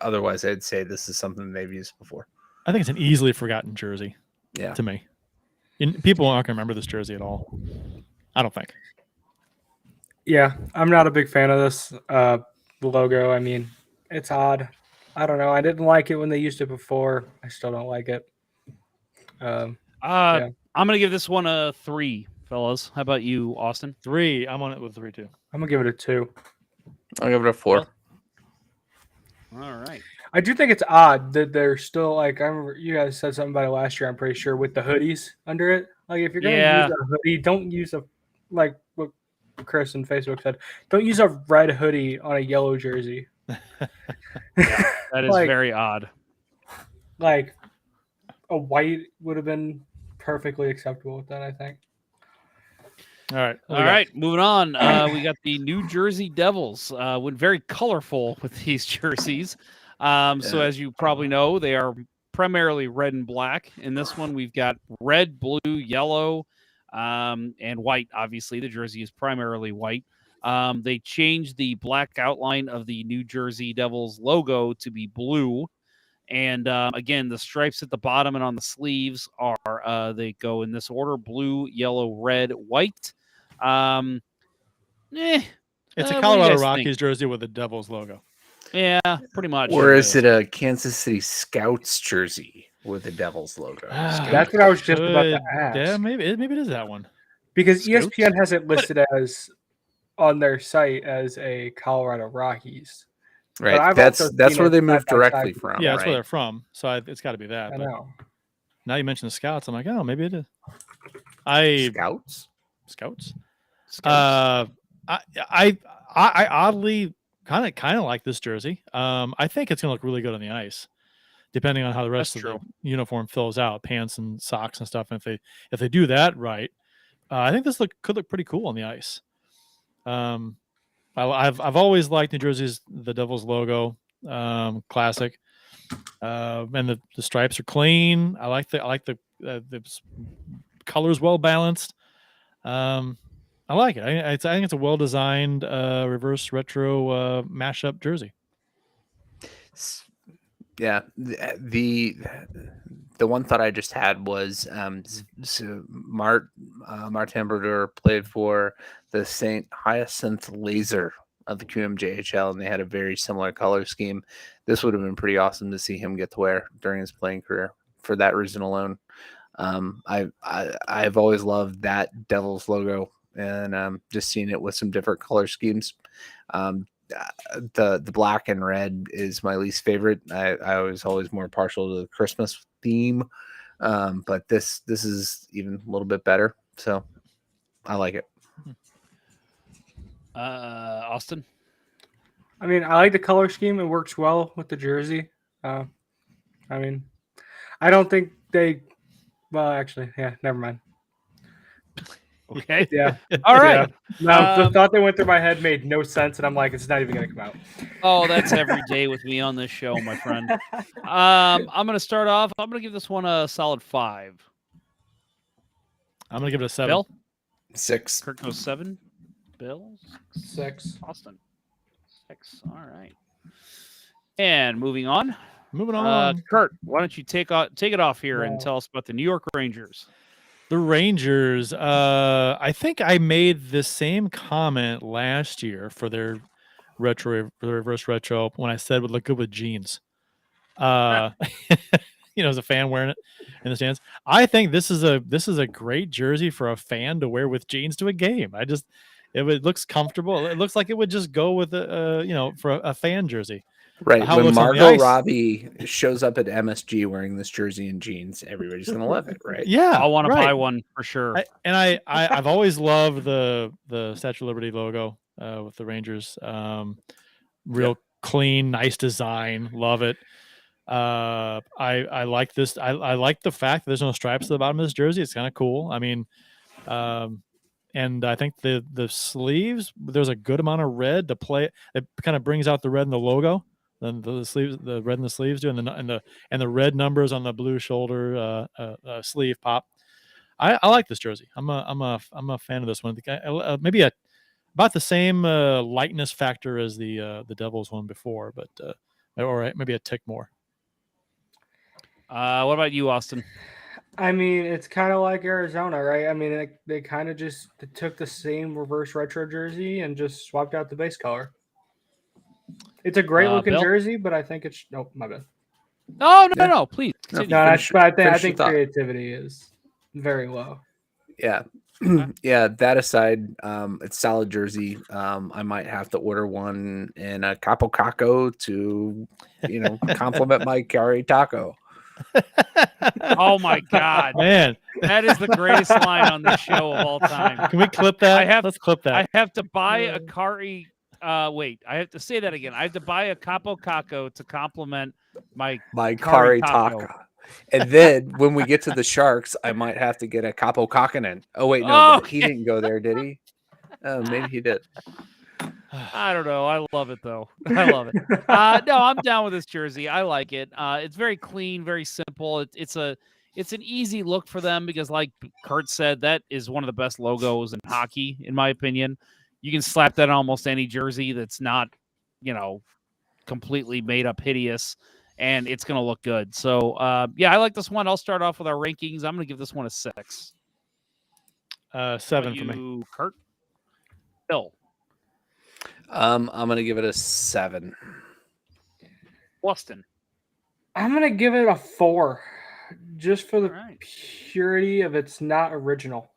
Otherwise, I'd say this is something they've used before. I think it's an easily forgotten jersey. Yeah, to me. People aren't going to remember this jersey at all. I don't think. Yeah, I'm not a big fan of this. The logo, I mean, it's odd. I don't know. I didn't like it when they used it before. I still don't like it. I'm going to give this one a 3, fellas. How about you, Austin? 3. I'm on it with 3 too. I'm going to give it a 2. I'll give it a 4. All right. I do think it's odd that they're still like, I remember you guys said something about it last year, I'm pretty sure, with the hoodies under it. Like, if you're going to use a hoodie, don't use like what Chris on Facebook said, don't use a red hoodie on a yellow jersey. That is very odd. Like, a white would have been perfectly acceptable with that, I think. All right. Moving on. We got the New Jersey Devils. Went very colorful with these jerseys. So as you probably know, they are primarily red and black. In this one, we've got red, blue, yellow, and white. Obviously, the jersey is primarily white. They changed the black outline of the New Jersey Devils logo to be blue. And again, the stripes at the bottom and on the sleeves are they go in this order: blue, yellow, red, white. It's a Colorado Rockies jersey with the Devils logo. Yeah, pretty much. Or is it a Kansas City Scouts jersey with the Devils logo? That's what I was just about to ask. Yeah, maybe it is that one. Because ESPN has it listed as on their site as a Colorado Rockies Right. That's where they moved directly from. Yeah, that's right? where they're from. So it's got to be that. I But know. now you mentioned the Scouts. I'm like, oh, maybe it is. Scouts. Scouts. I oddly kind of like this jersey. I think it's gonna look really good on the ice, depending on how the rest of the uniform fills out, pants and socks and stuff. And if they do that right, I think this could look pretty cool on the ice. I've always liked New Jersey's the Devils logo, classic, and the stripes are clean. I like the colors well balanced. I like it. I think it's a well designed reverse retro mashup jersey. Yeah, the one thought I just had was Martin Brodeur played for the St. Hyacinth Laser of the QMJHL, and they had a very similar color scheme. This would have been pretty awesome to see him get to wear during his playing career for that reason alone. I've always loved that Devils logo, and just seeing it with some different color schemes. The black and red is my least favorite. I was always more partial to the Christmas theme, but this is even a little bit better, so I like it. Austin? I mean, I like the color scheme. It works well with the jersey. I mean, I don't think they. Well, actually, yeah, never mind. Okay. Yeah. All right. Yeah. No, the thought that went through my head made no sense, and I'm like, it's not even going to come out. Oh, that's every day with me on this show, my friend. I'm going to start off. I'm going to give this one a solid 5. I'm going to give it a 7. Bill? 6. Kirk goes 7. Bill? 6. Austin? 6. All right. And moving on. Kurt, why don't you take it off here and tell us about the New York Rangers? The Rangers, I think I made the same comment last year for their reverse retro when I said it would look good with jeans. As a fan wearing it in the stands. I think this is a great jersey for a fan to wear with jeans to a game. It looks comfortable. It looks like it would just go with for a fan jersey. Right. When Margot Robbie shows up at MSG wearing this jersey and jeans, everybody's going to love it, right? Yeah. I want to buy one for sure. I've always loved the Statue of Liberty logo with the Rangers. Real clean, nice design. Love it. I like this. I like the fact that there's no stripes at the bottom of this jersey. It's kind of cool. I mean, and I think the sleeves, there's a good amount of red to play. It kind of brings out the red in the logo. Then the sleeves, the red in the sleeves do, and the red numbers on the blue shoulder sleeve pop. I like this jersey. I'm a fan of this one. Maybe about the same lightness factor as the Devils one before, but or maybe a tick more. What about you, Austin? I mean, it's kind of like Arizona, right? I mean, they kind of just took the same reverse retro jersey and just swapped out the base color. It's a great looking jersey, but I think it's my bad. No, please. I think creativity is very low. Yeah. Yeah, that aside, it's solid jersey. I might have to order one in a Capo Caco to, compliment my Kari Taco. Oh my God, man, that is the greatest line on this show of all time. Can we clip that? Let's clip that. I have to buy a Kari. Wait, I have to say that again. I have to buy a Capo Caco to compliment my Kari Taco. And then when we get to the Sharks, I might have to get a Capo Kakinen. Oh wait, no, he didn't go there, did he? Oh, maybe he did. I don't know. I love it though. I love it. No, I'm down with this jersey. I like it. It's very clean, very simple. It's an easy look for them because, like Kurt said, that is one of the best logos in hockey, in my opinion. You can slap that on almost any jersey that's not, completely made up hideous, and it's going to look good. So, I like this one. I'll start off with our rankings. I'm going to give this one a 6. 7 for me. Kurt? Bill? I'm going to give it a 7. Austin? I'm going to give it a 4, just for the purity of it's not original.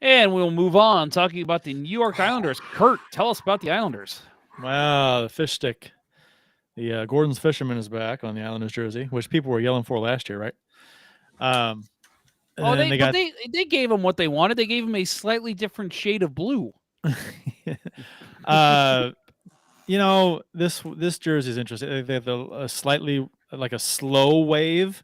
And we'll move on talking about the New York Islanders. Kurt, tell us about the Islanders. Wow, the fish stick. The Gordon's Fisherman is back on the Islanders jersey, which people were yelling for last year, right? They gave him what they wanted. They gave him a slightly different shade of blue. This jersey is interesting. They have a slightly like a slow wave,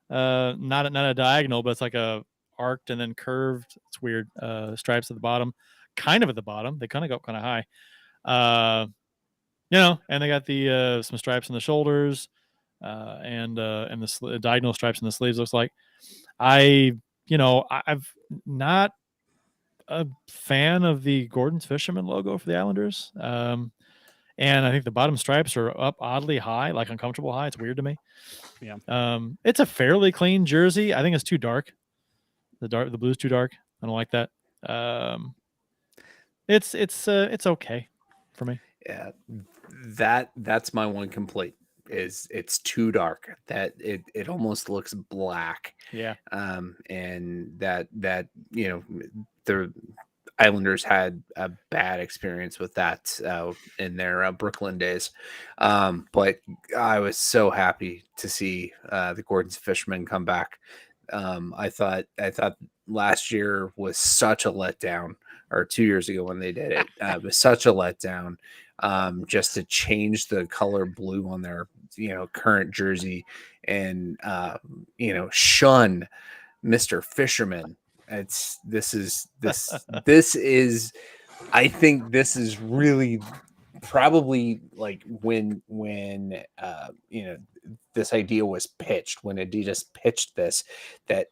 not a diagonal, but it's like a arced and then curved. It's weird. Stripes at the bottom, kind of at the bottom. They kind of go kind of high. And they got the some stripes on the shoulders, and the diagonal stripes in the sleeves. Looks like I've not a fan of the Gordon's Fisherman logo for the Islanders. And I think the bottom stripes are up oddly high, like uncomfortable high. It's weird to me. Yeah. It's a fairly clean jersey. I think it's too dark. The blue's too dark. I don't like that. It's okay for me. Yeah, that's my one complaint. Is it's too dark, that it almost looks black. Yeah. And that the Islanders had a bad experience with that in their Brooklyn days. But I was so happy to see the Gordon's Fisherman come back. I thought last year was such a letdown, or 2 years ago when they did it, it was such a letdown. Just to change the color blue on their current jersey and shun Mr. Fisherman. This is I think this is really probably like when this idea was pitched, when Adidas pitched this, that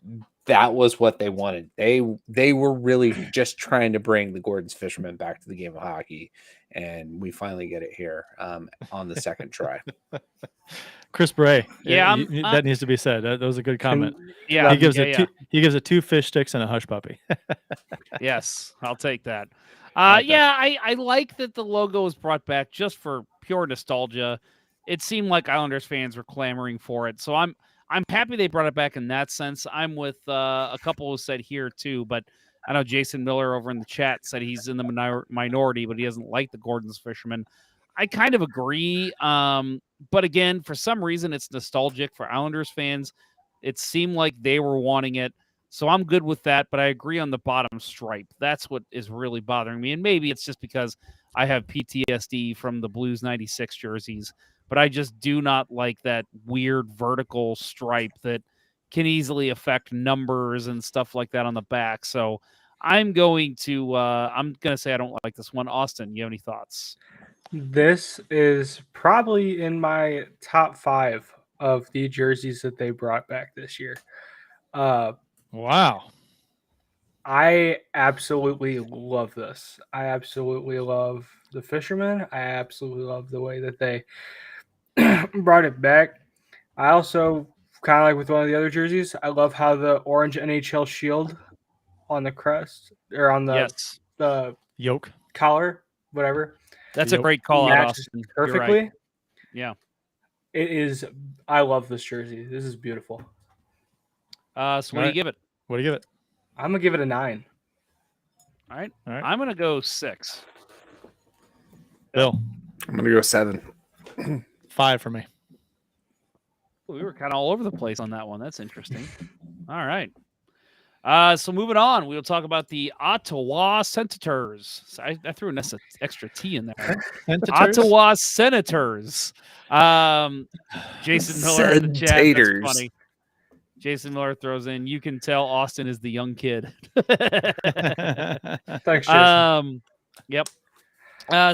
was what they wanted. They were really just trying to bring the Gordon's Fisherman back to the game of hockey, and we finally get it here on the second try. Chris Bray, yeah, that needs to be said. That was a good comment. Yeah, he gives it 2 fish sticks and a hush puppy. Yes, I'll take that. I like that the logo was brought back just for pure nostalgia. It seemed like Islanders fans were clamoring for it, so I'm happy they brought it back in that sense. I'm with a couple who said here too, but I know Jason Miller over in the chat said he's in the minority, but he doesn't like the Gordon's Fisherman. I kind of agree, but again, for some reason, it's nostalgic for Islanders fans. It seemed like they were wanting it, so I'm good with that, but I agree on the bottom stripe. That's what is really bothering me, and maybe it's just because I have PTSD from the Blues 96 jerseys, but I just do not like that weird vertical stripe that can easily affect numbers and stuff like that on the back. So I'm going to say I don't like this one. Austin, you have any thoughts? This is probably in my top 5 of the jerseys that they brought back this year. Wow. I absolutely love this. I absolutely love the Fisherman. I absolutely love the way that they brought it back. I also kind of like with one of the other jerseys, I love how the orange NHL shield on the crest or on the yoke collar, whatever. That's a great call out, Austin. Perfectly. Right. Yeah. It is. I love this jersey. This is beautiful. So what do you give it? What do you give it? I'm going to give it a 9. All right. I'm going to go 6. Bill? I'm going to go 7. 5 for me. We were kind of all over the place on that one. That's interesting. All right. So moving on, we'll talk about the Ottawa Senators. So I threw an extra T in there. Ottawa Senators. Jason Miller in the chat. That's funny. Jason Miller throws in, you can tell Austin is the young kid. Thanks, Jason. Yep.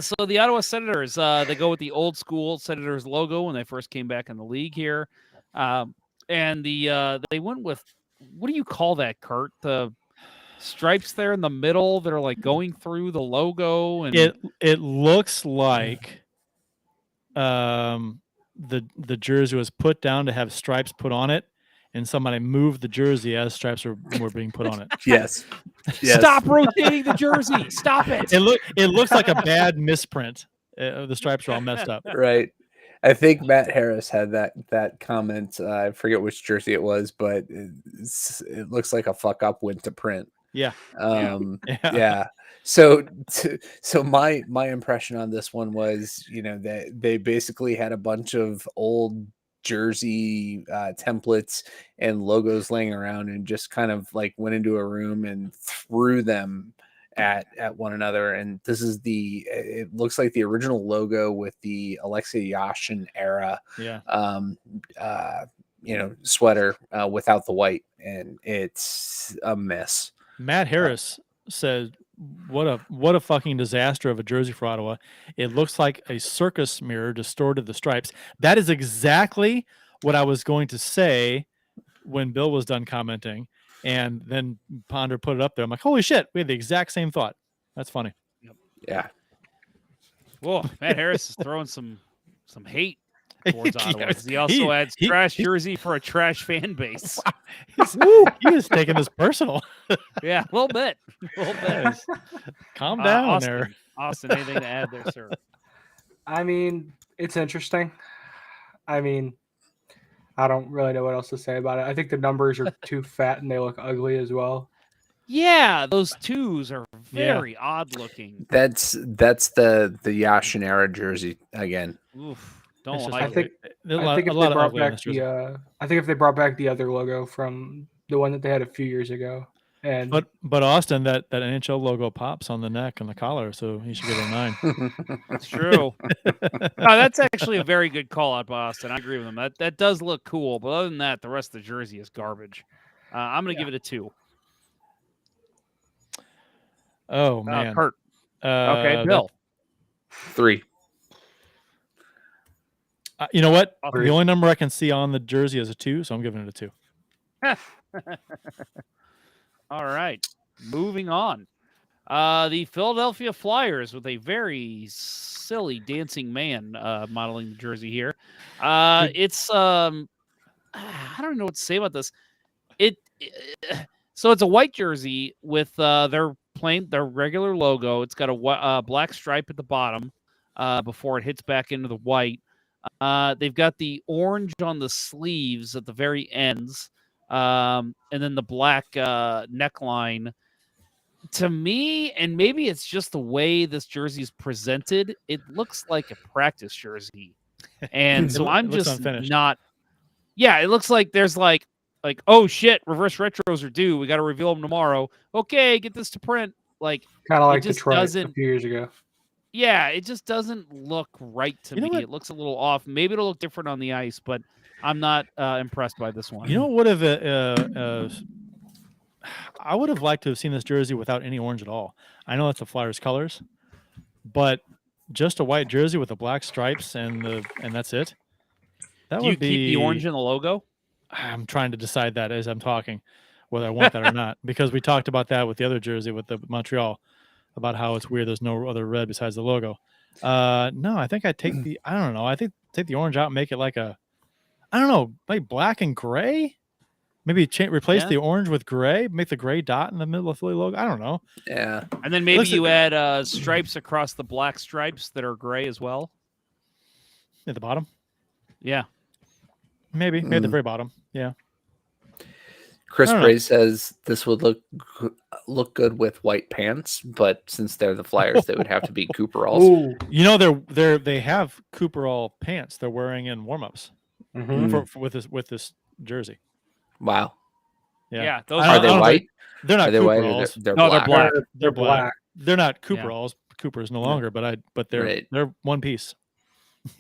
So the Ottawa Senators, they go with the old school Senators logo when they first came back in the league here. And they went with, what do you call that, Kurt? The stripes there in the middle that are like going through the logo, and it looks like the jersey was put down to have stripes put on it, and somebody moved the jersey as stripes were being put on it. Yes. Stop rotating the jersey. Stop it. It looks like a bad misprint. The stripes are all messed up. Right. I think Matt Harris had that comment. I forget which jersey it was, but it looks like a fuck up went to print. Yeah. Yeah. So my impression on this one was, that they basically had a bunch of old jersey templates and logos laying around and just kind of like went into a room and threw them at one another. And this is it looks like the original logo with the Alexei Yashin era sweater without the white, and it's a mess. Matt Harris said, what a fucking disaster of a jersey for Ottawa. It looks like a circus mirror distorted the stripes. That is exactly what I was going to say when Bill was done commenting. And then Ponder put it up there. I'm like, holy shit, we had the exact same thought. That's funny. Yeah. Well, Matt Harris is throwing some hate towards Ottawa. Yes. He also adds trash jersey for a trash fan base. He is taking this personal. Yeah, a little bit. Calm down Austin, there. Austin, anything to add there, sir? I mean, it's interesting. I mean, I don't really know what else to say about it. I think the numbers are too fat and they look ugly as well. Yeah, those twos are very odd looking. That's the Yashin era jersey again. Oof, don't I like think it. I think if they brought back the other logo from the one that they had a few years ago, and but Austin, that NHL logo pops on the neck and the collar, so he should get a 9. That's true. That's actually a very good call out by Austin. I agree with him. That does look cool, but other than that, the rest of the jersey is garbage. I'm going to give it a 2. Oh man, Kurt. Okay, Bill. 3. You know what? The only number I can see on the jersey is a 2, so I'm giving it a 2. All right, moving on. The Philadelphia Flyers with a very silly dancing man modeling the jersey here. It's I don't know what to say about this. So it's a white jersey with their regular logo. It's got a black stripe at the bottom before it hits back into the white. They've got the orange on the sleeves at the very ends, and then the black neckline. To me, and maybe it's just the way this jersey is presented, it looks like a practice jersey. And so I'm just not. Yeah, it looks like there's like, oh shit, reverse retros are due. We got to reveal them tomorrow. Okay, get this to print. Like kind of like Detroit a few years ago. Yeah, it just doesn't look right to me. It looks a little off. Maybe it'll look different on the ice, but I'm not impressed by this one. You know what would have I would have liked to have seen this jersey without any orange at all. I know that's the Flyers colors, but just a white jersey with the black stripes and that's it. Do you keep the orange in the logo? I'm trying to decide that as I'm talking, whether I want that or not, because we talked about that with the other jersey with the Montreal, about how it's weird there's no other red besides the logo. No, I think I take take the orange out and make it like like black and gray. Maybe replace the orange with gray, make the gray dot in the middle of the Philly logo. I don't know. Yeah. And then maybe you add stripes across the black stripes that are gray as well. At the bottom? Yeah. Maybe at the very bottom. Yeah. Chris Bray says this would look good with white pants, but since they're the Flyers, they would have to be Cooperalls. Ooh. You know, they have Cooperall pants they're wearing in warmups with this jersey. Wow. Yeah. Are they white? They're not Cooperalls. They're black. They're black. They're not Cooperalls. Cooper's no longer, but they're one piece.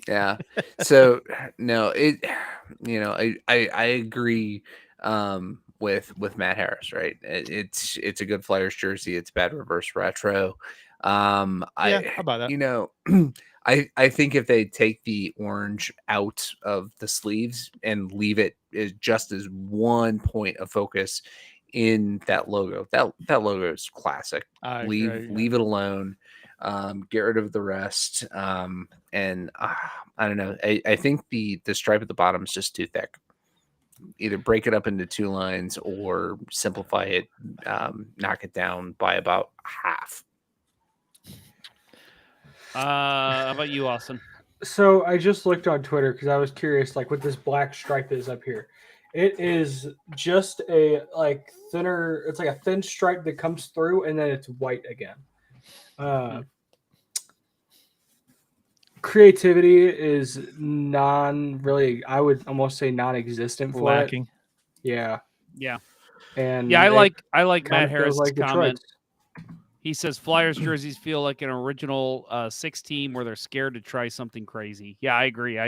Yeah. So no, I agree with Matt Harris, right? It's a good Flyers jersey. It's bad reverse retro. How about that? I think if they take the orange out of the sleeves and leave it just as one point of focus in that logo, that logo is classic. Leave it alone. Get rid of the rest. And I don't know. I think the stripe at the bottom is just too thick. Either break it up into 2 lines or simplify it, knock it down by about half. How about you, Austin? So I just looked on Twitter because I was curious, like what this black stripe is up here. It is just a thinner. It's like a thin stripe that comes through, and then it's white again. Creativity is I would almost say non-existent for Lacking. it. Yeah. Yeah. And yeah, I like Matt Harris's like comment. Detroit's. He says Flyers jerseys feel like an original 6 team where they're scared to try something crazy. Yeah, I agree.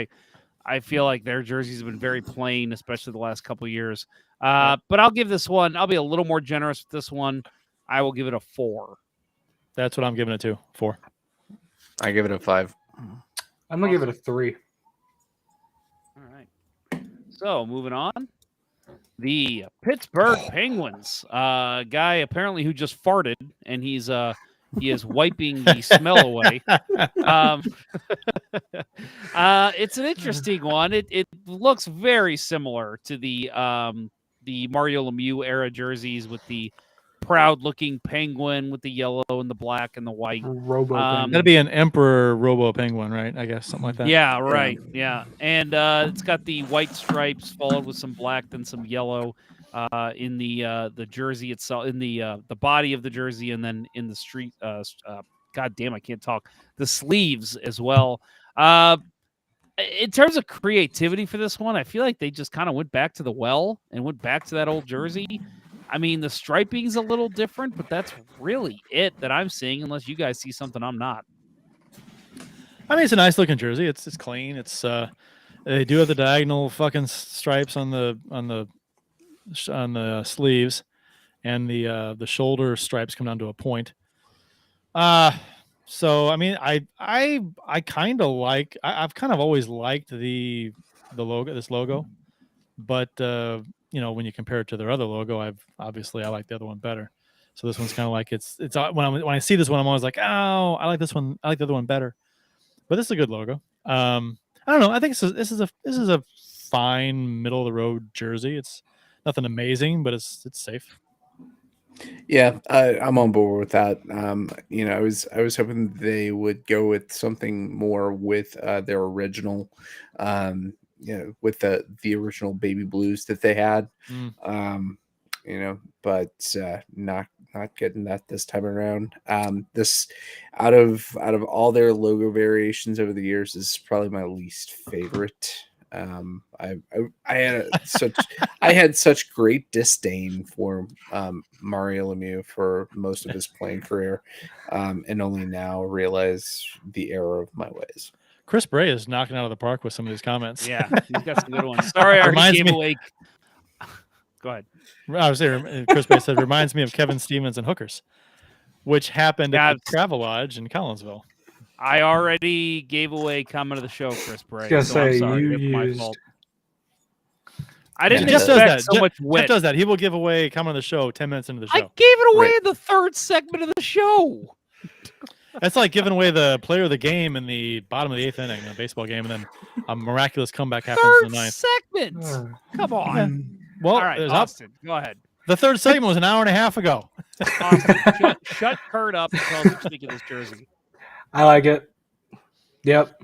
I feel like their jerseys have been very plain, especially the last couple of years. But I'll give this one. I'll be a little more generous with this one. I will give it a 4. That's what I'm giving it to. 4. I give it a 5. I'm gonna give it a 3. All right. So moving on, the Pittsburgh Penguins guy apparently who just farted, and he is wiping the smell away. It's an interesting one. It looks very similar to the Mario Lemieux era jerseys with the proud-looking penguin with the yellow and the black and the white. That'd be an Emperor Robo Penguin, right? I guess something like that. Yeah, right. Yeah, and it's got the white stripes followed with some black, then some yellow in the jersey itself, in the body of the jersey, and then in the street. God damn, I can't talk. The sleeves as well. In terms of creativity for this one, I feel like they just kind of went back to the well and went back to that old jersey. I mean, the striping's a little different, but that's really it that I'm seeing, unless you guys see something I'm not. I mean, it's a nice looking jersey. It's clean. It's they do have the diagonal fucking stripes on the sleeves, and the shoulder stripes come down to a point. So I mean, I kind of like. I've kind of always liked the logo, this logo, but when you compare it to their other logo, I like the other one better. So this one's kind of like it's when I see this one, I'm always like, oh, I like this one. I like the other one better. But this is a good logo. I don't know. I think this is a fine middle of the road jersey. It's nothing amazing, but it's safe. Yeah, I'm on board with that. I was hoping they would go with something more with their original, with the original baby blues that they had. But not getting that this time around. This out of all their logo variations over the years is probably my least favorite. I had such great disdain for Mario Lemieux for most of his playing career, and only now realize the error of my ways. Chris Bray is knocking out of the park with some of these comments. Yeah, he's got some good ones. Sorry, I already gave away. Go ahead. I was saying, Chris Bray said, reminds me of Kevin Stevens and Hookers, which happened at the Travelodge in Collinsville. I already gave away comment of the show, Chris Bray. I'm sorry. It's my fault. I didn't expect so much wit. Jeff does that. He will give away comment of the show 10 minutes into the show. I gave it away in the third segment of the show. That's like giving away the player of the game in the bottom of the 8th inning in a baseball game, and then a miraculous comeback happens in the 9th. Segment. Come on. Yeah. Well, all right, Austin, go ahead. The third segment was an hour and a half ago. Austin, shut Kurt up and tell us what you think of this jersey. I like it. Yep.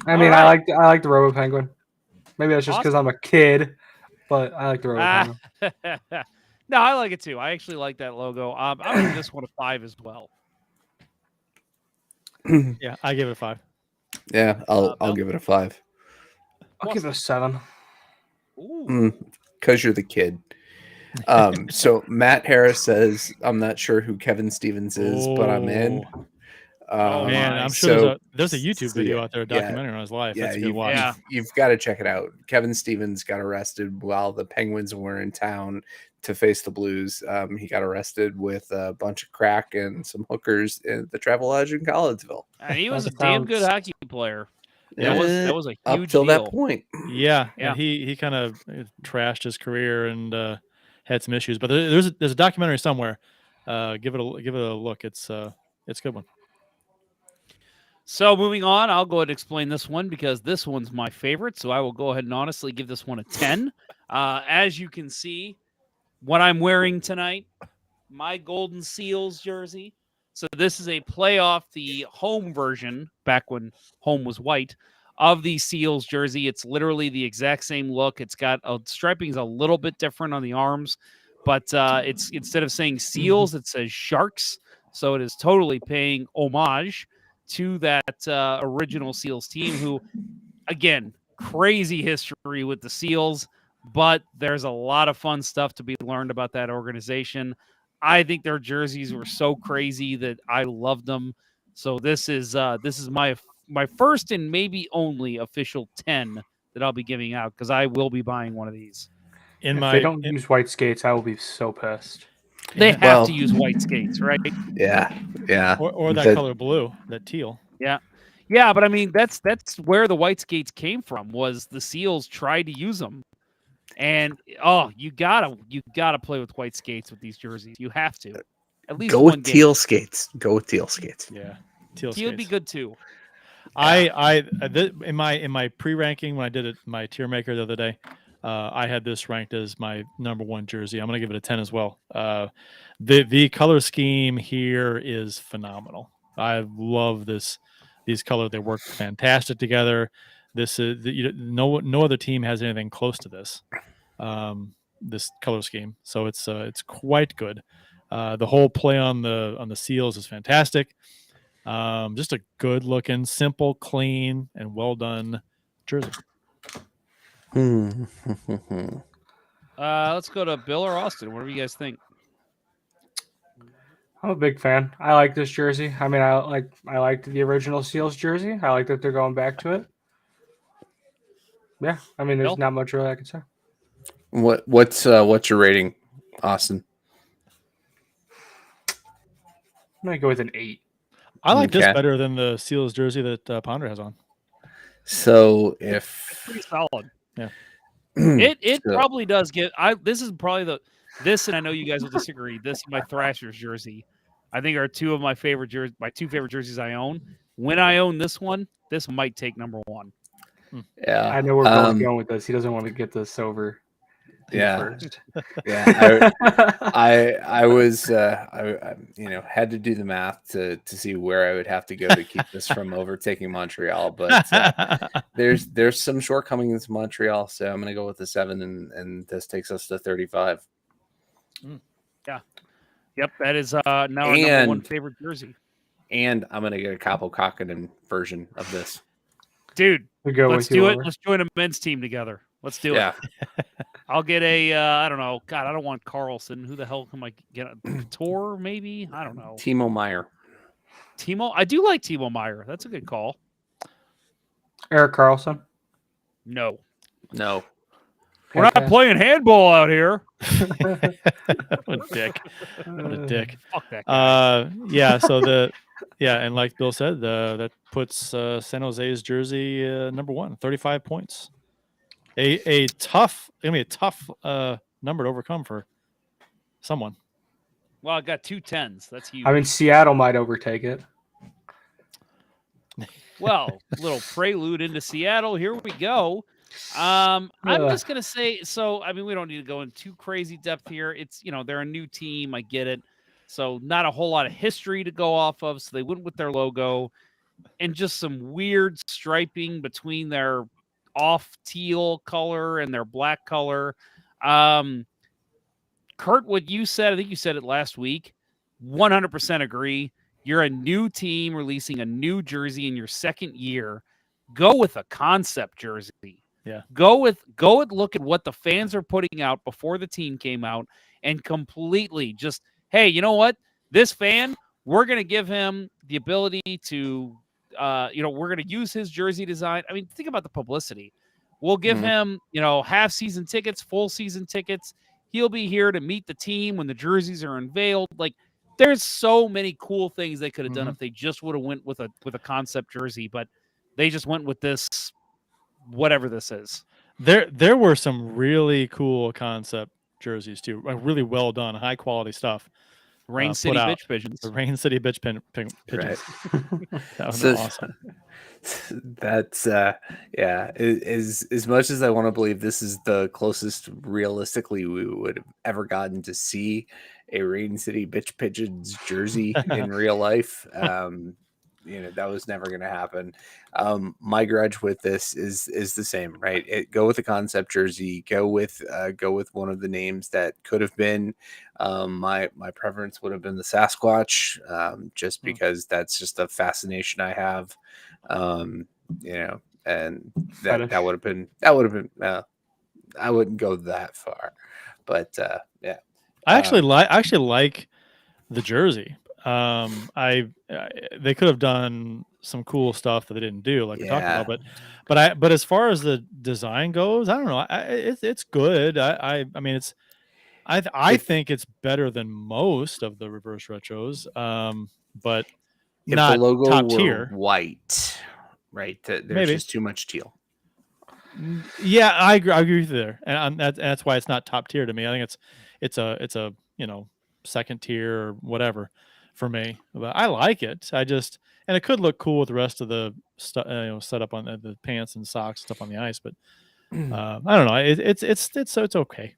I mean, right. I like the Robo Penguin. Maybe that's just because I'm a kid, but I like the Robo Penguin. No, I like it too. I actually like that logo. I'm giving this one a 5 as well. Yeah, I give it a 5. Yeah, I'll give it a 5. I'll give it a 7. Because you're the kid. So Matt Harris says, I'm not sure who Kevin Stevens is, but I'm in. Man, I'm sure there's a YouTube video out there, a documentary on his life. Yeah, That's a good watch. You've got to check it out. Kevin Stevens got arrested while the Penguins were in town to face the Blues. He got arrested with a bunch of crack and some hookers in the Travelodge in Collinsville. And he was a damn good hockey player. That was a huge up till deal. that point. Yeah. He kind of trashed his career and had some issues. But there's a documentary somewhere. Give it a look. It's a good one. So moving on, I'll go ahead and explain this one because this one's my favorite. So I will go ahead and honestly give this one a 10. As you can see, what I'm wearing tonight, my Golden Seals jersey. So this is a play off the home version, back when home was white, of the Seals jersey. It's literally the exact same look. It's got striping is a little bit different on the arms, but it's instead of saying Seals, it says Sharks. So it is totally paying homage to that original Seals team, who, again, crazy history with the Seals, but there's a lot of fun stuff to be learned about that organization. I think their jerseys were so crazy that I loved them. So this is my first and maybe only official 10 that I'll be giving out, because I will be buying one of these. If they don't use white skates, I will be so pissed. They have to use white skates, right? Yeah. Or that color blue, that teal. Yeah, but I mean that's where the white skates came from. Was the Seals tried to use them, and you gotta play with white skates with these jerseys. You have to. At least go with teal skates. Go with teal skates. Yeah, teal would be good too. In my pre-ranking when I did my tier maker the other day, I had this ranked as my number 1 jersey. I'm gonna give it a 10 as well. The color scheme here is phenomenal. I love these colors. They work fantastic together. This is no other team has anything close to this color scheme. So it's quite good. The whole play on the Seals is fantastic. Just a good looking, simple, clean, and well done jersey. Let's go to Bill or Austin. What do you guys think? I'm a big fan. I like this jersey. I mean, I liked the original Seals jersey. I like that they're going back to it. Yeah, I mean, there's not much really I can say. What's your rating, Austin? I'm gonna go with an 8. I like this better than the Seals jersey that Ponder has on. So it's pretty solid. Yeah, it probably does get. This is probably this, and I know you guys will disagree. This and my Thrashers jersey, I think, are two of my favorite jerseys. My 2 favorite jerseys I own. When I own this one, this might take number 1. Yeah, I know we're both going with this. He doesn't want to get this over. First. Yeah. I was I had to do the math to see where I would have to go to keep this from overtaking Montreal, but there's some shortcomings in Montreal, so I'm gonna go with the 7, and this takes us to 35. Yeah. Yep, that is now our number 1 favorite jersey. And I'm gonna get a Capo Kakkonen version of this. Dude, let's do it. Let's join a men's team together. Let's do it. I'll get a, I don't know. God, I don't want Carlson. Who the hell can I get? Couture, maybe? I don't know. Timo Meier. I do like Timo Meier. That's a good call. Erik Karlsson? No. We're not playing handball out here. What a dick. Fuck that guy. And like Bill said, that puts San Jose's jersey number 1, 35 points. A tough number to overcome for someone. Well, I got 2 10s. That's huge. I mean, Seattle might overtake it. Well, little prelude into Seattle. Here we go. I'm just gonna say. So, I mean, we don't need to go in too crazy depth here. It's they're a new team. I get it. So, not a whole lot of history to go off of. So they went with their logo and just some weird striping between their off teal color and their black color. Kurt, what you said, I think you said it last week, 100% agree. You're a new team releasing a new jersey in your 2nd year. Go with a concept jersey. Yeah. Go look at what the fans are putting out before the team came out and completely just, hey, you know what? This fan, we're going to give him the ability to we're going to use his jersey design. I mean, think about the publicity. We'll give him, half season tickets, full season tickets. He'll be here to meet the team when the jerseys are unveiled. Like, there's so many cool things they could have done if they just would have went with a concept jersey, but they just went with this, whatever this is. There were some really cool concept jerseys too, really well done, high quality stuff. Rain City Bitch Pigeons. The Rain City Bitch Pigeons. Right. That was awesome. That's as much as I want to believe this is the closest realistically we would have ever gotten to see a Rain City Bitch Pigeons jersey in real life. that was never going to happen. My grudge with this is the same, right? Go with the concept jersey. Go with one of the names that could have been. My preference would have been the Sasquatch, just because that's just a fascination I have. And that would have been I wouldn't go that far, but yeah. I actually like the jersey. They could have done some cool stuff that they didn't do, like we talked about. But as far as the design goes, I don't know. It's good. I mean, I think it's better than most of the reverse retros. But if not the logo top were tier. white, right? There's Maybe. just too much teal. Yeah, I agree with you there, and that's why it's not top tier to me. I think it's a second tier or whatever for me. But I like it. And it could look cool with the rest of the setup on the pants and socks stuff on the ice. But I don't know. It's okay.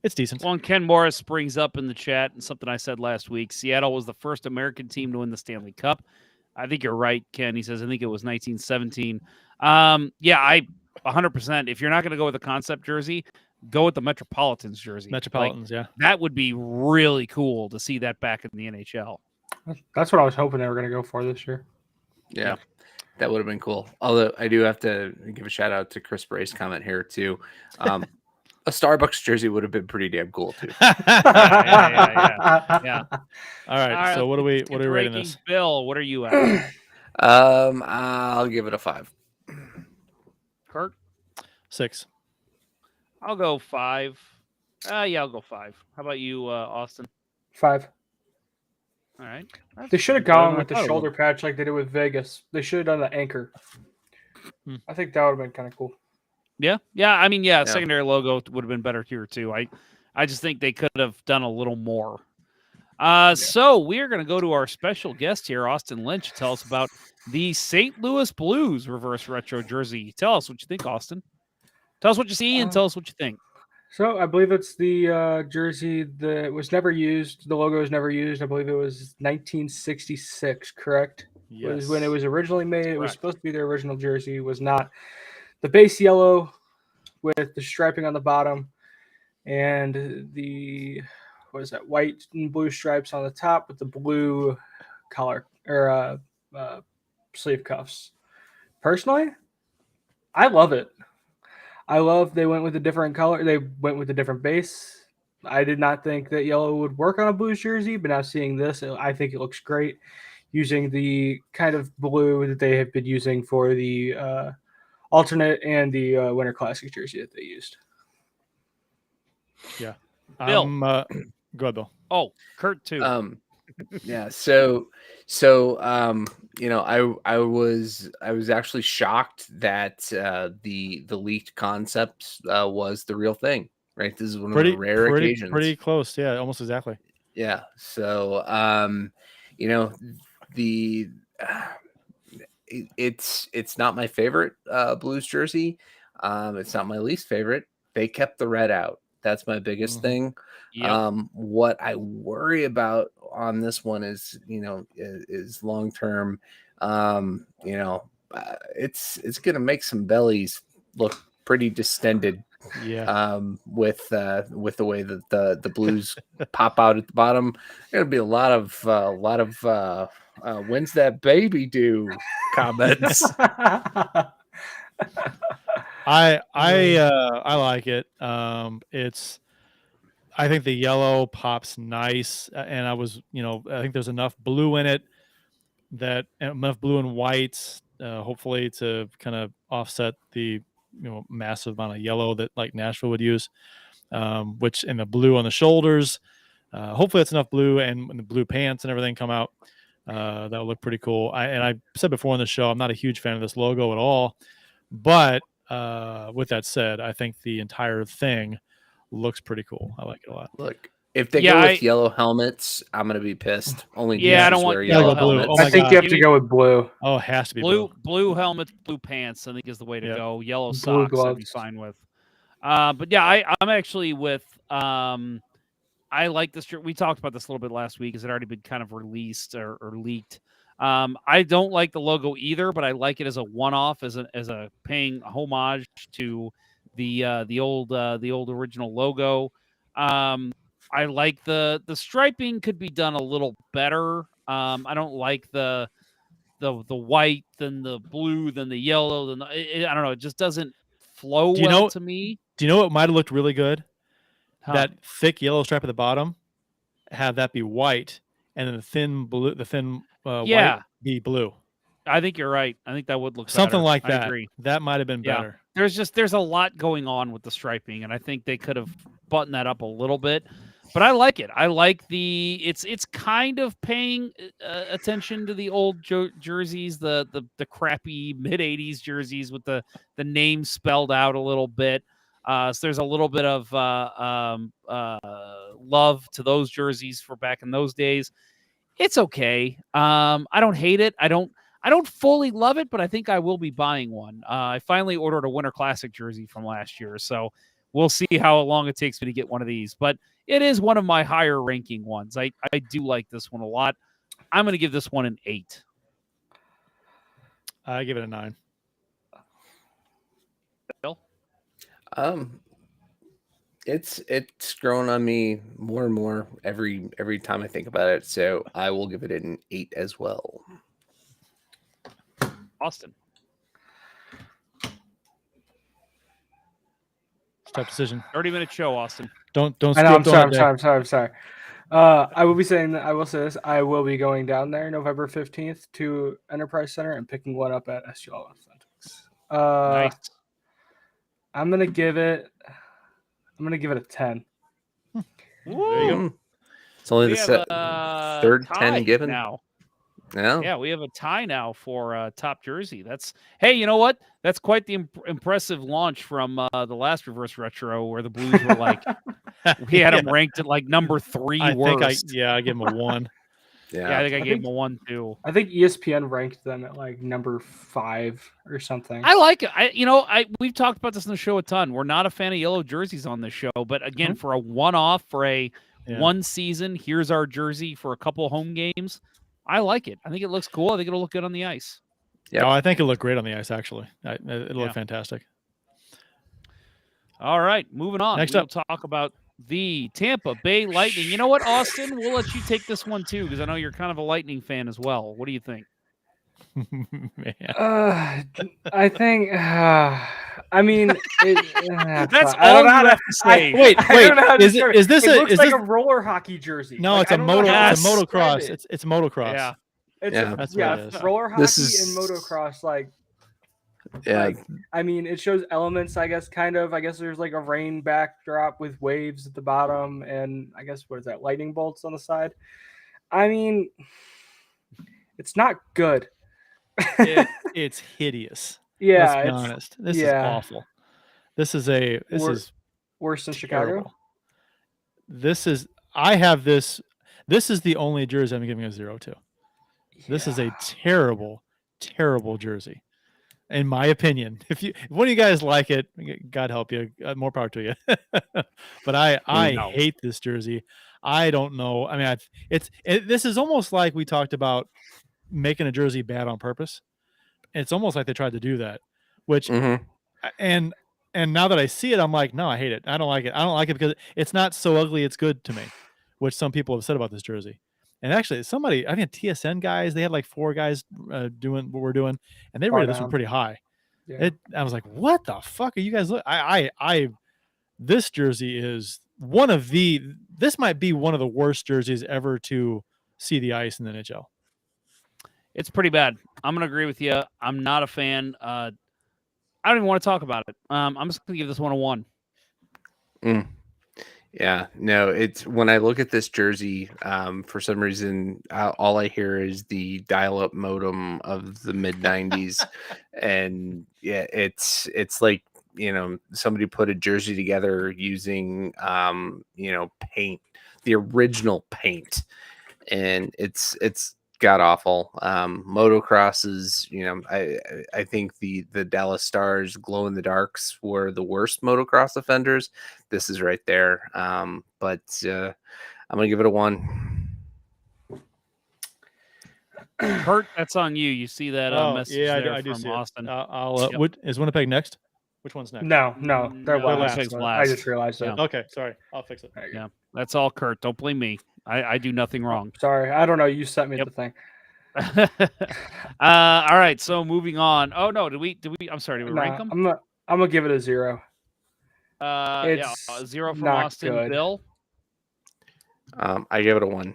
It's decent. Well, and Ken Morris brings up in the chat, and something I said last week, Seattle was the first American team to win the Stanley Cup. I think you're right, Ken. He says, I think it was 1917. Yeah, 100%. If you're not going to go with a concept jersey, go with the Metropolitans jersey. Metropolitans, yeah. That would be really cool to see that back in the NHL. That's what I was hoping they were going to go for this year. Yeah, that would have been cool. Although I do have to give a shout out to Chris Bray's comment here too. A Starbucks jersey would have been pretty damn cool too. Yeah. All right. So what are we rating this? Bill, what are you at? I'll give it a 5. Kirk? 6. I'll go 5. Yeah, I'll go 5. How about you, Austin? 5. All right. They should have gone with the shoulder patch like they did with Vegas. They should have done the anchor. I think that would have been kind of cool. Yeah. I mean, secondary logo would have been better here too. I just think they could have done a little more. So we're going to go to our special guest here, Austin Lynch, to tell us about the St. Louis Blues reverse retro jersey. Tell us what you think, Austin. Tell us what you see and tell us what you think. So I believe it's the jersey that was never used. The logo was never used. I believe it was 1966, correct? Yes. It was when it was originally made. It was supposed to be their original jersey. It was not. The base yellow with the striping on the bottom and the white and blue stripes on the top with the blue collar or sleeve cuffs. Personally, I love it. I love they went with a different color. They went with a different base. I did not think that yellow would work on a Blues jersey, but now seeing this, I think it looks great using the kind of blue that they have been using for the alternate and the Winter Classic jersey that they used. Yeah. Bill. Go ahead, Bill. Oh, Kurt too. Yeah. So I was actually shocked that the leaked concept was the real thing. Right. This is one of the rare occasions. Pretty close. Yeah. Almost exactly. Yeah. So it's not my favorite Blues jersey. It's not my least favorite. They kept the red out. That's my biggest thing. Yep. What I worry about on this one is long term. It's gonna make some bellies look pretty distended. Yeah. With the way that the Blues pop out at the bottom, there's gonna be a lot of when's that baby due comments. I like it. I think the yellow pops nice, and I think there's enough blue in it enough blue and white, hopefully to kind of offset the massive amount of yellow that like Nashville would use, which in the blue on the shoulders. Hopefully that's enough blue, and when the blue pants and everything come out, that would look pretty cool. I said before on the show, I'm not a huge fan of this logo at all, but with that said, I think the entire thing looks pretty cool. I like it a lot. Look, if they go with yellow helmets, I'm gonna be pissed. Only I don't want yellow blue. helmets. I think you have to go with blue. Oh, it has to be blue. Blue helmets, blue pants, I think is the way to go. Yellow Blue socks, gloves. I'd be fine with. But yeah, I'm actually with. I like this. We talked about this a little bit last week. Has it already been kind of released or leaked? I don't like the logo either, but I like it as a one-off, as a paying homage to the old original logo. I like the striping could be done a little better. I don't like the white, then the blue, then the yellow, then I don't know. It just doesn't flow well to me. Do you know what might have looked really good? Huh. That thick yellow stripe at the bottom, have that be white, and then the thin blue, white be blue. I think you're right. I think that would look something better. like that. I agree. That might have been better. There's a lot going on with the striping, and I think they could have buttoned that up a little bit. But I like it. I like it's kind of paying attention to the old jerseys, the crappy mid '80s jerseys with the name spelled out a little bit. So there's a little bit of love to those jerseys for back in those days. It's okay. I don't hate it. I don't fully love it, but I think I will be buying one. I finally ordered a Winter Classic jersey from last year, so we'll see how long it takes me to get one of these. But it is one of my higher ranking ones. I do like this one a lot. I'm going to give this one an 8. I give it a 9. Bill? It's grown on me more and more every time I think about it. So I will give it an 8 as well. Austin. Tough decision. 30-minute show, Austin. Don't. I know. I'm sorry. I will be saying that. I will say this. I will be going down there November 15th to Enterprise Center and picking one up at SGL Authentics. Nice. I'm gonna give it a 10. There you go. It's only the third 10 given now. Yeah, we have a tie now for top jersey. Hey, you know what? That's quite the impressive launch from the last Reverse Retro, where the Blues were like, we had them ranked at like number 3 worst. I give them a 1. Yeah, I think I gave them a 1 too. I think ESPN ranked them at like number 5 or something. I like it. We've talked about this in the show a ton. We're not a fan of yellow jerseys on this show, but again, for a one-off, for a one season, here's our jersey for a couple home games. I like it. I think it looks cool. I think it'll look good on the ice. Yeah, I think it'll look great on the ice. Actually, it'll look fantastic. All right, moving on. Next we'll up, talk about the Tampa Bay Lightning. You know what, Austin? We'll let you take this one too, because I know you're kind of a Lightning fan as well. What do you think? I think. I mean, that's all you have to say. Wait. Is this like a roller hockey jersey? No, it's a motocross. It's motocross. Yeah. That's what it is. Roller hockey and motocross. I mean, it shows elements. I guess there's like a rain backdrop with waves at the bottom, and I guess what is that? Lightning bolts on the side. I mean, it's not good. It's hideous. Yeah, let's be honest. This is awful. This is worse than Chicago. I have this. This is the only jersey I'm giving a 0 to. This is a terrible, terrible jersey, in my opinion. If one of you guys like it, God help you. More power to you. But I hate this jersey. I don't know. I mean, this is almost like we talked about making a jersey bad on purpose. It's almost like they tried to do that, which and now that I see it, I'm like, no, I hate it. I don't like it. I don't like it because it's not so ugly it's good to me, which some people have said about this jersey. And actually, I think TSN guys, they had like 4 guys doing what we're doing, and they rated this one pretty high. Yeah. I was like, what the fuck are you guys? This jersey is this might be one of the worst jerseys ever to see the ice in the NHL. It's pretty bad. I'm going to agree with you. I'm not a fan. I don't even want to talk about it. I'm just going to give this one a 1. Yeah, no, it's when I look at this jersey, for some reason, all I hear is the dial-up modem of the mid 90s. And yeah, it's like, somebody put a jersey together using, paint, the original paint. And it's god awful. Motocrosses, I think the Dallas Stars glow in the darks were the worst motocross offenders. This is right there. But I'm gonna give it a 1. Kurt, that's on you. You see that message there I do from see Austin. it. Is Winnipeg next? Which one's next? No, they're No, last. Winnipeg's I last. just realized that. Yeah. Okay, sorry. I'll fix it. Yeah, that's all Kurt. Don't blame me. I do nothing wrong. Sorry, I don't know. You sent me the thing. All right, so moving on. Oh no, did we I'm sorry, did we rank them? I'm gonna give it a 0. It's 0 from Austin. Good. Bill? I give it a 1.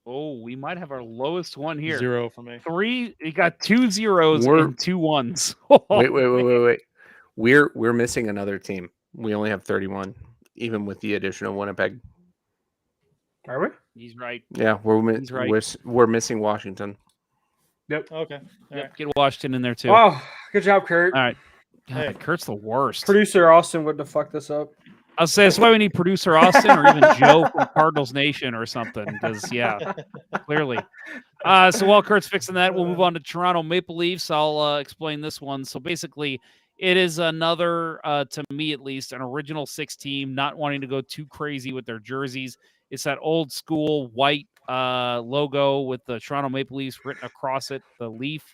Oh, we might have our lowest one here. 0 for me. 3. You got 2 zeros and 2 1s. Wait. We're missing another team. We only have 31, even with the addition of Winnipeg. Are we? He's right. Yeah, we're missing Washington. Yep. Okay. Yep. Get Washington in there too. Wow. Good job, Kurt. All right. God, Kurt's the worst. Producer Austin wouldn't have fucked this up. I'll say that's why we need producer Austin or even Joe from Cardinals Nation or something. Because clearly. So while Kurt's fixing that, we'll move on to Toronto Maple Leafs. I'll explain this one. So basically, it is another, to me at least, an original 6 team, not wanting to go too crazy with their jerseys. It's that old school white logo with the Toronto Maple Leafs written across it, the leaf,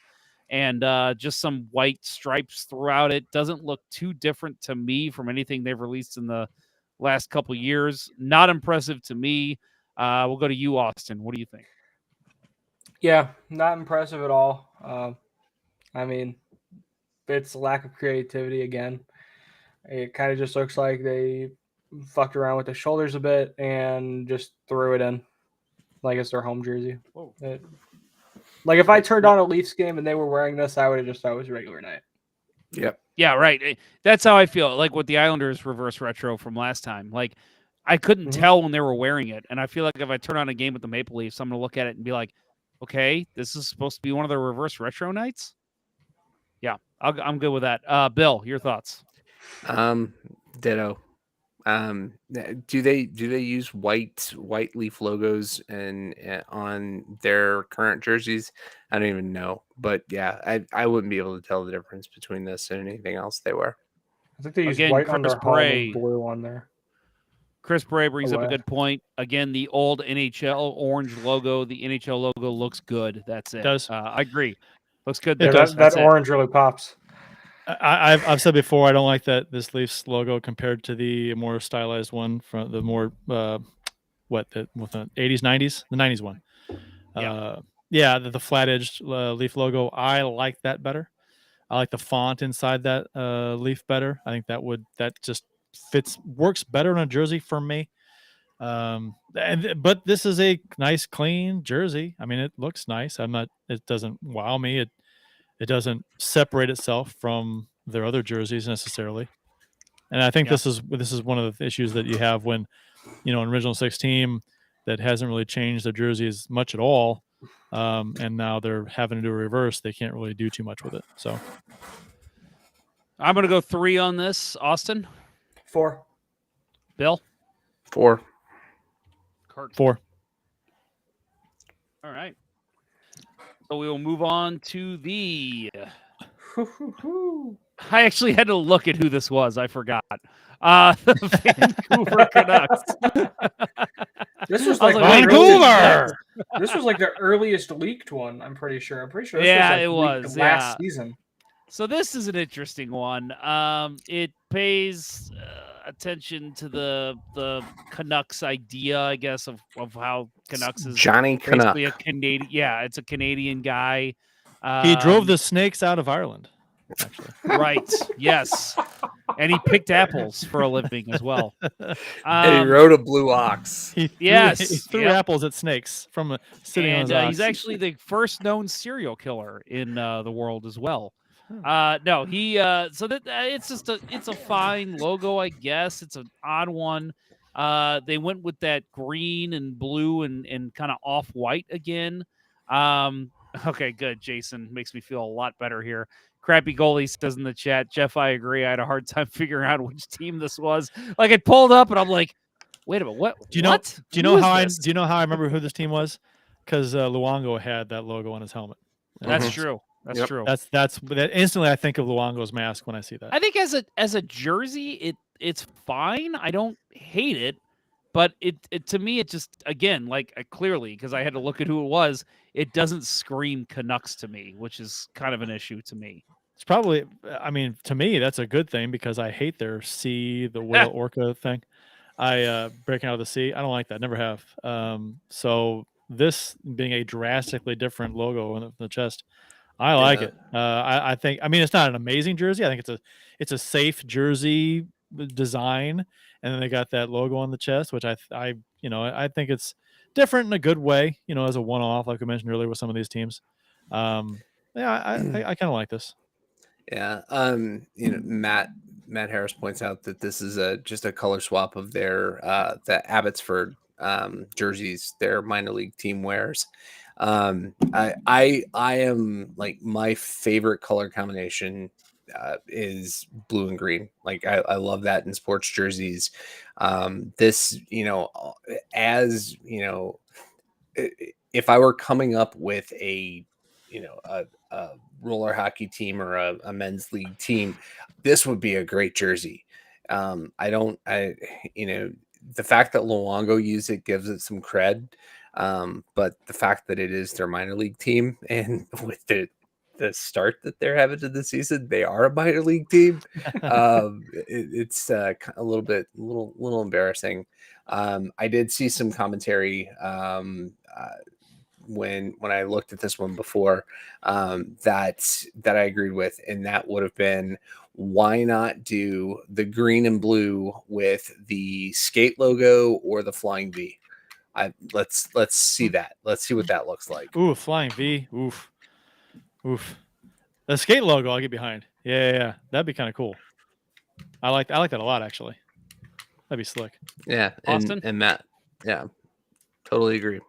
and just some white stripes throughout it. Doesn't look too different to me from anything they've released in the last couple years. Not impressive to me. We'll go to you, Austin. What do you think? Yeah, not impressive at all. I mean, it's lack of creativity again. It kind of just looks like they fucked around with the shoulders a bit and just threw it in like it's their home jersey. Like if I turned on a Leafs game and they were wearing this, I would have just thought it was a regular night. Yep. Yeah, right. That's how I feel. Like with the Islanders reverse retro from last time. Like I couldn't tell when they were wearing it. And I feel like if I turn on a game with the Maple Leafs, I'm going to look at it and be like, okay, this is supposed to be one of their reverse retro nights. Yeah, I'm good with that. Bill, your thoughts? Ditto. Do they use white leaf logos and on their current jerseys? I don't even know, but yeah, I wouldn't be able to tell the difference between this and anything else they wear. I think they use Again, white Chris on their Bray. home and blue on there. Chris Bray brings up a good point. Again, the old NHL orange logo, the NHL logo looks good. That's it. It does. I agree. Looks good. Yeah, that orange really pops. I've said before I don't like that this Leafs logo compared to the more stylized one from the more the 80s 90s the 90s one. The flat edged Leaf logo. I like that better. I like the font inside that Leaf better. I think that just works better on a jersey for me. But this is a nice clean jersey. I mean, it looks nice. It doesn't wow me. It doesn't separate itself from their other jerseys necessarily. And I think this is one of the issues that you have when, an original 6 team that hasn't really changed their jerseys much at all. And now they're having to do a reverse. They can't really do too much with it. So I'm going to go 3 on this. Austin? 4. Bill? 4. Kurt? 4. All right. So we will move on to the. I actually had to look at who this was. I forgot. The Vancouver Canucks. This was like Vancouver. This was like the earliest leaked one. I'm pretty sure. This it was was last season. So this is an interesting one. It pays attention to the Canucks idea, I guess, of how Canucks is Johnny Canuck. a Canadian. Yeah, it's a Canadian guy. He drove the snakes out of Ireland. Actually. Right. Yes. And he picked apples for a living as well. And he rode a blue ox. He threw apples at snakes from sitting on his ox. He's actually the first known serial killer in the world as well. No, he. So that it's just it's a fine logo, I guess. It's an odd one. They went with that green and blue and kind of off white again. Okay, good. Jason makes me feel a lot better here. Crappy goalie says in the chat, Jeff, I agree. I had a hard time figuring out which team this was. Like it pulled up and I'm like, wait a minute, what? Do you know how I remember who this team was? Because Luongo had that logo on his helmet. That's true. That's true. That's instantly I think of Luongo's mask when I see that. I think as a jersey, it's fine. I don't hate it, But it to me, it just, again, like, clearly, because I had to look at who it was, it doesn't scream Canucks to me, which is kind of an issue to me. It's probably, I mean, to me, that's a good thing because I hate their sea, the whale orca thing. Breaking out of the sea. I don't like that. Never have. So this being a drastically different logo on the chest, I like it. I think, I mean, it's not an amazing jersey. I think it's a safe jersey design, and then they got that logo on the chest, which I think it's different in a good way. As a one-off, like we mentioned earlier with some of these teams. I kind of like this. Yeah. Matt Harris points out that this is just a color swap of their the Abbotsford jerseys, their minor league team wears. I am like, my favorite color combination is blue and green. Like, I love that in sports jerseys. This, as if I were coming up with a roller hockey team or a men's league team, this would be a great jersey. The fact that Luongo used it gives it some cred. But the fact that it is their minor league team, and with the start that they're having to the season, they are a minor league team. It's a little embarrassing. I did see some commentary when I looked at this one before, that I agreed with, and that would have been, why not do the green and blue with the skate logo or the flying V? Let's see that. Let's see what that looks like. Ooh, flying V. Oof. The skate logo, I'll get behind. Yeah. That'd be kind of cool. I like that a lot, actually. That'd be slick. Yeah, Austin? and Matt. Yeah, totally agree.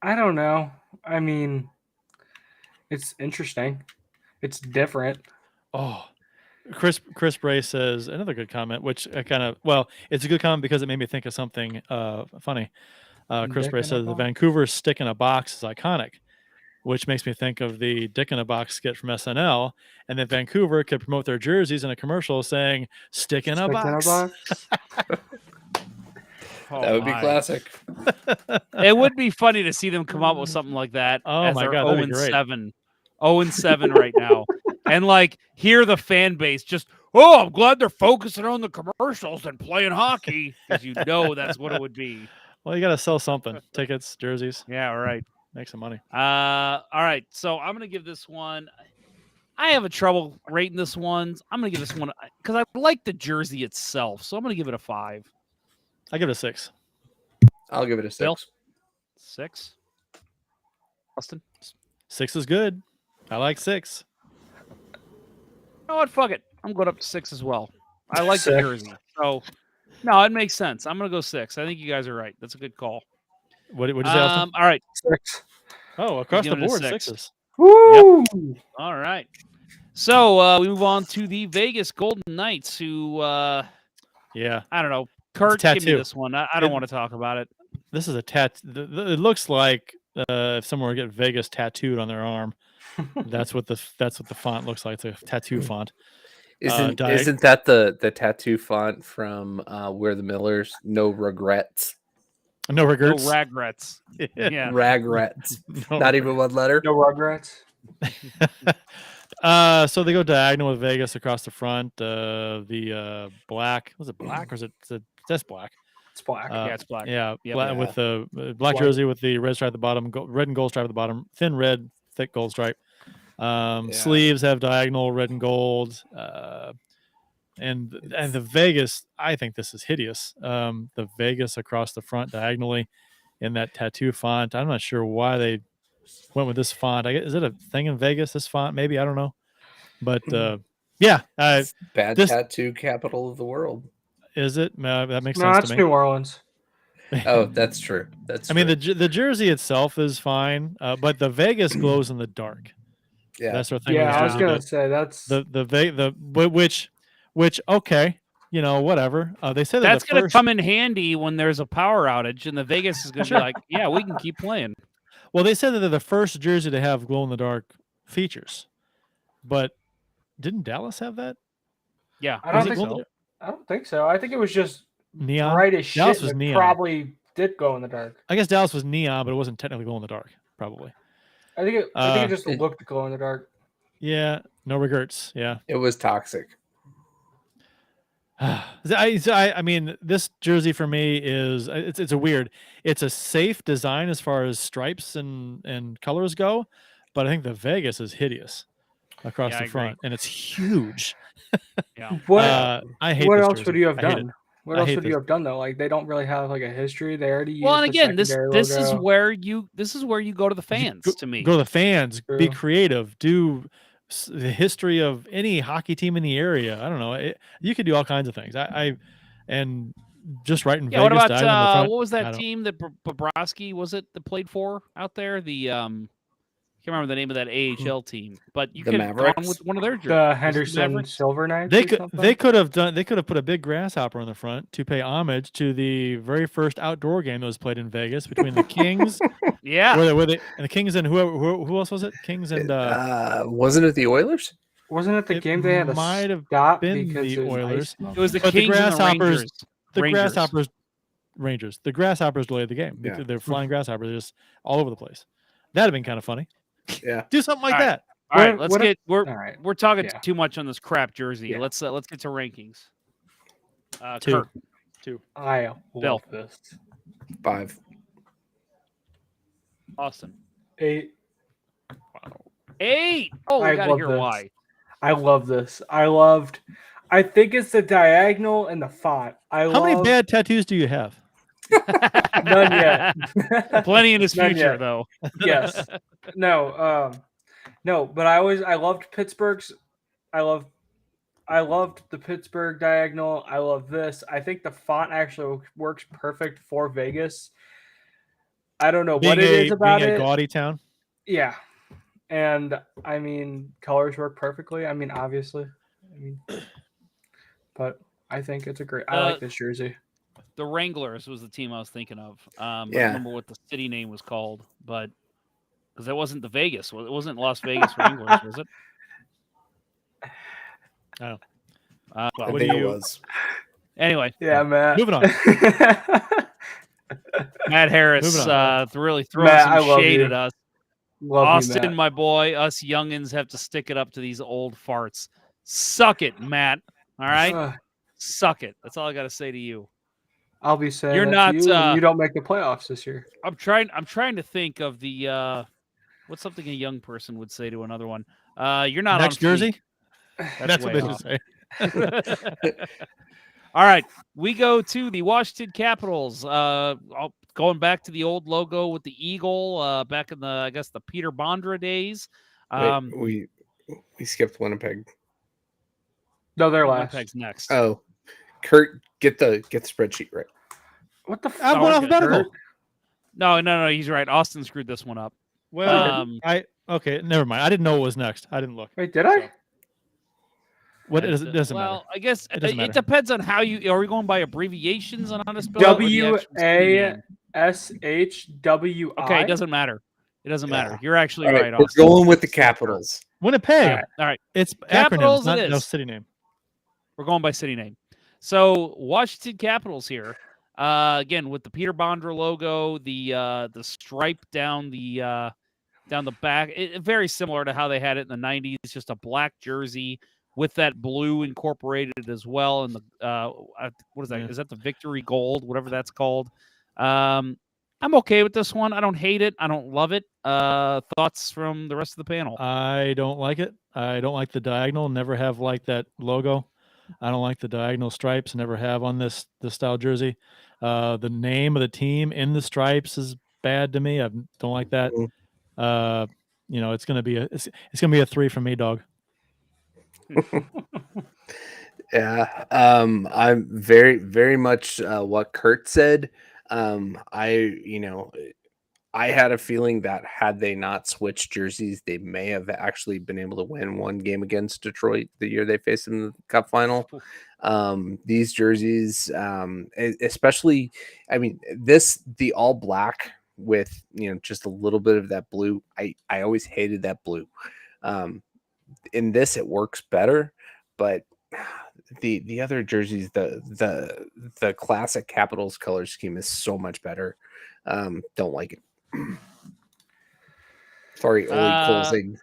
I don't know. I mean, it's interesting. It's different. Oh, Chris Bray says another good comment, which it's a good comment because it made me think of something funny. Chris Bray says the Vancouver stick in a box is iconic, which makes me think of the Dick in a Box skit from SNL, and that Vancouver could promote their jerseys in a commercial saying "Stick in a box." That would be classic. It would be funny to see them come up with something like that. Oh my God, that'd be great. 0-7 right now, and like hear the fan base just, I'm glad they're focusing on the commercials and playing hockey, because that's what it would be. Well, you got to sell something: tickets, jerseys. Yeah, right. Make some money. All right, so I'm gonna give this one. I have a trouble rating this one. I'm gonna give this one because I like the jersey itself, so I'm gonna give it a 5. I give it a 6. I'll give it a 6. Bill? 6. Austin? 6 is good. I like 6. You know what? Fuck it. I'm going up to 6 as well. I like the jersey. So, no, it makes sense. I'm going to go 6. I think you guys are right. That's a good call. What did you say, Austin? All right. 6. Oh, across the board, 6s. Woo! Yep. All right. So, we move on to the Vegas Golden Knights, who, I don't know. Kurt, give me this one. I don't want to talk about it. This is a tattoo. It looks like if someone were to get Vegas tattooed on their arm. That's what the font looks like. It's a tattoo font. Isn't that the tattoo font from Where the Millers? No regrets. No regrets. No regrets. Yeah. Ragrets. No. Not even one letter. No regrets. So they go diagonal with Vegas across the front. The black, was it black or is it? That's black. It's black. Yeah, it's black. Yeah, Yep. with the black jersey with the red stripe at the bottom, red and gold stripe at the bottom, thin red, thick gold stripe. Sleeves have diagonal red and gold. And the Vegas, I think this is hideous. The Vegas across the front diagonally in that tattoo font. I'm not sure why they went with this font. Is it a thing in Vegas, this font? Maybe, I don't know. But tattoo capital of the world. Is it? That makes sense that's to me. New Orleans. Oh, that's true. I mean, the jersey itself is fine, but the Vegas glows in the dark. Yeah, that's our thing. Yeah, I was gonna say that's which okay, whatever. They said that's gonna come in handy when there's a power outage, and the Vegas is gonna be like, yeah, we can keep playing. Well, they said that they're the first jersey to have glow in the dark features, but didn't Dallas have that? Yeah, I don't think so. I think it was just neon. bright as shit. Dallas was It neon. probably did glow in the dark. I guess Dallas was neon, but it wasn't technically glow in the dark. Probably. I think it just looked glow in the dark. Yeah, no regrets. Yeah. It was toxic. I mean, this jersey for me is it's a weird. It's a safe design as far as stripes and colors go, but I think the Vegas is hideous across the front, and it's huge. Yeah. I hate. What this else jersey. would you have I hate done? it. What else would you have done though? Like they don't really have like a history. They already used Well, and the again, this secondary is logo. where you go to the fans. To me, Go to the fans. True. Be creative. Do the history of any hockey team in the area. I don't know. You could do all kinds of things. And just writing. Yeah. Vegas What died in the about front, what was that team that Bobrovsky was it that played for out there? The can't remember the name of that AHL team, but you The could have gone Mavericks? with one of their jerseys. The Henderson Silver Knights. They could have put a big grasshopper on the front to pay homage to the very first outdoor game that was played in Vegas between the Kings. Yeah. Were they and the Kings and who else was it? Kings and Wasn't it the Oilers? Wasn't it the It game they had to might have stop been because the it was Oilers. ice? It was the But the Kings and the Grasshoppers- Rangers. the Rangers. grasshoppers. Rangers. The grasshoppers delayed the game. Yeah. They're flying grasshoppers just all over the place. That'd have been kind of funny. Yeah. Do something like All right. that. All right, What- let's what- get All right. we're talking Yeah. too much on this crap jersey. Yeah. Let's get to rankings. Two. Kirk, I Bill. love this. 5. Austin, 8. 8. Oh, we I gotta love hear this. why. I love this. I think it's the diagonal and the font. How many bad tattoos do you have? None yet. Plenty in his None future, yet. though. Yes. No. No. But I loved Pittsburgh's. I loved the Pittsburgh diagonal. I love this. I think the font actually works perfect for Vegas. I don't know what it is about being it. a gaudy town. Yeah. And I mean, colors work perfectly. I mean, obviously. But I think it's a great. I like this jersey. The Wranglers was the team I was thinking of. I don't Yeah. remember what the city name was called, but because it wasn't the Vegas. It wasn't Las Vegas Wranglers, was it? Oh. I What think do it you- was. Anyway, Yeah, Matt. Moving on. Matt Harris Moving on. really throwing Matt, I some love shade you. at us. Love you, Austin, Matt. my boy, us youngins have to stick it up to these old farts. Suck it, Matt. All right? Ugh, Suck it. That's all I got to say to you. I'll be saying You're that to not, you when you don't make the playoffs this year. I'm trying to think of the what's something a young person would say to another one. You're not Next on jersey. fleek. That's what way they off. should say. All right, we go to the Washington Capitals. Going back to the old logo with the eagle, back in the the Peter Bondra days. Wait, we skipped Winnipeg. No, they're last. Winnipeg's next. Oh, Kurt, get the spreadsheet right. What the I'm fuck? going alphabetical. No, he's right. Austin screwed this one up. Well, okay, never mind. I didn't know it was next. I didn't look. Wait, did I? What is it? Doesn't matter. Well, I guess It doesn't it matter. depends on how you are. We going by abbreviations on how to spell it, or the actual city name? WASHWI. Okay, it doesn't matter. It doesn't matter. Yeah. You're actually All right. right, we're Austin. going with the Capitals. Winnipeg. All right. It's Capitals acronyms, not it no is. city name. We're going by city name. So Washington Capitals here, again with the Peter Bondra logo, the stripe down the back, very similar to how they had it in the '90s. Just a black jersey with that blue incorporated as well. And the what is that? Yeah. Is that the Victory Gold, whatever that's called? I'm okay with this one. I don't hate it. I don't love it. Thoughts from the rest of the panel? I don't like it. I don't like the diagonal. Never have liked that logo. I don't like the diagonal stripes. Never have on this style jersey. The name of the team in the stripes is bad to me. I don't like that. It's gonna be a 3 from me, dog. Yeah, I'm very, very much what Kurt said. I had a feeling that had they not switched jerseys, they may have actually been able to win one game against Detroit the year they faced in the Cup final. These jerseys, especially, the all black with just a little bit of that blue. I always hated that blue. In this, it works better, but the other jerseys, the classic Capitals color scheme is so much better. Don't like it. Sorry, Ole Kolzig.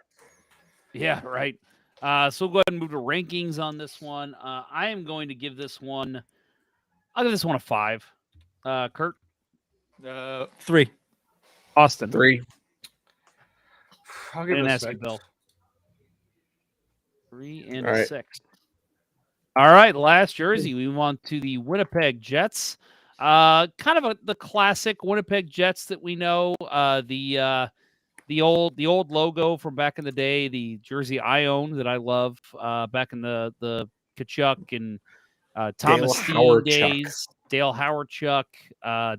Yeah, right. So we'll go ahead and move to rankings on this one. I am going to give this one. I'll give this one a 5. Kurt, 3. Austin, 3. I'll give and it a ask you, 6. Bill. 3 and All right. 6. All right, last jersey. We move on to the Winnipeg Jets. Kind of the classic Winnipeg Jets that we know. The old logo from back in the day, the jersey I owned that I love back in the Kachuk and Thomas Steen days. Dale Hawerchuk,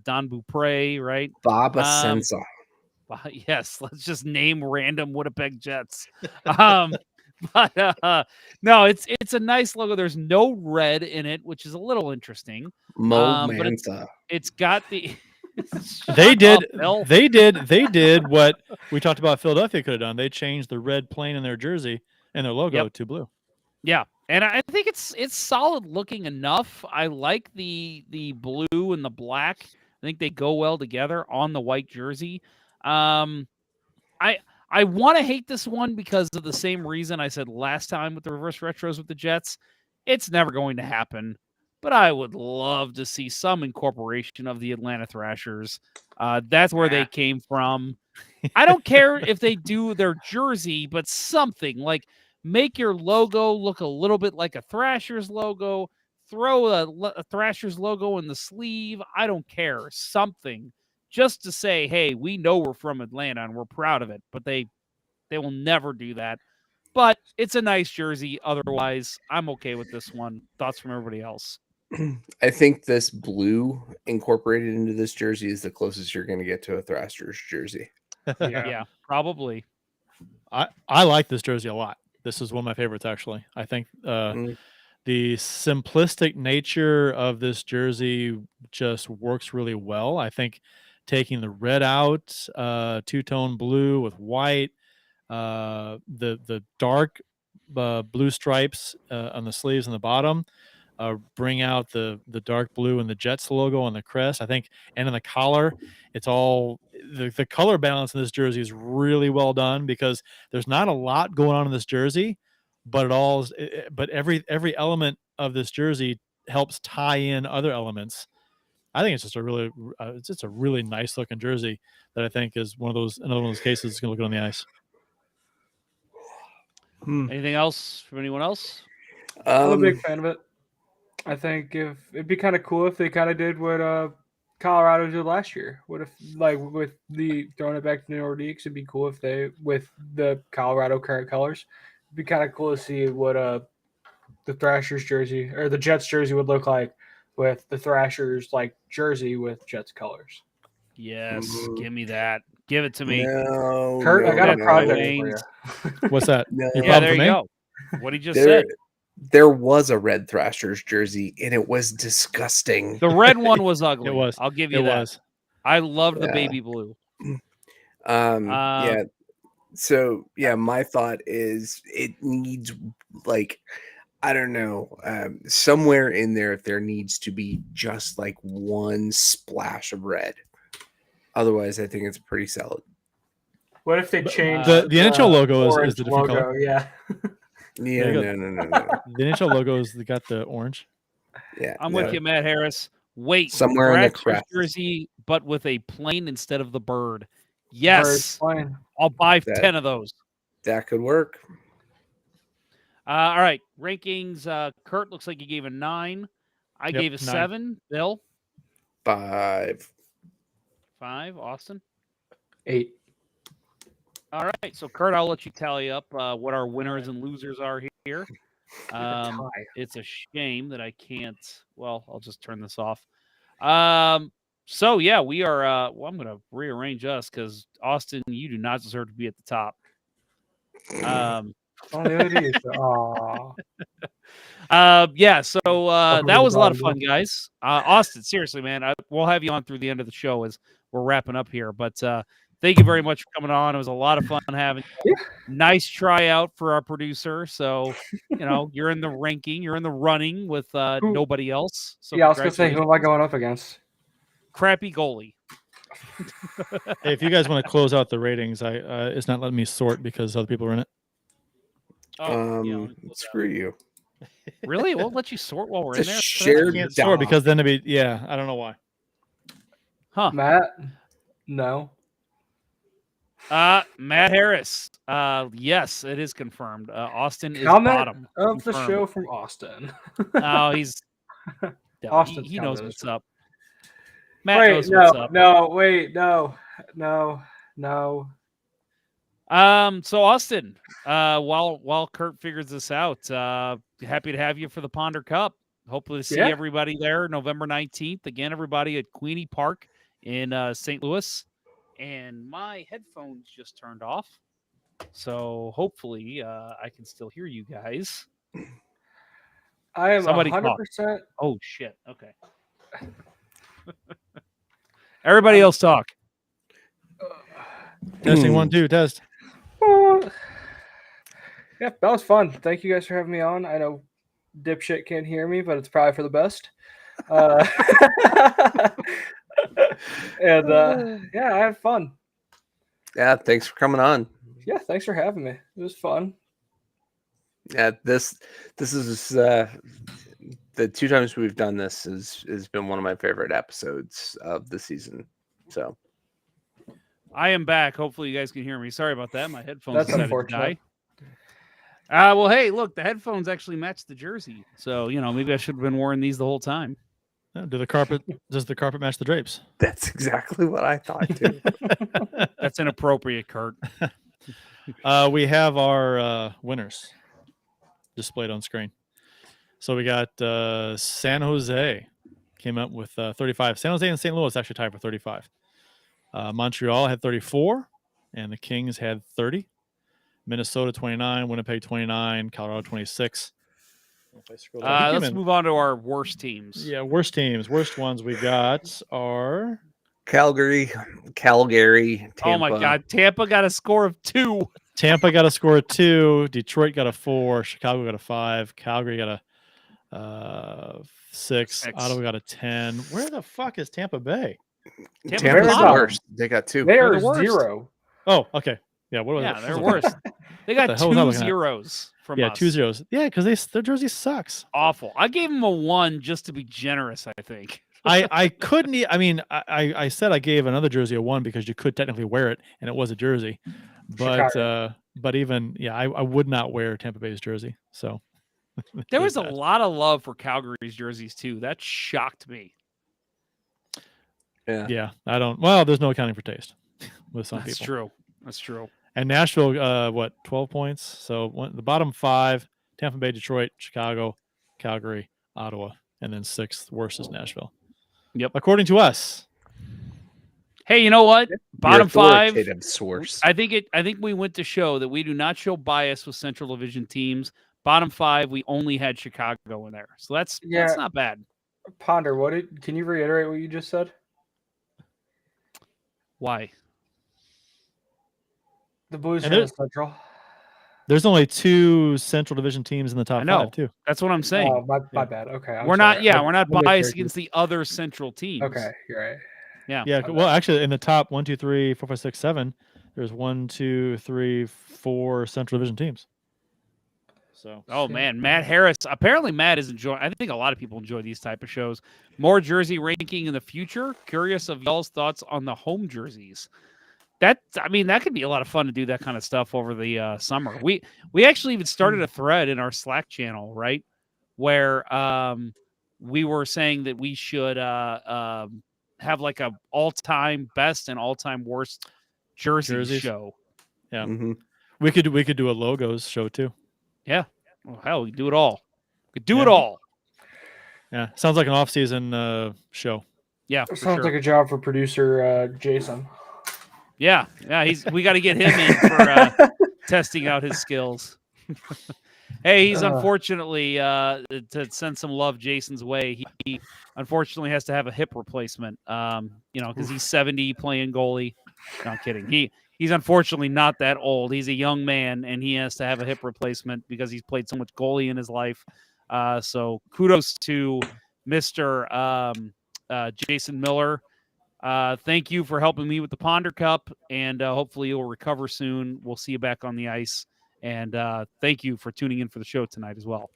Don Beaupre, right? Bob Asensa. Yes, let's just name random Winnipeg Jets. But no, it's a nice logo. There's no red in it, which is a little interesting. Mo But Mansa. it's got the They did Bill. they did what we talked about Philadelphia could have done. They changed the red plane in their jersey and their logo to blue. Yeah, and I think it's solid looking enough. I like the blue and the black. I think they go well together on the white jersey. I want to hate this one because of the same reason I said last time with the reverse retros with the Jets. It's never going to happen, but I would love to see some incorporation of the Atlanta Thrashers. That's where they came from. I don't care if they do their jersey, but something like make your logo look a little bit like a Thrashers logo. Throw a Thrashers logo in the sleeve. I don't care. Something. Just to say, hey, we know we're from Atlanta and we're proud of it, but they will never do that. But it's a nice jersey. Otherwise, I'm okay with this one. Thoughts from everybody else? I think this blue incorporated into this jersey is the closest you're going to get to a Thrashers jersey. Yeah, probably. I like this jersey a lot. This is one of my favorites, actually. I think the simplistic nature of this jersey just works really well. I think taking the red out, two-tone blue with white, the dark blue stripes on the sleeves and the bottom, bring out the dark blue and the Jets logo on the crest, I think, and in the collar. It's all the color balance in this jersey is really well done because there's not a lot going on in this jersey, but every element of this jersey helps tie in other elements. I think it's just a really nice looking jersey that I think is another one of those cases that's going to look good on the ice. Anything else from anyone else? I'm a big fan of it. I think it'd be kind of cool if they kind of did what Colorado did last year. What if, like, with the throwing it back to the Nordiques, it'd be cool if they, with the Colorado current colors, it'd be kind of cool to see what the Thrashers jersey or the Jets jersey would look like with the Thrashers like jersey with Jets colors. Yes, give me that. Give it to me. No, Kurt, I got a project for Wayne. you. What's that? No. Your Yeah, problem there for you me? go. What he just said. There was a red Thrashers jersey, and it was disgusting. The red one was ugly. It was. I'll give you It that. was. I loved the Yeah. baby blue. Yeah. So yeah, my thought is it needs, like, I don't know, somewhere in there there needs to be just like one splash of red. Otherwise, I think it's pretty solid. What if they change the NHL logo is orange the different logo? color. Yeah. Yeah, you go. no. The NHL logo is got the orange. Yeah, I'm no. with you, Matt Harris. Wait, Somewhere in the Thrashers crest. jersey, but with a plane instead of the bird. Or Yes, it's fine. I'll buy That- 10 of those. That could work. All right, rankings. Kurt looks like he gave a 9. I Yep, gave a 9. 7. Bill, 5. 5. Austin. 8. All right, so Kurt, I'll let you tally up what our winners and losers are here. It's a shame that I can't. Well, I'll just turn this off. So yeah, we are. Well, I'm going to rearrange us because Austin, you do not deserve to be at the top. Yeah. So that was a lot of fun, guys. Austin, seriously, man, we'll have you on through the end of the show as we're wrapping up here. But thank you very much for coming on. It was a lot of fun having you. Nice tryout for our producer. So, you're in the ranking. You're in the running with nobody else. So yeah, I was going to say, who am I going up against? Crappy goalie. Hey, if you guys want to close out the ratings, it's not letting me sort because other people are in it. Screw you. Really? It won't let you sort while we're in there? Shared I can't sort because then it'd be, I don't know why. Huh. Matt? No. Matt Harris. Yes, it is confirmed. Austin is Comment bottom. of the Confirmed. show from Austin. Oh, he's Austin's he knows what's up. Matt Matt knows what's up. No. So Austin, while Kurt figures this out, happy to have you for the Ponder Cup. Hopefully to see everybody there November 19th. Again, everybody at Queenie Park in St. Louis. And my headphones just turned off. So hopefully I can still hear you guys. I am Somebody 100%. Talk. Oh, shit. Okay. Everybody else talk. Testing 1, 2, test. Yeah, that was fun. Thank you guys for having me on. I know dipshit can't hear me, but it's probably for the best. And I had fun. Yeah, thanks for coming on. Yeah, thanks for having me. It was fun. Yeah, this is the 2 times we've done this has been one of my favorite episodes of the season. So I am back. Hopefully you guys can hear me. Sorry about that. My headphones That's decided unfortunate. to die. Well, hey, look, the headphones actually match the jersey. So, maybe I should have been wearing these the whole time. Does the carpet match the drapes? that's exactly what I thought too. That's inappropriate, Kurt. We have our winners displayed on screen. So we got San Jose came up with 35. San Jose and St. Louis actually tied for 35. Montreal had 34, and the Kings had 30. Minnesota 29, Winnipeg 29, Colorado 26. Let's move on to our worst teams. Yeah, worst teams. Worst ones we got are Calgary, Tampa. Oh my God, Tampa got a score of 2. Tampa got a score of 2. Detroit got a 4. Chicago got a 5. Calgary got a 6. Ottawa got a 10. Where the fuck is Tampa Bay? Tampa's the worst. They got 2. They're the worst. 0. Oh, okay. Yeah, what was Yeah, it? they're worst. They got 2 zeros from us. 2 zeros. Yeah, because their jersey sucks. Awful. I gave them a 1 just to be generous, I think. I couldn't. I said I gave another jersey a 1 because you could technically wear it, and it was a jersey. But even I would not wear Tampa Bay's jersey. So there was a lot of love for Calgary's jerseys too. That shocked me. Yeah. I don't. Well, there's no accounting for taste with some That's people. That's true. And Nashville, 12 points. So the bottom 5: Tampa Bay, Detroit, Chicago, Calgary, Ottawa, and then 6th worst is Nashville. Yep. According to us. Hey, you know what? Bottom 5. Source. I think we went to show that we do not show bias with Central Division teams. Bottom 5, we only had Chicago in there, so that's not bad. Ponder, can you reiterate what you just said? Why? The Blues are in Central. There's only 2 Central Division teams in the top 5 too. That's what I'm saying. Oh, my bad. Okay, we're not biased against the other Central teams. Okay, you're right. Yeah. Well, actually, in the top 1, 2, 3, 4, 5, 6, 7, there's 1, 2, 3, 4 Central Division teams. So. Man, Matt Harris. Apparently, Matt is enjoying. I think a lot of people enjoy these type of shows. More jersey ranking in the future. Curious of y'all's thoughts on the home jerseys. That could be a lot of fun to do that kind of stuff over the summer. We actually even started a thread in our Slack channel, right, where we were saying that we should have like a all-time best and all-time worst jerseys show. Yeah, we could do a logos show too. Yeah, well, hell, we do it all. We could do it all. Yeah, sounds like an off-season show. Yeah, sounds like a job for producer Jason. Yeah, we got to get him in for testing out his skills. Hey, he's unfortunately, to send some love Jason's way, he unfortunately has to have a hip replacement, because he's 70 playing goalie. No, I'm kidding. He's unfortunately not that old. He's a young man, and he has to have a hip replacement because he's played so much goalie in his life. So kudos to Mr. Jason Miller. Thank you for helping me with the Ponder Cup, and hopefully you'll recover soon. We'll see you back on the ice. And thank you for tuning in for the show tonight as well.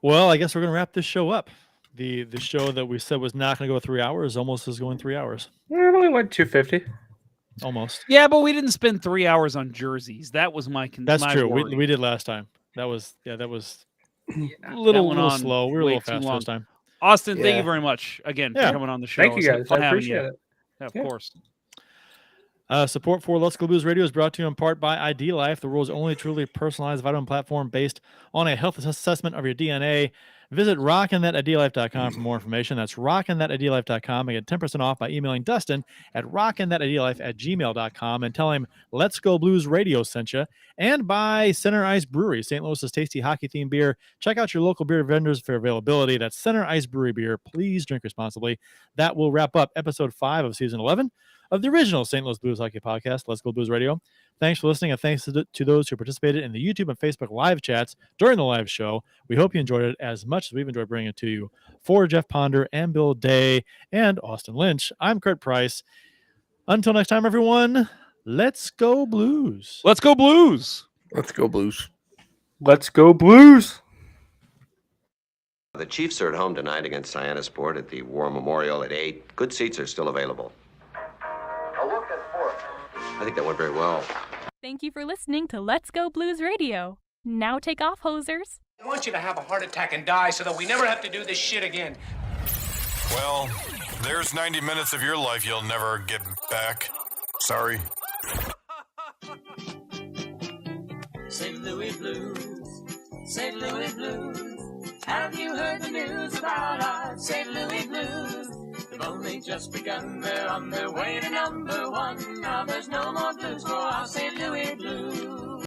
Well, I guess we're going to wrap this show up. The show that we said was not going to go 3 hours almost is going 3 hours. It only went 250. Almost. Yeah, but we didn't spend 3 hours on jerseys. That was my That's true. worry. We did last time. That was a little slow. We were a little fast this time. Austin, thank you very much again for coming on the show. Thank you guys. I appreciate it. Yeah, of course. Support for Let's Go Blues Radio is brought to you in part by ID Life, the world's only truly personalized vitamin platform based on a health assessment of your DNA. Visit rockinthatidlife.com for more information. That's rockinthatidlife.com and get 10% off by emailing Dustin at rockinthatidlife@gmail.com and tell him Let's Go Blues Radio sent you. And by Center Ice Brewery, St. Louis's tasty hockey-themed beer. Check out your local beer vendors for availability. That's Center Ice Brewery beer. Please drink responsibly. That will wrap up episode 5 of season 11 of the original St. Louis Blues Hockey Podcast, Let's Go Blues Radio. Thanks for listening, and thanks to those who participated in the YouTube and Facebook live chats during the live show. We hope you enjoyed it as much as we've enjoyed bringing it to you. For Jeff Ponder and Bill Day and Austin Lynch, I'm Kurt Price. Until next time, everyone, let's go Blues. Let's go Blues. Let's go Blues. Let's go Blues. The Chiefs are at home tonight against Cyanosport at the War Memorial at 8. Good seats are still available. A look at fourth. I think that went very well. Thank you for listening to Let's Go Blues Radio. Now take off, hosers. I want you to have a heart attack and die so that we never have to do this shit again. Well, there's 90 minutes of your life you'll never get back. Sorry. St. Louis Blues, St. Louis Blues. Have you heard the news about our St. Louis Blues? They've only just begun, they're on their way to number 1. Now there's no more blues for our St. Louis Blues.